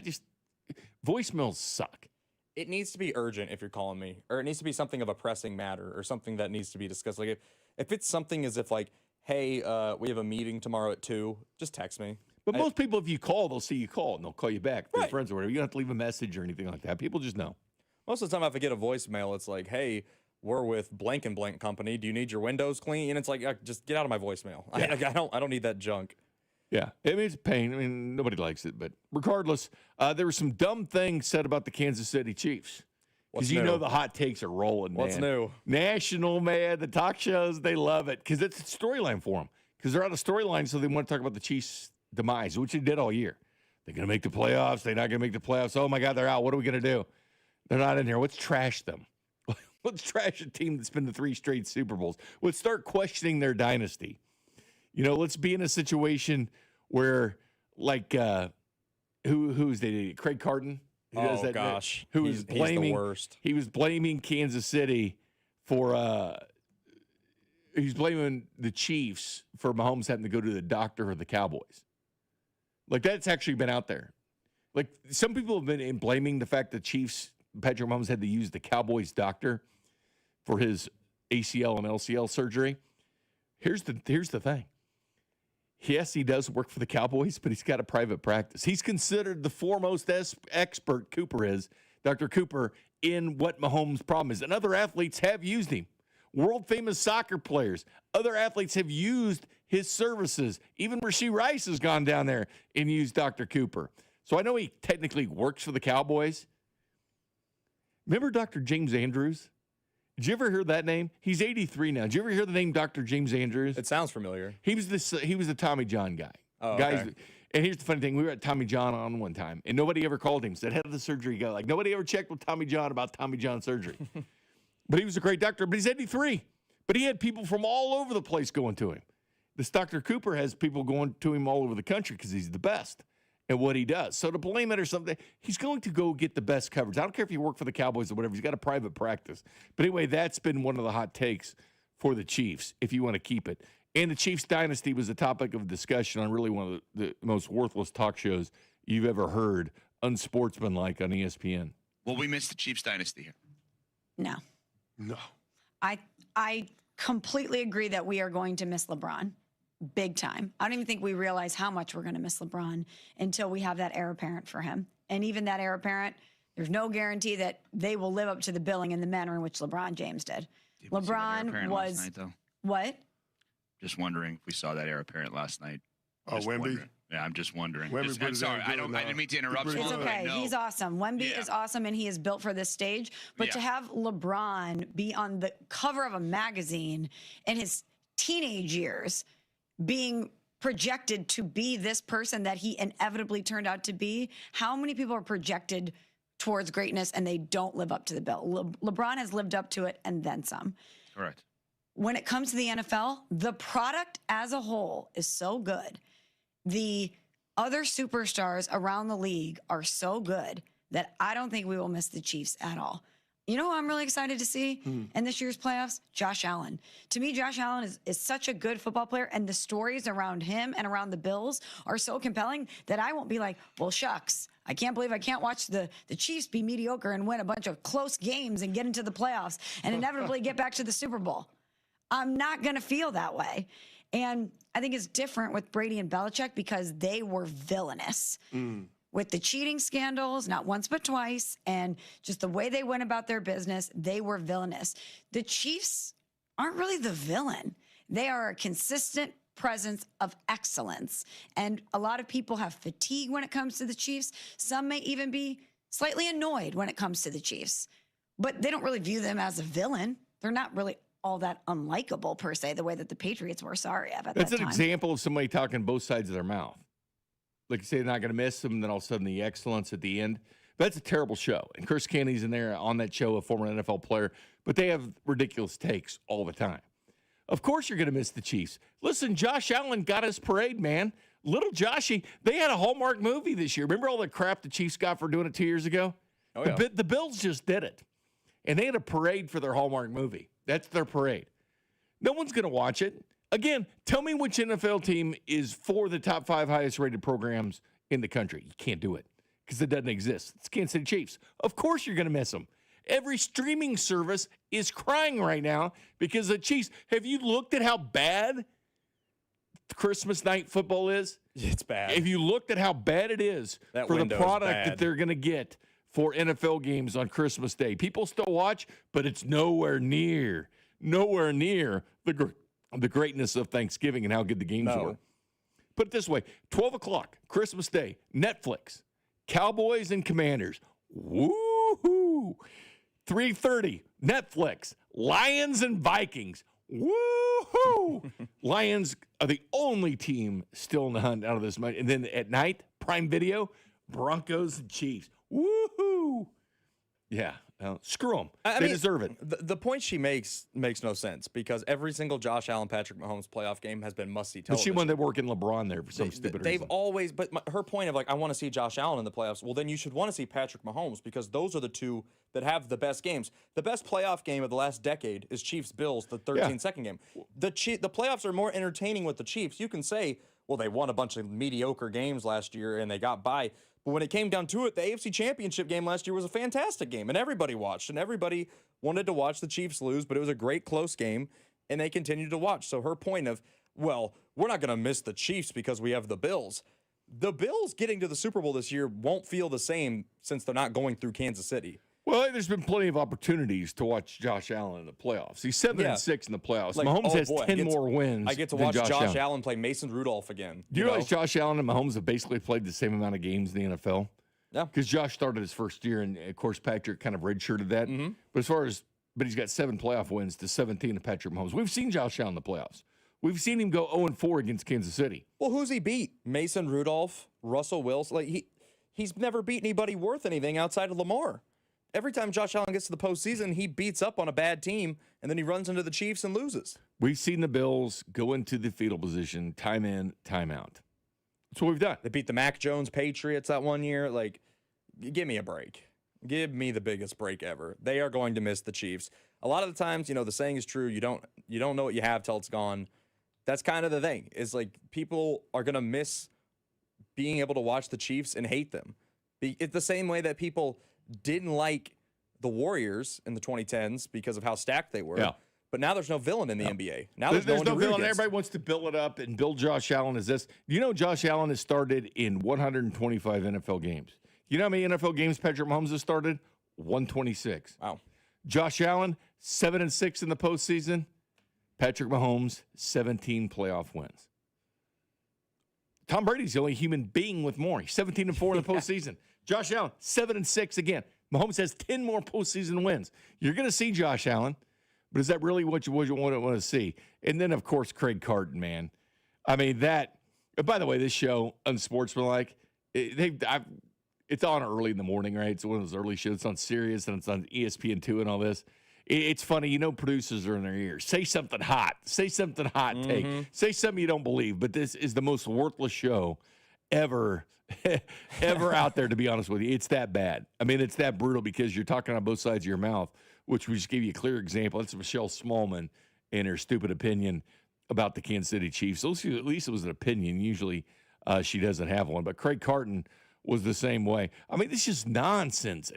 voicemails suck. It needs to be urgent if you're calling me, or it needs to be something of a pressing matter or something that needs to be discussed. Like if it's something as if like, hey, we have a meeting tomorrow at 2, just text me. But most people, if you call, they'll see you call and they'll call you back. They're friends or whatever. You don't have to leave a message or anything like that. People just know. Most of the time, if I get a voicemail, it's like, hey, we're with blank and blank company. Do you need your windows clean? And it's like, just get out of my voicemail. Yeah. I don't need that junk. Yeah, I mean, it's a pain. I mean, nobody likes it. But regardless, there were some dumb things said about the Kansas City Chiefs. Because you know the hot takes are rolling, man. What's new? National, man. The talk shows, they love it. Because it's a storyline for them. Because they're out of storyline, so they want to talk about the Chiefs' demise, which they did all year. They're going to make the playoffs. They're not going to make the playoffs. Oh, my God, they're out. What are we going to do? They're not in here. Let's trash them. Let's trash a team that's been to 3 straight Super Bowls. Let's start questioning their dynasty. Let's be in a situation where, like, who's the idiot? Craig Carton? Gosh. He's the worst. He was blaming Kansas City for, he's blaming the Chiefs for Mahomes having to go to the doctor or the Cowboys. Like, that's actually been out there. Like, some people have been blaming the fact that Patrick Mahomes had to use the Cowboys doctor for his ACL and LCL surgery. Here's the thing. Yes, he does work for the Cowboys, but he's got a private practice. He's considered the foremost expert, Dr. Cooper, in what Mahomes' problem is. And other athletes have used him. World-famous soccer players. Other athletes have used his services. Even Rashee Rice has gone down there and used Dr. Cooper. So I know he technically works for the Cowboys. Remember Dr. James Andrews? Did you ever hear that name? He's 83 now. Did you ever hear the name Dr. James Andrews? It sounds familiar. He was the Tommy John guy. Oh, okay. And here's the funny thing. We were at Tommy John on one time, and nobody ever called him. Said, head of the surgery guy. Like, nobody ever checked with Tommy John about Tommy John surgery. But he was a great doctor. But he's 83. But he had people from all over the place going to him. This Dr. Cooper has people going to him all over the country because he's the best at what he does. So to blame it or something, he's going to go get the best coverage. I don't care if you work for the Cowboys or whatever. He's got a private practice. But anyway, that's been one of the hot takes for the Chiefs, if you want to keep it. And the Chiefs dynasty was a topic of discussion on really one of the most worthless talk shows you've ever heard, unsportsmanlike on ESPN. Will we miss the Chiefs dynasty here? No. No. I completely agree that we are going to miss LeBron big time. I don't even think we realize how much we're going to miss LeBron until we have that heir apparent for him. And even that heir apparent, there's no guarantee that they will live up to the billing in the manner in which LeBron James did. LeBron was last night, what? Just wondering if we saw that heir apparent last night. Oh, Just Wemby? wondering. Yeah, I'm just wondering. Wemby I'm sorry. I didn't mean to interrupt. It's Smalls, but I okay. know- He's awesome. Wemby is awesome, and he is built for this stage. But to have LeBron be on the cover of a magazine in his teenage years, being projected to be this person that he inevitably turned out to be, how many people are projected towards greatness and they don't live up to the bill? LeBron has lived up to it and then some. Correct. When it comes to the NFL, the product as a whole is so good. The other superstars around the league are so good that I don't think we will miss the Chiefs at all. You know who I'm really excited to see in this year's playoffs? Josh Allen. To me, Josh Allen is such a good football player, and the stories around him and around the Bills are so compelling that I won't be like, well, shucks, I can't believe I can't watch the Chiefs be mediocre and win a bunch of close games and get into the playoffs and inevitably get back to the Super Bowl. I'm not going to feel that way. And I think it's different with Brady and Belichick because they were villainous. With the cheating scandals, not once but twice, and just the way they went about their business, they were villainous. The Chiefs aren't really the villain. They are a consistent presence of excellence. And a lot of people have fatigue when it comes to the Chiefs. Some may even be slightly annoyed when it comes to the Chiefs. But they don't really view them as a villain. They're not really all that unlikable, per se, the way that the Patriots were. Sorry, at that time. That's an example of somebody talking both sides of their mouth. Like you say, they're not going to miss them, and then all of a sudden the excellence at the end. That's a terrible show. And Chris Canty's in there on that show, a former NFL player, but they have ridiculous takes all the time. Of course you're going to miss the Chiefs. Listen, Josh Allen got his parade, man. Little Joshy, they had a Hallmark movie this year. Remember all the crap the Chiefs got for doing it 2 years ago? Oh, yeah. The Bills just did it. And they had a parade for their Hallmark movie. That's their parade. No one's going to watch it. Again, tell me which NFL team is for the top 5 highest rated programs in the country. You can't do it because it doesn't exist. It's Kansas City Chiefs. Of course you're going to miss them. Every streaming service is crying right now because of the Chiefs. Have you looked at how bad Christmas night football is? It's bad. Have you looked at how bad it is That for the window's product bad. that they're going to get for NFL games on Christmas Day? People still watch, but it's nowhere near the greatness of Thanksgiving and how good the games were. Put it this way, 12 o'clock, Christmas Day, Netflix, Cowboys and Commanders. Woo-hoo! 3:30, Netflix, Lions and Vikings. Woo-hoo! Lions are the only team still in the hunt out of this money. And then at night, Prime Video, Broncos and Chiefs. Woo-hoo! Yeah. Screw them. They deserve it. The point she makes no sense because every single Josh Allen, Patrick Mahomes playoff game has been must-see But television. she wanted to work in LeBron there for some stupid They've reason. always, but her point of like, I want to see Josh Allen in the playoffs. Well, then you should want to see Patrick Mahomes because those are the two that have the best games. The best playoff game of the last decade is Chiefs-Bills, the 13-second game. The playoffs are more entertaining with the Chiefs. You can say, well, they won a bunch of mediocre games last year and they got by. But when it came down to it, the AFC Championship game last year was a fantastic game, and everybody watched, and everybody wanted to watch the Chiefs lose, but it was a great close game, and they continued to watch. So her point of, well, we're not going to miss the Chiefs because we have the Bills. The Bills getting to the Super Bowl this year won't feel the same since they're not going through Kansas City. Well, there's been plenty of opportunities to watch Josh Allen in the playoffs. He's 7-6 in the playoffs. Like, Mahomes oh has boy, 10 more wins. I get to than watch Josh Allen play Mason Rudolph again. Do you realize Josh Allen and Mahomes have basically played the same amount of games in the NFL? Yeah. Because Josh started his first year, and of course Patrick kind of redshirted that. But he's got 7 playoff wins to 17 of Patrick Mahomes. We've seen Josh Allen in the playoffs. We've seen him go 0-4 against Kansas City. Well, who's he beat? Mason Rudolph, Russell Wilson. Like he's never beat anybody worth anything outside of Lamar. Every time Josh Allen gets to the postseason, he beats up on a bad team, and then he runs into the Chiefs and loses. We've seen the Bills go into the fetal position, time in, time out. That's what we've done. They beat the Mac Jones Patriots that one year. Like, give me a break. Give me the biggest break ever. They are going to miss the Chiefs. A lot of the times, the saying is true. You don't know what you have till it's gone. That's kind of the thing. Is like people are going to miss being able to watch the Chiefs and hate them. It's the same way that people didn't like the Warriors in the 2010s because of how stacked they were. Yeah. But now there's no villain in the NBA. Now there's no no villain. against. Everybody wants to build it up and build Josh Allen as this. Josh Allen has started in 125 NFL games. You know how many NFL games Patrick Mahomes has started? 126. Wow. Josh Allen, 7-6 in the postseason. Patrick Mahomes, 17 playoff wins. Tom Brady's the only human being with more. He's 17-4 in the postseason. Josh Allen, 7-6 again. Mahomes has 10 more postseason wins. You're going to see Josh Allen, but is that really what you want to see? And then, of course, Craig Carton, man. I mean, that. By the way, this show, Unsportsmanlike, it's on early in the morning, right? It's one of those early shows. It's on Sirius, and it's on ESPN2 and all this. It's funny. Producers are in their ears. Say something hot. Say something hot. Take. Say something you don't believe. But this is the most worthless show ever out there, to be honest with you. It's that bad. I mean, it's that brutal because you're talking on both sides of your mouth, which we just gave you a clear example. That's Michelle Smallman and her stupid opinion about the Kansas City Chiefs. At least it was an opinion. Usually she doesn't have one. But Craig Carton was the same way. I mean, this is nonsense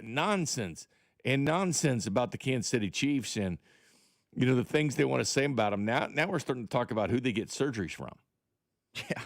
about the Kansas City Chiefs and, the things they want to say about them. Now we're starting to talk about who they get surgeries from. Yeah.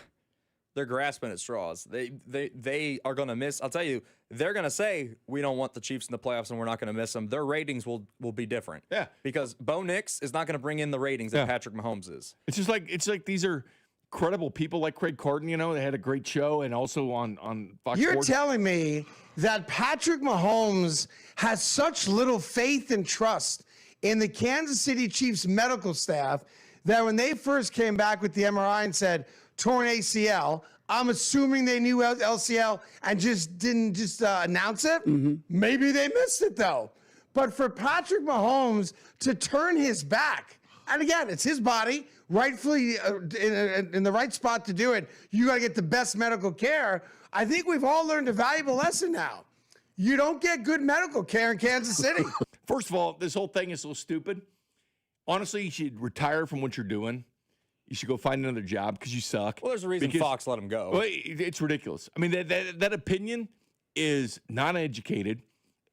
They're grasping at straws. They are going to miss. I'll tell you, they're going to say, we don't want the Chiefs in the playoffs and we're not going to miss them. Their ratings will be different. Yeah. Because Bo Nix is not going to bring in the ratings that Patrick Mahomes is. It's just like these are credible people like Craig Carton, they had a great show and also on Fox You're Sports. telling me that Patrick Mahomes has such little faith and trust in the Kansas City Chiefs medical staff that when they first came back with the MRI and said torn ACL, I'm assuming they knew LCL and just didn't announce it. Maybe they missed it though. But for Patrick Mahomes to turn his back, and again, it's his body, rightfully in the right spot to do it. You got to get the best medical care. I think we've all learned a valuable lesson now. You don't get good medical care in Kansas City. First of all, this whole thing is so stupid. Honestly, you should retire from what you're doing. You should go find another job because you suck. Well, there's a reason Fox let him go. Well, it's ridiculous. I mean, that opinion is not educated.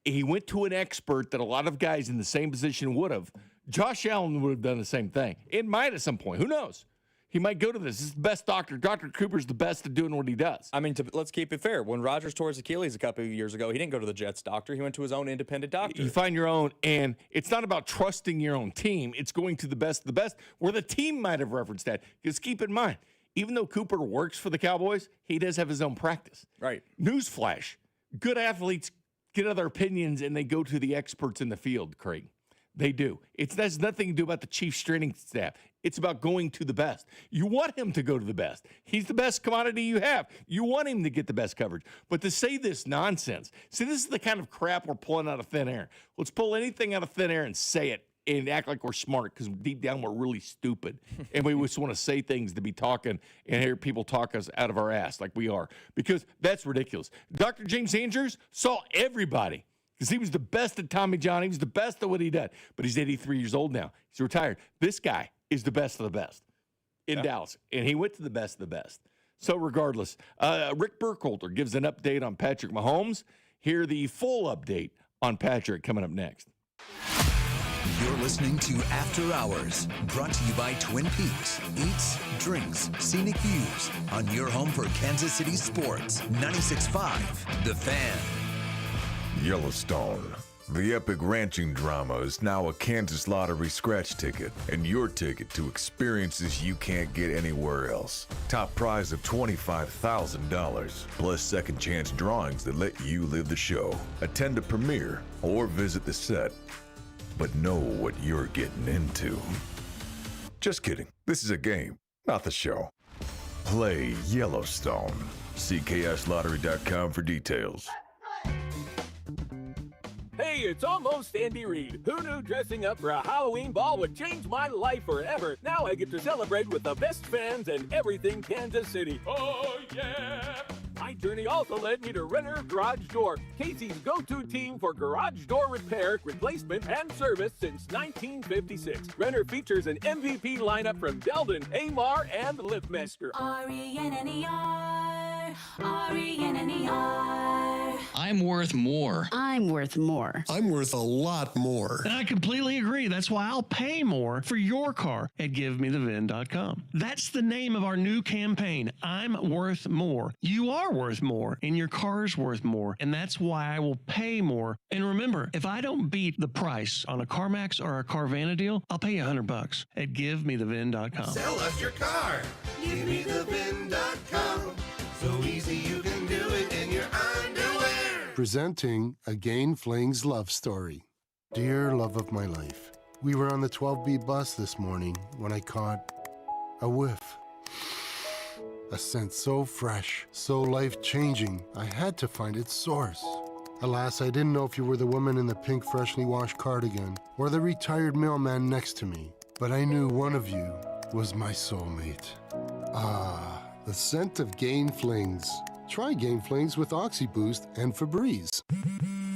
He went to an expert that a lot of guys in the same position would have. Josh Allen would have done the same thing. It might at some point. Who knows? He might go to this. This is the best doctor. Dr. Cooper's the best at doing what he does. I mean, let's keep it fair. When Rodgers tore his Achilles a couple of years ago, he didn't go to the Jets doctor. He went to his own independent doctor. You find your own, and it's not about trusting your own team. It's going to the best of the best, where the team might have referenced that. Because keep in mind, even though Cooper works for the Cowboys, he does have his own practice. Right. Newsflash. Good athletes get other opinions, and they go to the experts in the field, Craig. They do. It has nothing to do about the Chiefs training staff. It's about going to the best. You want him to go to the best. He's the best commodity you have. You want him to get the best coverage. But to say this nonsense, see, this is the kind of crap we're pulling out of thin air. Let's pull anything out of thin air and say it and act like we're smart because deep down we're really stupid. And we just want to say things to be talking and hear people talk us out of our ass like we are because that's ridiculous. Dr. James Andrews saw everybody. Because he was the best at Tommy John. He was the best at what he did. But he's 83 years old now. He's retired. This guy is the best of the best in Dallas. And he went to the best of the best. So regardless, Rick Burkholder gives an update on Patrick Mahomes. Hear the full update on Patrick coming up next. You're listening to After Hours, brought to you by Twin Peaks. Eats, drinks, scenic views on your home for Kansas City sports. 96.5, The Fan. Yellowstone. The epic ranching drama is now a Kansas Lottery scratch ticket and your ticket to experiences you can't get anywhere else. Top prize of $25,000, plus second chance drawings that let you live the show. Attend a premiere or visit the set, but know what you're getting into. Just kidding. This is a game, not the show. Play Yellowstone. See KSLottery.com for details. Hey, it's almost Andy Reid. Who knew dressing up for a Halloween ball would change my life forever? Now I get to celebrate with the best fans and everything Kansas City. Oh, yeah! My journey also led me to Renner Garage Door, Casey's go-to team for garage door repair, replacement, and service since 1956. Renner features an MVP lineup from Delden, Amar, and Liftmaster. R-E-N-N-E-R, R-E-N-N-E-R. I'm worth more. I'm worth more. I'm worth a lot more. And I completely agree. That's why I'll pay more for your car at GiveMeTheVin.com. That's the name of our new campaign. I'm worth more. You are worth more, and your car's worth more. And that's why I will pay more. And remember, if I don't beat the price on a CarMax or a Carvana deal, I'll pay you $100 at GiveMeTheVin.com. Sell us your car. GiveMeTheVin.com. So easy you can do it in your underwear. Presenting a Gain Flings love story. Dear love of my life, we were on the 12B bus this morning when I caught a whiff. A scent so fresh, so life-changing, I had to find its source. Alas, I didn't know if you were the woman in the pink freshly washed cardigan or the retired mailman next to me, but I knew one of you was my soulmate. Ah, the scent of Gain Flings. Try Gain Flings with OxyBoost and Febreze.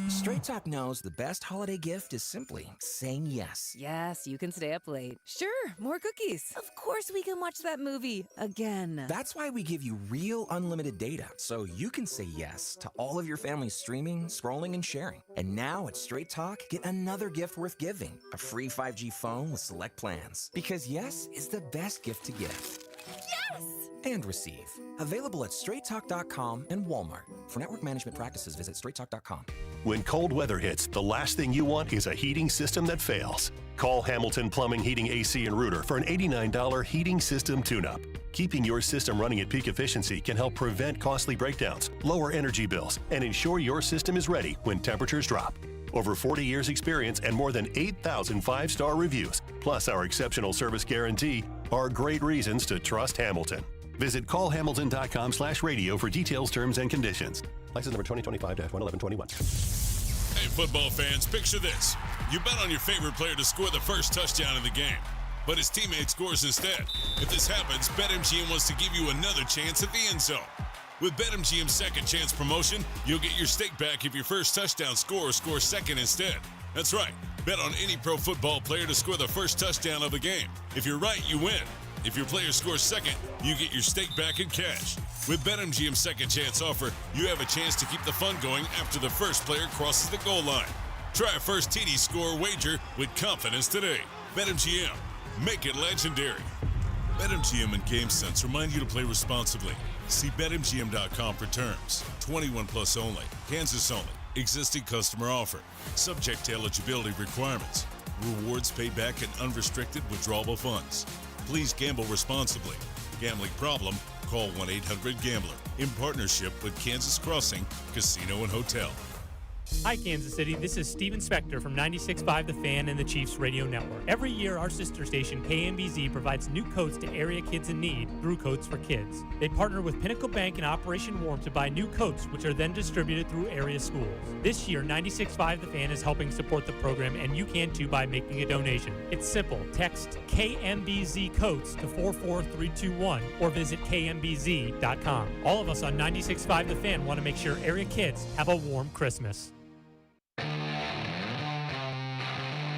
Straight Talk knows the best holiday gift is simply saying yes. Yes, you can stay up late. Sure, more cookies. Of course we can watch that movie again. That's why we give you real unlimited data, so you can say yes to all of your family's streaming, scrolling, and sharing. And now at Straight Talk, get another gift worth giving, a free 5G phone with select plans. Because yes is the best gift to give. Yes! And receive. Available at straighttalk.com and Walmart. For network management practices, visit straighttalk.com. When cold weather hits, the last thing you want is a heating system that fails. Call Hamilton Plumbing, Heating, AC, and Rooter for an $89 heating system tune-up. Keeping your system running at peak efficiency can help prevent costly breakdowns, lower energy bills, and ensure your system is ready when temperatures drop. Over 40 years experience and more than 8,000 five-star reviews, plus our exceptional service guarantee, are great reasons to trust Hamilton. Visit callhamilton.com/radio for details, terms, and conditions. License number 2025-11121. Hey, football fans, picture this. You bet on your favorite player to score the first touchdown in the game, but his teammate scores instead. If this happens, BetMGM wants to give you another chance at the end zone. With BetMGM's second chance promotion, you'll get your stake back if your first touchdown scorer scores second instead. That's right. Bet on any pro football player to score the first touchdown of the game. If you're right, you win. If your player scores second, you get your stake back in cash. With BetMGM's second chance offer, you have a chance to keep the fun going after the first player crosses the goal line. Try a first TD score wager with confidence today. BetMGM. Make it legendary. BetMGM and GameSense remind you to play responsibly. See BetMGM.com for terms. 21 plus only. Kansas only. Existing customer offer. Subject to eligibility requirements. Rewards paid back in unrestricted withdrawable funds. Please gamble responsibly. Gambling problem? Call 1-800-GAMBLER. In partnership with Kansas Crossing Casino and Hotel. Hi, Kansas City. This is Steven Spector from 96.5 The Fan and the Chiefs Radio Network. Every year, our sister station, KMBZ, provides new coats to area kids in need through Coats for Kids. They partner with Pinnacle Bank and Operation Warm to buy new coats, which are then distributed through area schools. This year, 96.5 The Fan is helping support the program, and you can too by making a donation. It's simple. Text KMBZ Coats to 44321 or visit kmbz.com. All of us on 96.5 The Fan want to make sure area kids have a warm Christmas.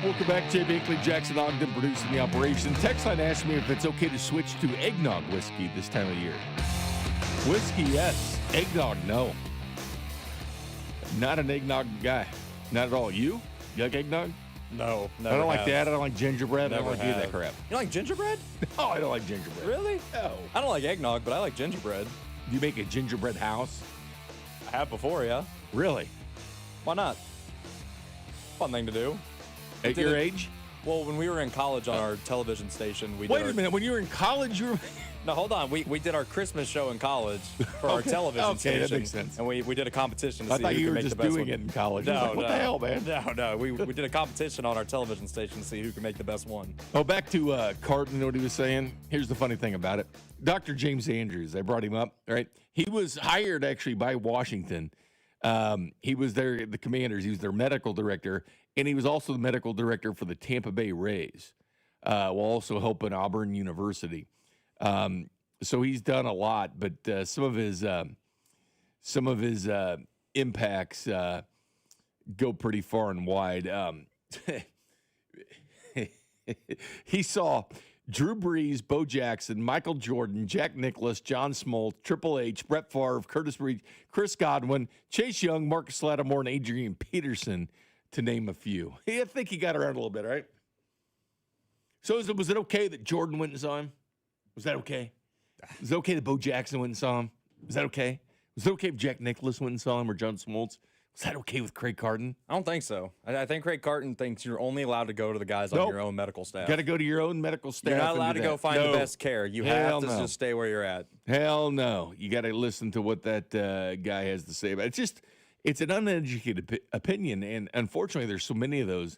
Welcome back. Jay Binkley, Jackson Ogden producing the operation. Text line asked me if it's okay to switch to eggnog whiskey this time of year. Whiskey, yes. Eggnog, no. Not an eggnog guy. Not at all. You like eggnog? No, I don't like that. I don't like gingerbread. I don't Never like any of that have. crap. You like gingerbread? No, I don't like gingerbread. Really? No. I don't like eggnog, but I like gingerbread. You make a gingerbread house? I have before, yeah. Really? Why not? Fun thing to do. At your age? Well, when we were in college on our television station, we Wait did a minute. When you were in college, you were No, hold on. We did our Christmas show in college for our television station. That makes sense. And we did a competition to I see thought who you could were make just the best doing one. it in college. I was No, like, what the hell, man? No. We did a competition on our television station to see who could make the best one. Oh, back to Carton, what he was saying. Here's the funny thing about it. Dr. James Andrews, I brought him up, right? He was hired actually by Washington. He was there, the Commanders. He was their medical director, and he was also the medical director for the Tampa Bay Rays, while also helping Auburn University. So he's done a lot, but some of his impacts go pretty far and wide. He saw Drew Brees, Bo Jackson, Michael Jordan, Jack Nicklaus, John Smoltz, Triple H, Brett Favre, Curtis Reed, Chris Godwin, Chase Young, Marcus Lattimore, and Adrian Peterson, to name a few. I think he got around a little bit, right? So was it okay that Jordan went and saw him? Was that okay? Was it okay that Bo Jackson went and saw him? Was that okay? Was it okay if Jack Nicklaus went and saw him or John Smoltz? Was that okay with Craig Carton? I don't think so. I think Craig Carton thinks you're only allowed to go to the guys on your own medical staff. Got to go to your own medical staff. You're not allowed to go find the best care. You have to just stay where you're at. Hell no. You got to listen to what that guy has to say about it. It's an uneducated opinion, and unfortunately, there's so many of those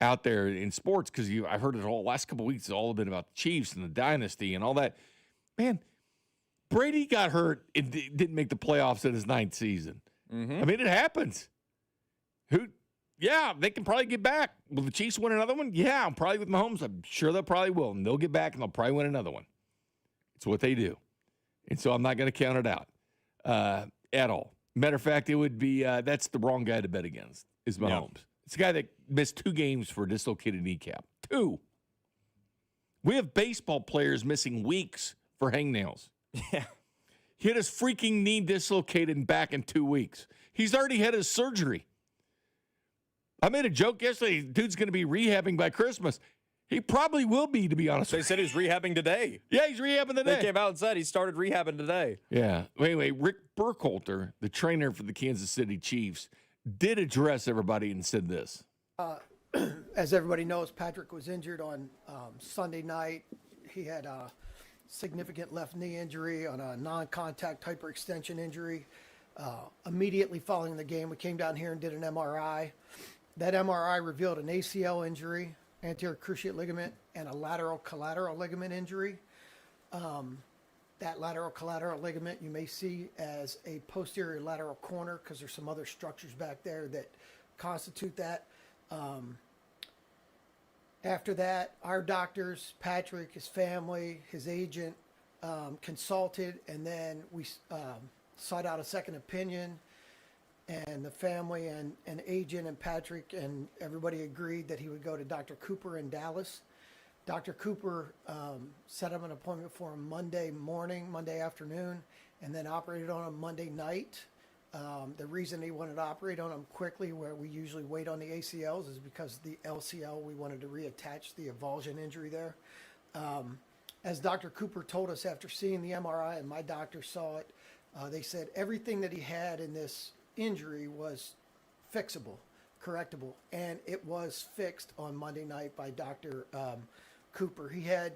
out there in sports because I've heard it all last couple of weeks. It's all been about the Chiefs and the dynasty and all that. Man, Brady got hurt and didn't make the playoffs in his 9th season. Mm-hmm. I mean, it happens. Yeah, they can probably get back. Will the Chiefs win another one? Yeah, probably with Mahomes. I'm sure they probably will. And they'll get back, and they'll probably win another one. It's what they do. And so I'm not going to count it out at all. Matter of fact, it would be that's the wrong guy to bet against is Mahomes. Yeah. It's a guy that missed 2 games for a dislocated kneecap. 2. We have baseball players missing weeks for hangnails. Yeah. He had his freaking knee dislocated and back in 2 weeks. He's already had his surgery. I made a joke yesterday. Dude's going to be rehabbing by Christmas. He probably will be, to be honest. They said he's rehabbing today. Yeah, he's rehabbing today. They came out and said he started rehabbing today. Yeah. Anyway, Rick Burkhalter, the trainer for the Kansas City Chiefs, did address everybody and said this. As everybody knows, Patrick was injured on Sunday night. He had a significant left knee injury on a non-contact hyperextension injury. Immediately following the game, we came down here and did an MRI. That MRI revealed an ACL injury, anterior cruciate ligament, and a lateral collateral ligament injury. That lateral collateral ligament you may see as a posterior lateral corner because there's some other structures back there that constitute that. After that, our doctors, Patrick, his family, his agent, consulted, and then we sought out a second opinion, and the family and agent and Patrick and everybody agreed that he would go to Dr. Cooper in Dallas. Dr. Cooper set up an appointment for him Monday afternoon, and then operated on him Monday night. The reason he wanted to operate on him quickly, where we usually wait on the ACLs, is because the LCL, we wanted to reattach the avulsion injury there. As Dr. Cooper told us after seeing the MRI, and my doctor saw it, they said everything that he had in this injury was fixable, correctable, and it was fixed on Monday night by Dr. Cooper. He had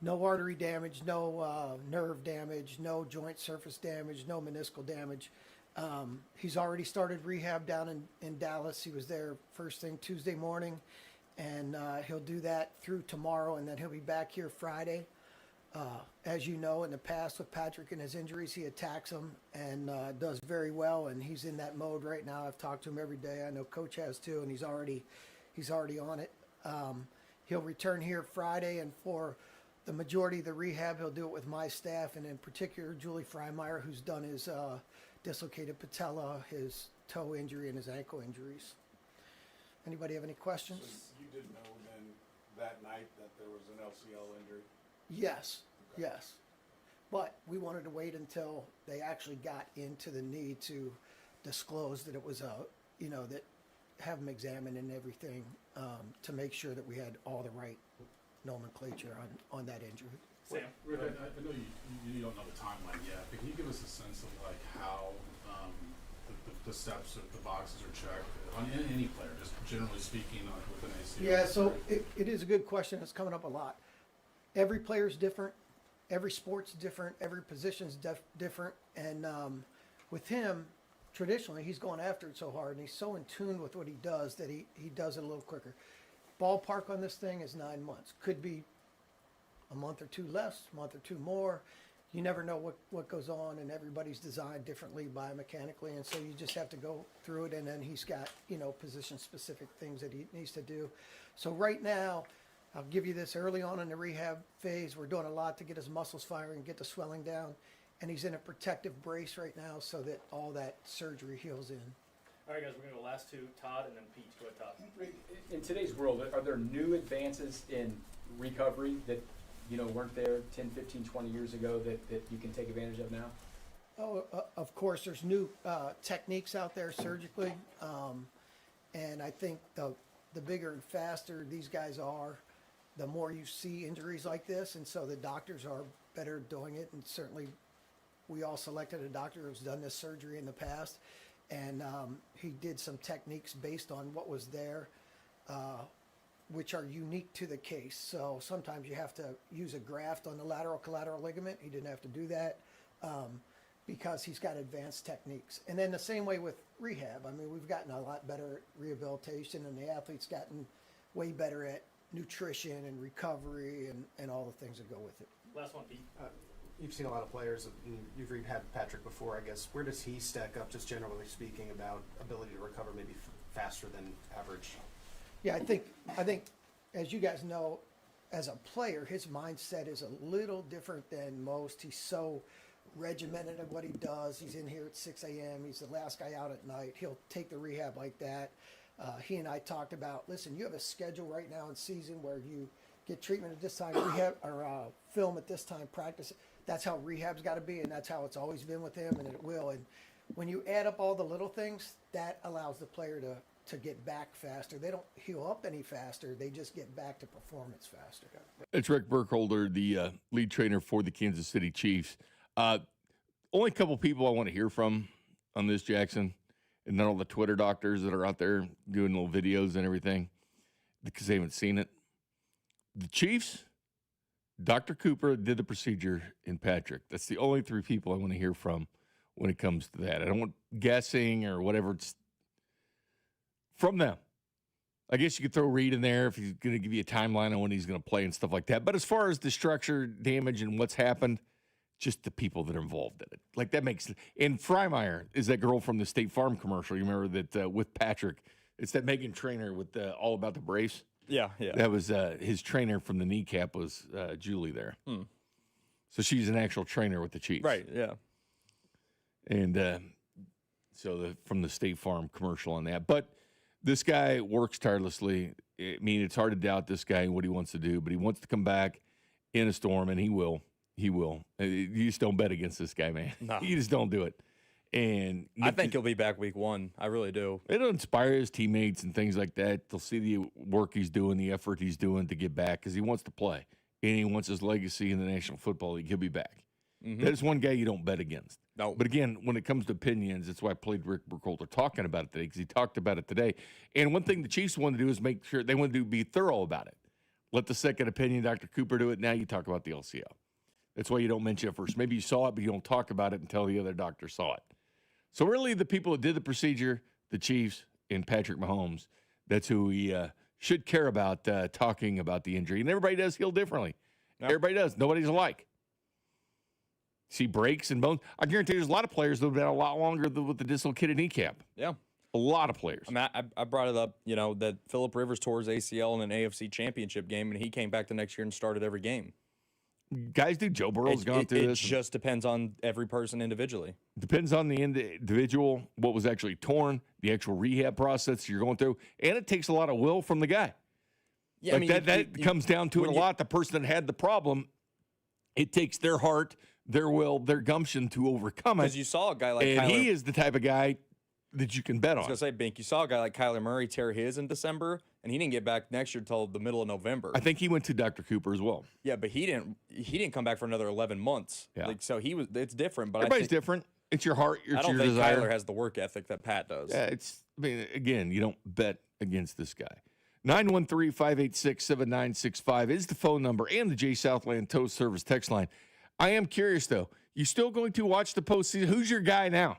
no artery damage, no nerve damage, no joint surface damage, no meniscal damage. He's already started rehab down in Dallas. He was there first thing Tuesday morning, and he'll do that through tomorrow, and then he'll be back here Friday. As you know, in the past with Patrick and his injuries, he attacks them and does very well, and he's in that mode right now. I've talked to him every day. I know Coach has too, and he's already on it. He'll return here Friday, and for the majority of the rehab, he'll do it with my staff, and in particular, Julie Freimeyer, who's done his dislocated patella, his toe injury, and his ankle injuries. Anybody have any questions? So you didn't know then that night that there was an LCL injury? Yes, yes. But we wanted to wait until they actually got into the knee to disclose that it was that have them examined and everything to make sure that we had all the right nomenclature on that injury. Sam, Rick, I know you don't know the timeline yet, but can you give us a sense of like how the steps of the boxes are checked on any player, just generally speaking, with an ACL? Yeah, so it is a good question. It's coming up a lot. Every player is different. every sport's different, every position's different, and with him, traditionally, he's going after it so hard, and he's so in tune with what he does that he does it a little quicker. Ballpark on this thing is 9 months. Could be a month or two less, a month or two more. You never know what goes on, and everybody's designed differently biomechanically, and so you just have to go through it, and then he's got, position-specific things that he needs to do. So right now, I'll give you this, early on in the rehab phase, we're doing a lot to get his muscles firing, get the swelling down, and he's in a protective brace right now so that all that surgery heals in. All right, guys, we're going to go last two, Todd, and then Pete. Go ahead, Todd. In today's world, are there new advances in recovery that, weren't there 10, 15, 20 years ago that you can take advantage of now? Oh, of course, there's new techniques out there surgically, and I think the bigger and faster these guys are, the more you see injuries like this, and so the doctors are better doing it, and certainly we all selected a doctor who's done this surgery in the past, and he did some techniques based on what was there, which are unique to the case. So sometimes you have to use a graft on the lateral collateral ligament. He didn't have to do that because he's got advanced techniques. And then the same way with rehab. I mean, we've gotten a lot better at rehabilitation, and the athlete's gotten way better at nutrition and recovery and all the things that go with it. Last one, Pete. You've seen a lot of players, and you've rehabbed Patrick before, I guess. Where does he stack up, just generally speaking, about ability to recover maybe faster than average? Yeah, I think, as you guys know, as a player, his mindset is a little different than most. He's so regimented at what he does. He's in here at 6 a.m. He's the last guy out at night. He'll take the rehab like that. He and I talked about, listen, you have a schedule right now in season where you get treatment at this time, rehab or film at this time, practice. That's how rehab's got to be, and that's how it's always been with him, and it will. And when you add up all the little things, that allows the player to get back faster. They don't heal up any faster. They just get back to performance faster. It's Rick Burkholder, the lead trainer for the Kansas City Chiefs. Only a couple people I want to hear from on this, Jackson, and then all the Twitter doctors that are out there doing little videos and everything because they haven't seen it. The Chiefs, Dr. Cooper did the procedure in Patrick. That's the only three people I want to hear from when it comes to that. I don't want guessing or whatever. It's from them. I guess you could throw Reed in there if he's going to give you a timeline on when he's going to play and stuff like that. But as far as the structure, damage, and what's happened, just the people that are involved in it. Like that makes – and Freimeyer is that girl from the State Farm commercial. You remember that with Patrick. It's that Megan Trainor with All About the Brace. Yeah. That was his trainer from the kneecap was Julie there. So she's an actual trainer with the Chiefs. Right, yeah. And from the State Farm commercial on that. But this guy works tirelessly. I mean, it's hard to doubt this guy and what he wants to do, but he wants to come back in a storm, and he will. He will. You just don't bet against this guy, man. No. You just don't do it. And I think he'll be back week one. I really do. It'll inspire his teammates and things like that. They'll see the work he's doing, the effort he's doing to get back because he wants to play. And he wants his legacy in the National Football League. He'll be back. That is one guy you don't bet against. No. But again, when it comes to opinions, that's why I played Rick Burkholder talking about it today because he talked about it today. And one thing the Chiefs want to do is make sure they want to be thorough about it. Let the second opinion, Dr. Cooper, do it. Now you talk about the LCO. That's why you don't mention it first. Maybe you saw it, but you don't talk about it until the other doctor saw it. So really the people that did the procedure, the Chiefs and Patrick Mahomes, that's who we should care about talking about the injury. And everybody does heal differently. Yep. Everybody does. Nobody's alike. See breaks and bones. I guarantee there's a lot of players that have been a lot longer with the dislocated kneecap. Yeah. A lot of players. I mean, I brought it up, that Phillip Rivers tore his ACL in an AFC championship game, and he came back the next year and started every game. Guys do. Joe Burrow's gone through this. It just depends on every person individually. Depends on the individual, what was actually torn, the actual rehab process you're going through, and it takes a lot of will from the guy. Yeah, like that comes down to it a lot. The person that had the problem, it takes their heart, their will, their gumption to overcome it. Because you saw a guy like and Kyler. he is the type of guy that you can bet on. I was going to say, Bink, you saw a guy like Kyler Murray tear his in December, and he didn't get back next year till the middle of November. I think he went to Dr. Cooper as well. Yeah, but he didn't come back for another 11 months. Yeah. So it's different. But everybody's different. It's your heart, I don't your think desire. Kyler has the work ethic that Pat does. Yeah, again, you don't bet against this guy. 913-586-7965 is the phone number and the J Southland Tow Service text line. I am curious, though. You still going to watch the postseason? Who's your guy now?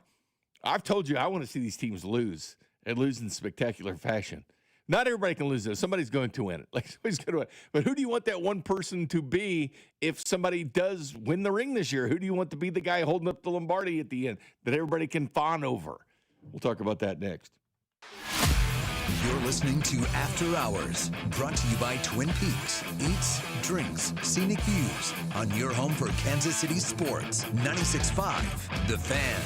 I've told you I want to see these teams lose and lose in spectacular fashion. Not everybody can lose, though. Somebody's going to win it. Like, somebody's going to win. But who do you want that one person to be if somebody does win the ring this year? Who do you want to be the guy holding up the Lombardi at the end that everybody can fawn over? We'll talk about that next. You're listening to After Hours, brought to you by Twin Peaks. Eats, drinks, scenic views on your home for Kansas City sports. 96.5 The Fan.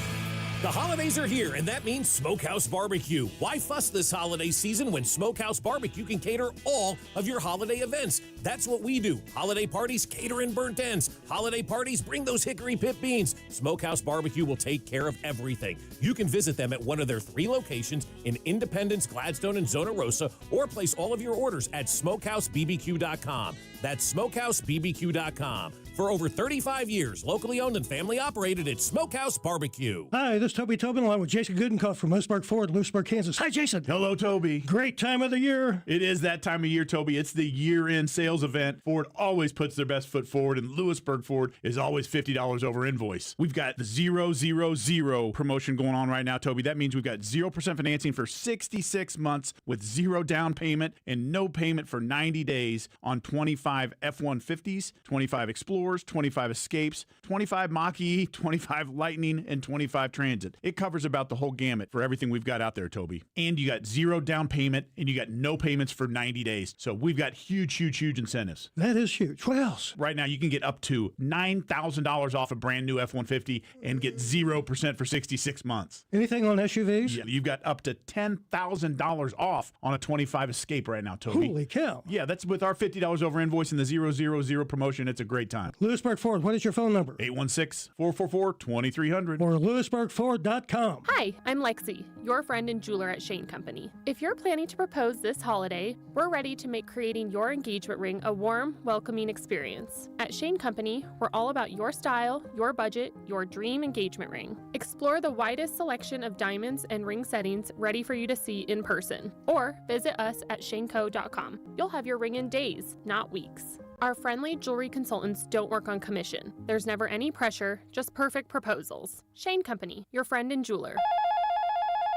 The holidays are here, and that means Smokehouse Barbecue. Why fuss this holiday season when Smokehouse Barbecue can cater all of your holiday events? That's what we do. Holiday parties, cater in burnt ends. Holiday parties, bring those hickory pit beans. Smokehouse Barbecue will take care of everything. You can visit them at one of their 3 locations in Independence, Gladstone, and Zona Rosa, or place all of your orders at smokehousebbq.com. That's smokehousebbq.com. For over 35 years, locally owned and family operated, it's Smokehouse Barbecue. Hi, this is Toby Tobin along with Jason Goodenkoff from Lewisburg Ford, Lewisburg, Kansas. Hi, Jason. Hello, Toby. Great time of the year. It is that time of year, Toby. It's the year-end sales event. Ford always puts their best foot forward, and Lewisburg Ford is always $50 over invoice. We've got the 000 promotion going on right now, Toby. That means we've got 0% financing for 66 months with 0 down payment and no payment for 90 days on 25 F-150s, 25 Explorers, 25 Escapes, 25 Mach-E, 25 Lightning, and 25 Transit. It covers about the whole gamut for everything we've got out there, Toby. And you got 0 down payment, and you got no payments for 90 days. So we've got huge incentives. That is huge. What else? Right now, you can get up to $9,000 off a brand new F-150 and get 0% for 66 months. Anything on SUVs? Yeah, you've got up to $10,000 off on a 25 Escape right now, Toby. Holy cow. Yeah, that's with our $50 over invoice and the 000 promotion. It's a great time. Lewisburg Ford, what is your phone number? 816-444-2300. Or lewisburgford.com. Hi, I'm Lexi, your friend and jeweler at Shane Company. If you're planning to propose this holiday, we're ready to make creating your engagement ring a warm, welcoming experience. At Shane Company, we're all about your style, your budget, your dream engagement ring. Explore the widest selection of diamonds and ring settings ready for you to see in person, or visit us at shaneco.com. You'll have your ring in days, not weeks. Our friendly jewelry consultants don't work on commission. There's never any pressure, just perfect proposals. Shane Company, your friend and jeweler.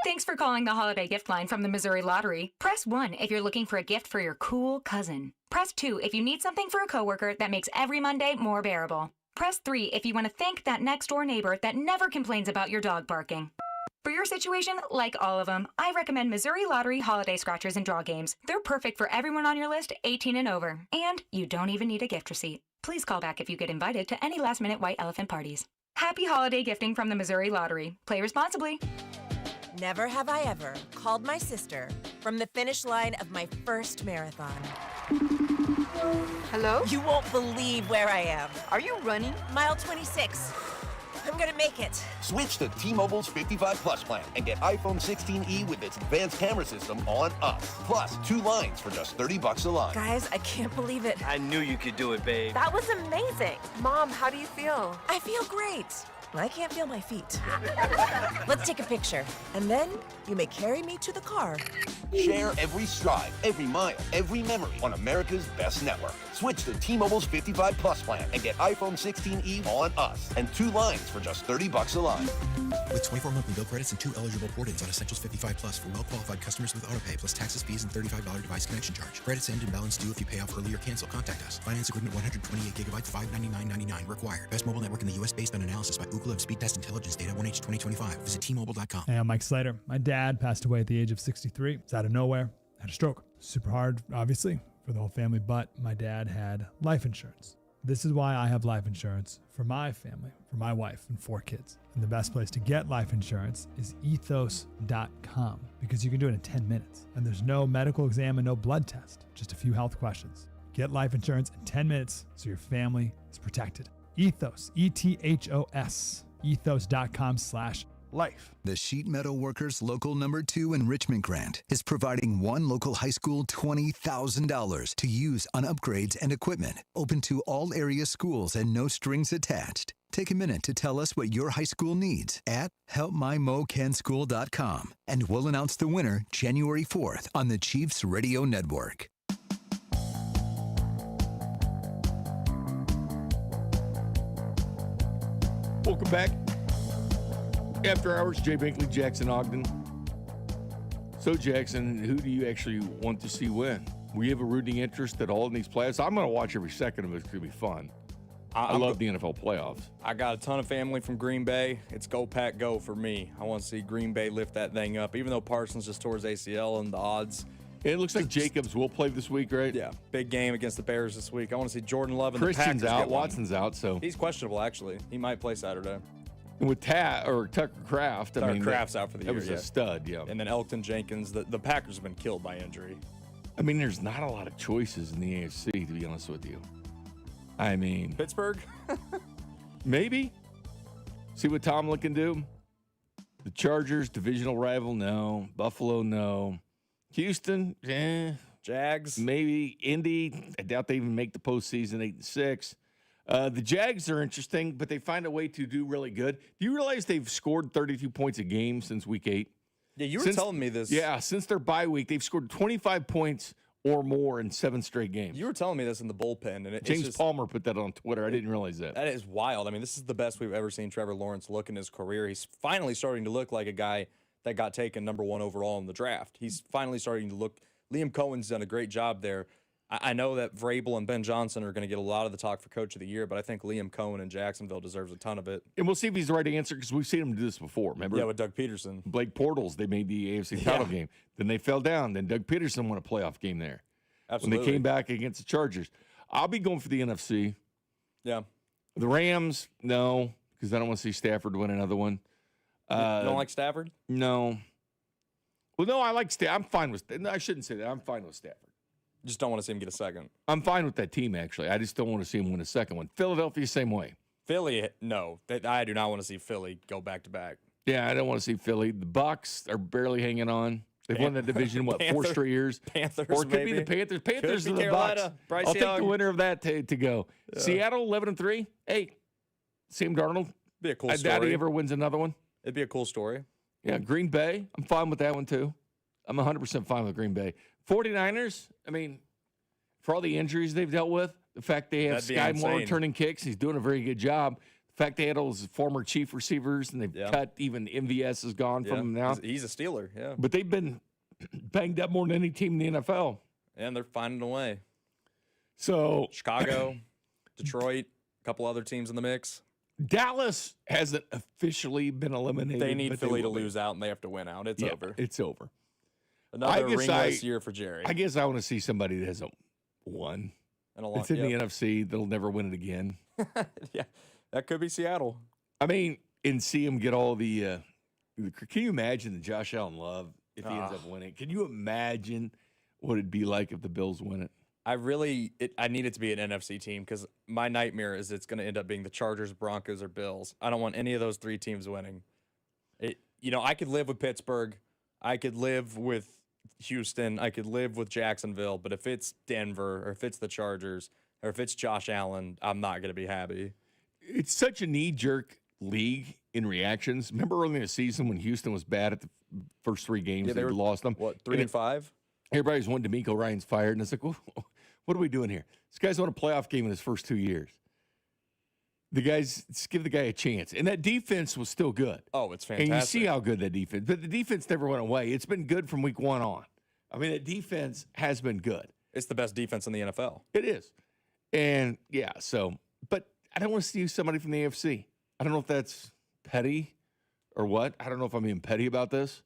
Thanks for calling the holiday gift line from the Missouri Lottery. Press 1 if you're looking for a gift for your cool cousin. Press 2 if you need something for a coworker that makes every Monday more bearable. Press 3 if you want to thank that next-door neighbor that never complains about your dog barking. For your situation, like all of them, I recommend Missouri Lottery Holiday Scratchers and Draw Games. They're perfect for everyone on your list 18 and over. And you don't even need a gift receipt. Please call back if you get invited to any last-minute white elephant parties. Happy holiday gifting from the Missouri Lottery. Play responsibly. Never have I ever called my sister from the finish line of my first marathon. Hello? You won't believe where I am. Are you running? Mile 26. I'm gonna make it. Switch to T-Mobile's 55 Plus plan and get iPhone 16e with its advanced camera system on us. Plus, 2 lines for just $30 a line. Guys, I can't believe it. I knew you could do it, babe. That was amazing. Mom, how do you feel? I feel great. I can't feel my feet. Let's take a picture, and then you may carry me to the car. Share every stride, every mile, every memory on America's best network. Switch to T-Mobile's 55 Plus plan and get iPhone 16e on us and 2 lines for just $30 a line. With 24 monthly bill credits and 2 eligible port-ins on Essentials 55 Plus for well-qualified customers with autopay plus taxes, fees, and $35 device connection charge. Credits end and balance due if you pay off early or cancel. Contact us. Finance agreement 128 gigabytes, $599.99 required. Best mobile network in the U.S. based on analysis by Ookla of Speed Test Intelligence data 1H 2025. Visit T-Mobile.com. Hey, I'm Mike Slater. My dad passed away at the age of 63. It's out of nowhere. Had a stroke. Super hard, obviously, for the whole family, but my dad had life insurance. This is why I have life insurance for my family, for my wife and 4 kids. And the best place to get life insurance is ethos.com because you can do it in 10 minutes. And there's no medical exam and no blood test, just a few health questions. Get life insurance in 10 minutes so your family is protected. Ethos, E-T-H-O-S, ethos.com/life. The Sheet Metal Workers Local Number 2 Enrichment Grant is providing one local high school $20,000 to use on upgrades and equipment, open to all area schools and no strings attached. Take a minute to tell us what your high school needs at helpmymocanschool.com, and we'll announce the winner January 4th on the Chiefs Radio Network. Welcome back. After Hours, Jay Binkley, Jackson Ogden. So, Jackson, who do you actually want to see win? We have a rooting interest at all in these playoffs. I'm going to watch every second of it. It's going to be fun. I love the NFL playoffs. I got a ton of family from Green Bay. It's go, Pack, go for me. I want to see Green Bay lift that thing up, even though Parsons just tore his ACL and the odds. It looks like Jacobs will play this week, right? Yeah, big game against the Bears this week. I want to see Jordan Love and Christian's the Packers out, get one. Watson's out, so He's questionable, actually. He might play Saturday. and with Tucker Kraft, Kraft's out for the year. That was yeah. a stud, yeah. And then Elton Jenkins. The Packers have been killed by injury. I mean, there's not a lot of choices in the AFC, to be honest with you. I mean, Pittsburgh? maybe. See what Tomlin can do. The Chargers, divisional rival, no. Buffalo, no. Houston, Jags, maybe. Indy, I doubt they even make the postseason, 8-6. The Jags are interesting, but they find a way to do really good. Do you realize they've scored 32 points a game since week 8? Yeah, you were telling me this. Yeah, since their bye week, they've scored 25 points or more in 7 straight games. You were telling me this in the bullpen. And James Palmer put that on Twitter. I didn't realize that. That is wild. I mean, this is the best we've ever seen Trevor Lawrence look in his career. He's finally starting to look like a guy that got taken number 1 overall in the draft. He's finally starting to look. Liam Cohen's done a great job there. I know that Vrabel and Ben Johnson are going to get a lot of the talk for Coach of the Year, but I think Liam Cohen in Jacksonville deserves a ton of it. And we'll see if he's the right answer because we've seen him do this before. Remember? Yeah, with Doug Peterson. Blake Bortles, they made the AFC title game. Then they fell down. Then Doug Peterson won a playoff game there. Absolutely. When they came back against the Chargers. I'll be going for the NFC. Yeah. The Rams, no, because I don't want to see Stafford win another one. You don't like Stafford? No. Well, no, I like Stafford. I'm fine with – no, I shouldn't say that. I'm fine with Stafford. Just don't want to see him get a second. I'm fine with that team, actually. I just don't want to see him win a second one. Philadelphia, same way. Philly, no. I do not want to see Philly go back-to-back. Yeah, I don't want to see Philly. The Bucks are barely hanging on. They've won that division, 4 straight years? Panthers, or it could maybe. be the Panthers. Panthers Could are be the Carolina. Bucks. Bryce I'll take Young. the winner of that to go. Yeah. Seattle, 11-3. Hey, Sam Darnold. Be a cool I doubt he story. ever wins another one. It'd be a cool story. Yeah, Green Bay. I'm fine with that one, too. I'm 100% fine with Green Bay. 49ers, I mean, for all the injuries they've dealt with, the fact they have Sky Moore returning kicks, he's doing a very good job. The fact they had all his former chief receivers, and they've cut, even MVS is gone from them now. He's a Steeler, yeah. But they've been banged up more than any team in the NFL. And they're finding a way. So Chicago, Detroit, a couple other teams in the mix. Dallas hasn't officially been eliminated. They need but Philly to will be. lose out, and they have to win out. It's over. It's over. Another ringless year for Jerry. I guess I want to see somebody that hasn't won. It's in the NFC. They'll never win it again. Yeah, that could be Seattle. I mean, and see him get all the can you imagine the Josh Allen love if he ends up winning? Can you imagine what it'd be like if the Bills win it? I need it to be an NFC team because my nightmare is it's going to end up being the Chargers, Broncos, or Bills. I don't want any of those 3 teams winning. I could live with Pittsburgh. I could live with Houston. I could live with Jacksonville. But if it's Denver or if it's the Chargers or if it's Josh Allen, I'm not going to be happy. It's such a knee-jerk league in reactions. Remember early in the season when Houston was bad at the first 3 games? They lost them. What, 3-5? Everybody's wanting D'Amico Ryan's fired, and it's like, what are we doing here? This guy's won a playoff game in his first 2 years. The guys, just give the guy a chance. And that defense was still good. Oh, it's fantastic. And you see how good that defense, but the defense never went away. It's been good from week 1 on. I mean, that defense has been good. It's the best defense in the NFL. It is. And, but I don't want to see somebody from the AFC. I don't know if that's petty or what. I don't know if I'm being petty about this.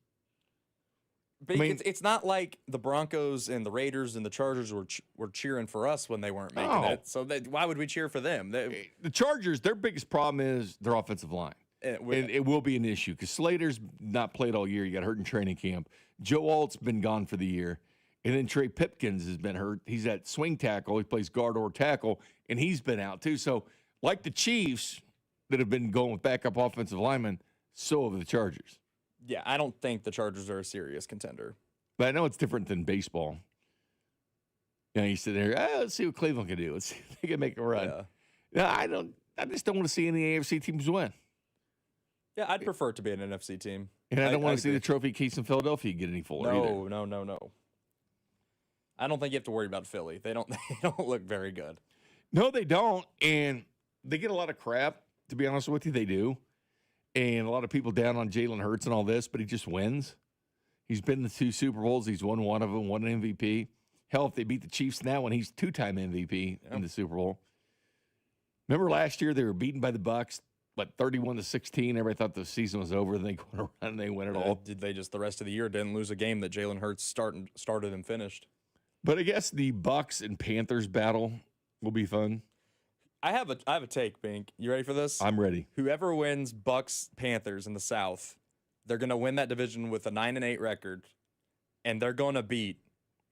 But it's not like the Broncos and the Raiders and the Chargers were cheering for us when they weren't making it. So why would we cheer for them? The Chargers, their biggest problem is their offensive line. And it will be an issue because Slater's not played all year. He got hurt in training camp. Joe Alt's been gone for the year. And then Trey Pipkins has been hurt. He's at swing tackle. He plays guard or tackle, and he's been out too. So like the Chiefs that have been going with backup offensive linemen, so have the Chargers. Yeah, I don't think the Chargers are a serious contender. But I know it's different than baseball. You sit there, let's see what Cleveland can do. Let's see if they can make a run. Yeah. No, I just don't want to see any AFC teams win. Yeah, I'd prefer it to be an NFC team. And I don't want to see the trophy case in Philadelphia get any fuller either. No. I don't think you have to worry about Philly. They don't look very good. No, they don't. And they get a lot of crap. To be honest with you, they do. And a lot of people down on Jalen Hurts and all this, but he just wins. He's been to 2 Super Bowls. He's won one of them, won an MVP. Hell, if they beat the Chiefs now, when he's 2-time MVP in the Super Bowl. Remember last year they were beaten by the Bucs, but 31-16. Everybody thought the season was over. Then they go around and they win it all. Did they just the rest of the year didn't lose a game that Jalen Hurts started and finished? But I guess the Bucs and Panthers battle will be fun. I have a take, Bink. You ready for this? I'm ready. Whoever wins Bucs Panthers in the South, they're going to win that division with a 9-8 record, and they're going to beat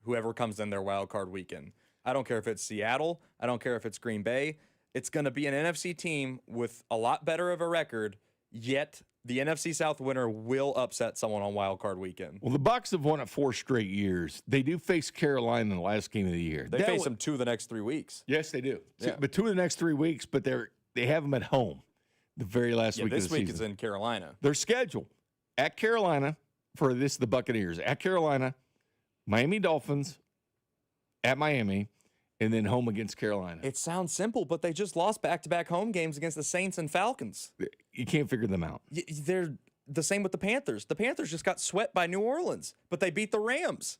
whoever comes in their wild card weekend. I don't care if it's Seattle. I don't care if it's Green Bay. It's going to be an NFC team with a lot better of a record, yet the NFC South winner will upset someone on wild card weekend. Well, the Bucs have won it 4 straight years. They do face Carolina in the last game of the year. They face them 2 of the next 3 weeks. Yes, they do. Yeah. But 2 of the next 3 weeks, but they have them at home the very last week of the season. This week is in Carolina. Their schedule at Carolina for the Buccaneers. At Carolina, Miami Dolphins, at Miami, and then home against Carolina. It sounds simple, but they just lost back-to-back home games against the Saints and Falcons. You can't figure them out. They're the same with the Panthers. The Panthers just got swept by New Orleans, but they beat the Rams.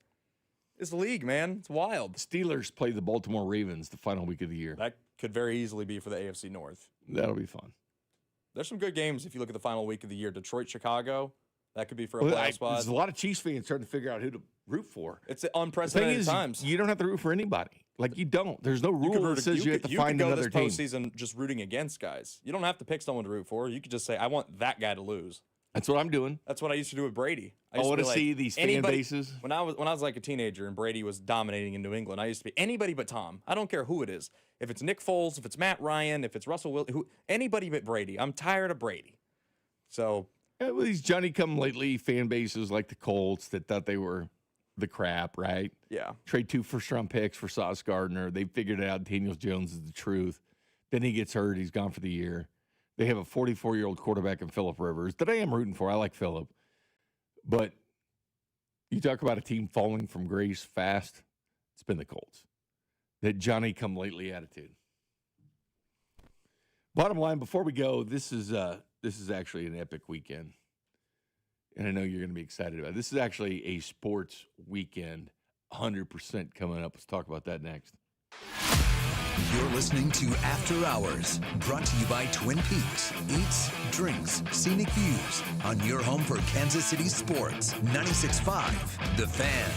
It's the league, man. It's wild. Steelers play the Baltimore Ravens the final week of the year. That could very easily be for the AFC North. That'll be fun. There's some good games if you look at the final week of the year. Detroit, Chicago, that could be for a playoff spot. There's a lot of Chiefs fans trying to figure out who to root for. It's unprecedented times. You don't have to root for anybody. Like, you don't. There's no rule that says you have to find another team. You could go this postseason just rooting against guys. You don't have to pick someone to root for. You could just say, I want that guy to lose. That's what I'm doing. That's what I used to do with Brady. I want to see these fan bases. When I was like a teenager and Brady was dominating in New England, I used to be anybody but Tom. I don't care who it is. If it's Nick Foles, if it's Matt Ryan, if it's Russell Wilson, anybody but Brady. I'm tired of Brady. So well, these Johnny-come-lately fan bases like the Colts that thought they were the crap, right? Yeah. Trade 2 first-round picks for Sauce Gardner. They figured out Daniel Jones is the truth. Then he gets hurt. He's gone for the year. They have a 44-year-old quarterback in Phillip Rivers that I am rooting for. I like Phillip. But you talk about a team falling from grace fast, it's been the Colts. That Johnny-come-lately attitude. Bottom line, before we go, this is actually an epic weekend. And I know you're going to be excited about it. This is actually a sports weekend, 100% coming up. Let's talk about that next. You're listening to After Hours, brought to you by Twin Peaks. Eats, drinks, scenic views on your home for Kansas City sports. 96.5, The Fan.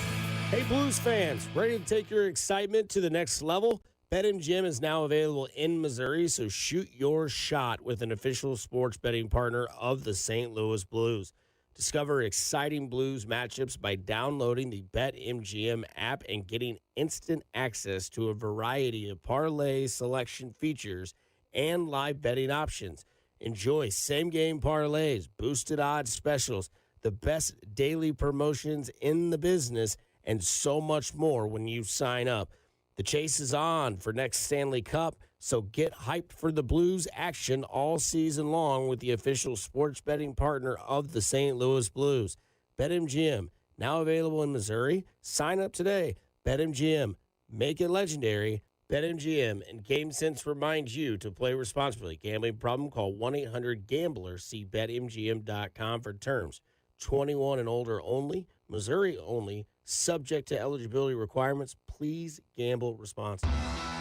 Hey, Blues fans, ready to take your excitement to the next level? BetMGM is now available in Missouri, so shoot your shot with an official sports betting partner of the St. Louis Blues. Discover exciting Blues matchups by downloading the BetMGM app and getting instant access to a variety of parlay selection features and live betting options. Enjoy same-game parlays, boosted odds specials, the best daily promotions in the business, and so much more when you sign up. The chase is on for next Stanley Cup, so get hyped for the Blues action all season long with the official sports betting partner of the St. Louis Blues. BetMGM, now available in Missouri. Sign up today. BetMGM, make it legendary. BetMGM and GameSense remind you to play responsibly. Gambling problem? Call 1-800-GAMBLER. See BetMGM.com for terms. 21 and older only. Missouri only. Subject to eligibility requirements. Please gamble responsibly.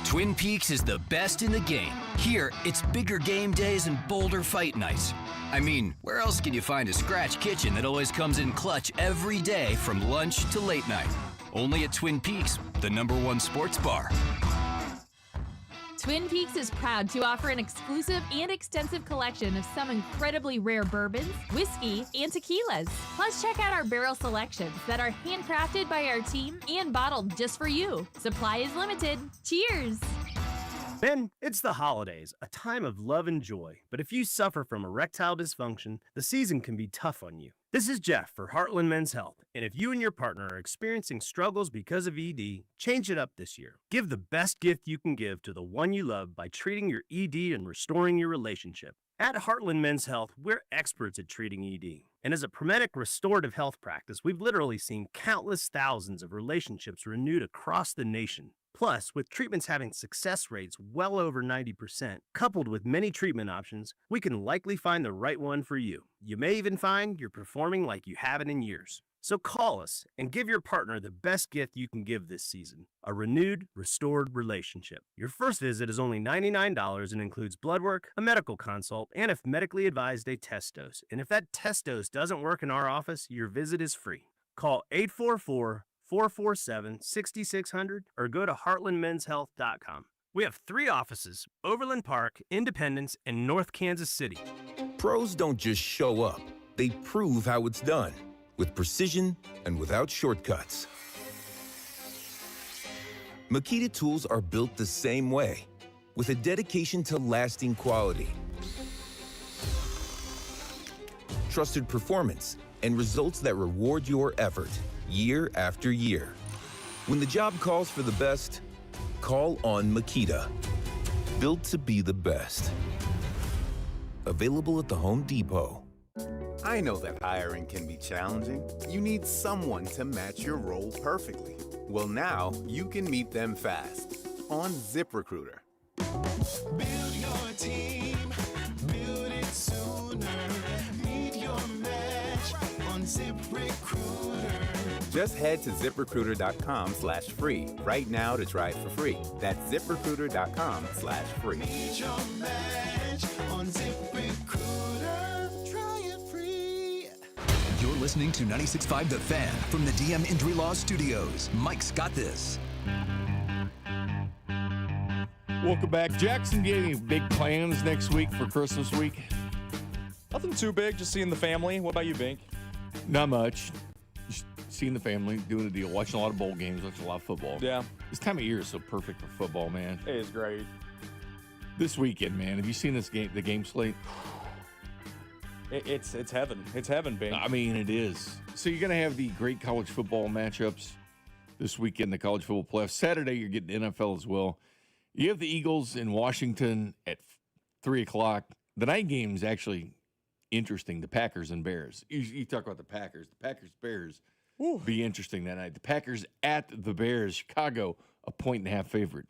Twin Peaks is the best in the game. Here, it's bigger game days and bolder fight nights. I mean, where else can you find a scratch kitchen that always comes in clutch every day from lunch to late night? Only at Twin Peaks, the #1 sports bar. Twin Peaks is proud to offer an exclusive and extensive collection of some incredibly rare bourbons, whiskey, and tequilas. Plus, check out our barrel selections that are handcrafted by our team and bottled just for you. Supply is limited. Cheers! Ben, it's the holidays, a time of love and joy. But if you suffer from erectile dysfunction, the season can be tough on you. This is Jeff for Heartland Men's Health. And if you and your partner are experiencing struggles because of ED, change it up this year. Give the best gift you can give to the one you love by treating your ED and restoring your relationship. At Heartland Men's Health, we're experts at treating ED. And as a Prometic restorative health practice, we've literally seen countless thousands of relationships renewed across the nation. Plus, with treatments having success rates well over 90%, coupled with many treatment options, we can likely find the right one for you. You may even find you're performing like you haven't in years. So call us and give your partner the best gift you can give this season, a renewed, restored relationship. Your first visit is only $99 and includes blood work, a medical consult, and if medically advised, a test dose. And if that test dose doesn't work in our office, your visit is free. Call 844-447-6600 or go to heartlandmenshealth.com. We have 3 offices, Overland Park, Independence, and North Kansas City. Pros don't just show up. They prove how it's done. With precision and without shortcuts. Makita tools are built the same way, with a dedication to lasting quality, trusted performance, and results that reward your effort year after year. When the job calls for the best, call on Makita. Built to be the best. Available at the Home Depot. I know that hiring can be challenging. You need someone to match your role perfectly. Well, now you can meet them fast on ZipRecruiter. Build your team, build it sooner. Meet your match on ZipRecruiter. Just head to ZipRecruiter.com/free right now to try it for free. That's ZipRecruiter.com/free. Meet your match on ZipRecruiter. Try it free. You're listening to 96.5 The Fan from the DM Injury Law Studios. Mike's got this. Welcome back. Jackson, do you have any big plans next week for Christmas week? Nothing too big, just seeing the family. What about you, Bink? Not much. Just seeing the family, doing a deal, watching a lot of bowl games, watching a lot of football. Yeah. This time of year is so perfect for football, man. It is great. This weekend, man, have you seen this game, the game slate? It's heaven. It's heaven, Bink. I mean, it is. So you're going to have the great college football matchups this weekend, the college football playoffs. Saturday, you're getting NFL as well. You have the Eagles in Washington at 3 o'clock. The night game is actually interesting, the Packers and Bears. You talk about the Packers. The Packers-Bears be interesting that night. The Packers at the Bears. Chicago, a 1.5 favorite.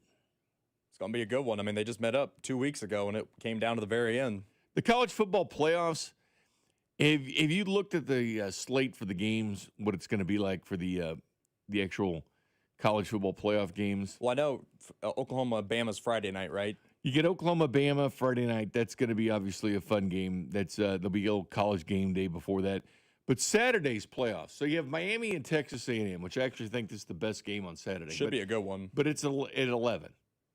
It's going to be a good one. I mean, they just met up 2 weeks ago, and it came down to the very end. The college football playoffs, if you looked at the slate for the games, what it's going to be like for the actual college football playoff games. Well, I know Oklahoma-Bama's Friday night, right? You get Oklahoma-Bama Friday night. That's going to be obviously a fun game. There'll be a little college game day before that. But Saturday's playoffs. So you have Miami and Texas A&M, which I actually think this is the best game on Saturday. Should be a good one. But it's at 11,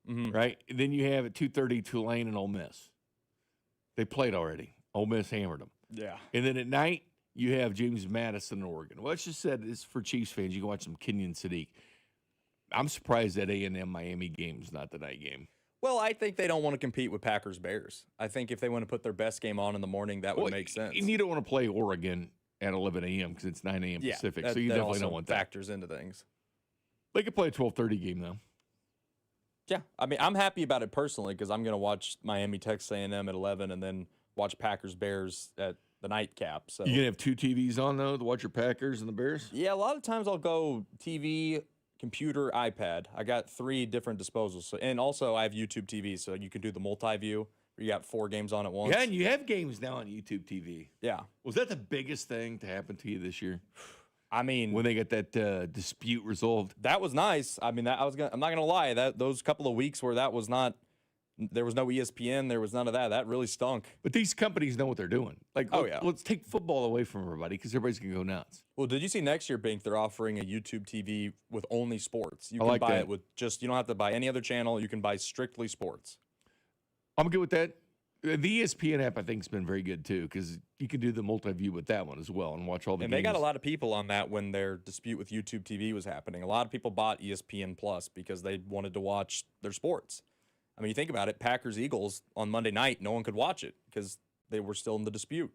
right? And then you have at 2:30 Tulane and Ole Miss. They played already. Ole Miss hammered them. Yeah. And then at night, you have James Madison and Oregon. Well, it's just said it's for Chiefs fans. You can watch some Kenyon Sadiq. I'm surprised that A&M Miami game is not the night game. Well, I think they don't want to compete with Packers-Bears. I think if they want to put their best game on in the morning, that would make sense. And you don't want to play Oregon at 11 a.m. because it's 9 a.m. Pacific, so you that definitely also don't want that. Factors into things. They could play a 12:30 game, though. Yeah, I mean, I'm happy about it personally because I'm going to watch Miami, Texas A&M at 11 and then watch Packers-Bears at the nightcap. So You going to have 2 TVs on, though, to watch your Packers and the Bears? Yeah, a lot of times I'll go TV, computer, iPad. I got 3 different disposals. So, and also I have YouTube TV, so you can do the multi-view where you got 4 games on at once. Yeah, and you have games now on YouTube TV. Yeah. Was that the biggest thing to happen to you this year? I mean, when they got that dispute resolved, that was nice. I mean, I'm not gonna lie. Those couple of weeks where there was no ESPN, there was none of that. That really stunk. But these companies know what they're doing. Like, yeah. Let's take football away from everybody because everybody's gonna go nuts. Well, did you see next year, Bink? They're offering a YouTube TV with only sports. You I can like buy that. it with you don't have to buy any other channel. You can buy strictly sports. I'm good with that. The ESPN app, I think, has been very good, too, because you can do the multi-view with that one as well and watch all the And games. they got a lot of people on that when their dispute with YouTube TV was happening. A lot of people bought ESPN Plus because they wanted to watch their sports. I mean, you think about it, Packers-Eagles on Monday night, no one could watch it because they were still in the dispute.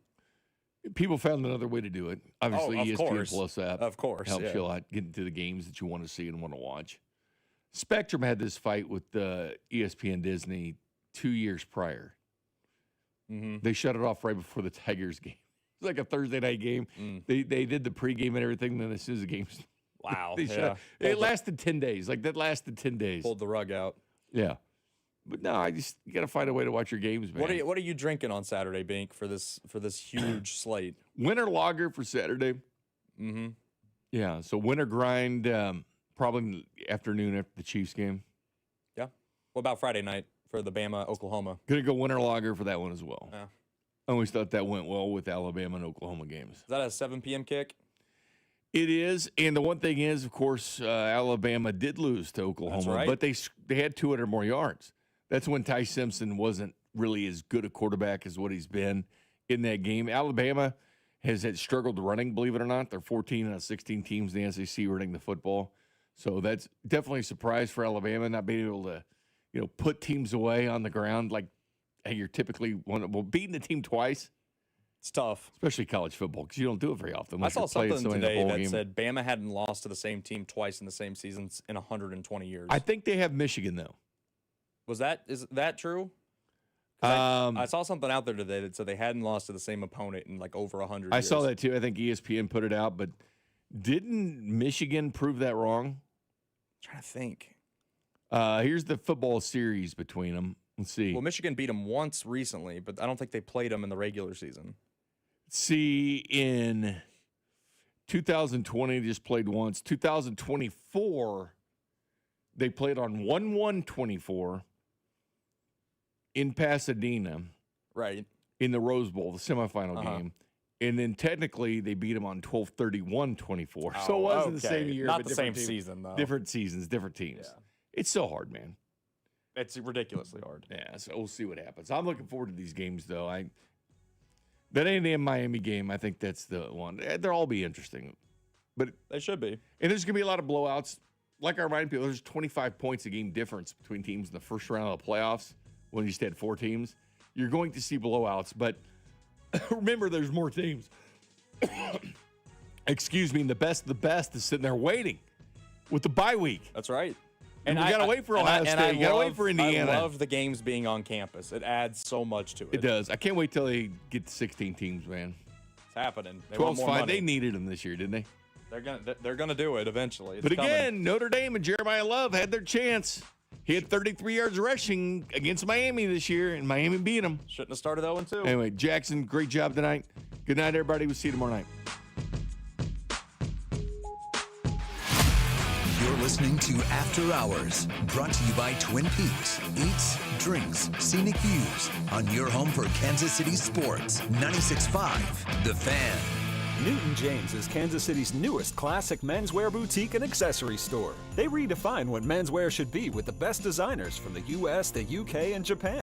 People found another way to do it. Obviously, of ESPN course. Plus app Of course, helps yeah. you a lot getting to the games that you want to see and want to watch. Spectrum had this fight with ESPN Disney 2 years prior. Mm-hmm. They shut it off right before the Tigers game. It's like a Thursday night game. They did the pregame and everything. Then as soon as the game Wow. They Yeah. it lasted 10 days. Like, that lasted 10 days. Pulled the rug out. Yeah. But no, you got to find a way to watch your games, man. What are you drinking on Saturday, Bink, for this huge slate? Winter lager for Saturday. Mm-hmm. Yeah, so winter grind probably in the afternoon after the Chiefs game. Yeah. What about Friday night for the Bama Oklahoma? Gonna go winter lager for that one as well. Yeah. I always thought that went well with Alabama and Oklahoma games. Is that a 7 p.m. kick? It is, and the one thing is, of course, Alabama did lose to Oklahoma, That's right. but they had 200 more yards. That's when Ty Simpson wasn't really as good a quarterback as what he's been in that game. Alabama has struggled running, believe it or not. They're 14 out of 16 teams in the SEC running the football. So that's definitely a surprise for Alabama, not being able to, put teams away on the ground like you're typically beating the team twice. It's tough. Especially college football, because you don't do it very often. I saw something today that said Bama hadn't lost to the same team twice in the same seasons in 120 years. I think they have Michigan, though. Is that true? I saw something out there today that said they hadn't lost to the same opponent in like over 100 years. I saw that too. I think ESPN put it out, but didn't Michigan prove that wrong? I'm trying to think. Here's the football series between them. Let's see. Well, Michigan beat them once recently, but I don't think they played them in the regular season. See, in 2020, they just played once. 2024, they played on 1-1-24 in Pasadena. Right. In the Rose Bowl, the semifinal game. And then technically they beat them on 12-31-24. So it wasn't the same year. Not but the same teams. season, though. Different seasons, different teams. Yeah. It's so hard, man. It's ridiculously hard. Yeah, so we'll see what happens. I'm looking forward to these games, though. That ain't the Miami game. I think that's the one. They'll all be interesting. But they should be. And there's going to be a lot of blowouts. Like I remind people, there's 25 points a game difference between teams in the first round of the playoffs when you just had 4 teams. You're going to see blowouts, but remember, there's more teams. Excuse me, and the best of the best is sitting there waiting with the bye week. That's right. And we got to wait for Ohio State. You got to wait for Indiana. I love the games being on campus. It adds so much to it. It does. I can't wait till they get to 16 teams, man. It's happening. 12's fine. They needed them this year, didn't they? They're gonna do it eventually. It's but again, coming. Notre Dame and Jeremiah Love had their chance. He had 33 yards rushing against Miami this year, and Miami beat him. Shouldn't have started 0-2. Anyway, Jackson, great job tonight. Good night, everybody. We'll see you tomorrow night. You're listening to After Hours, brought to you by Twin Peaks. Eats, drinks, scenic views on your home for Kansas City sports. 96.5, The Fan. Newton James is Kansas City's newest classic menswear boutique and accessory store. They redefine what menswear should be with the best designers from the U.S., the U.K., and Japan.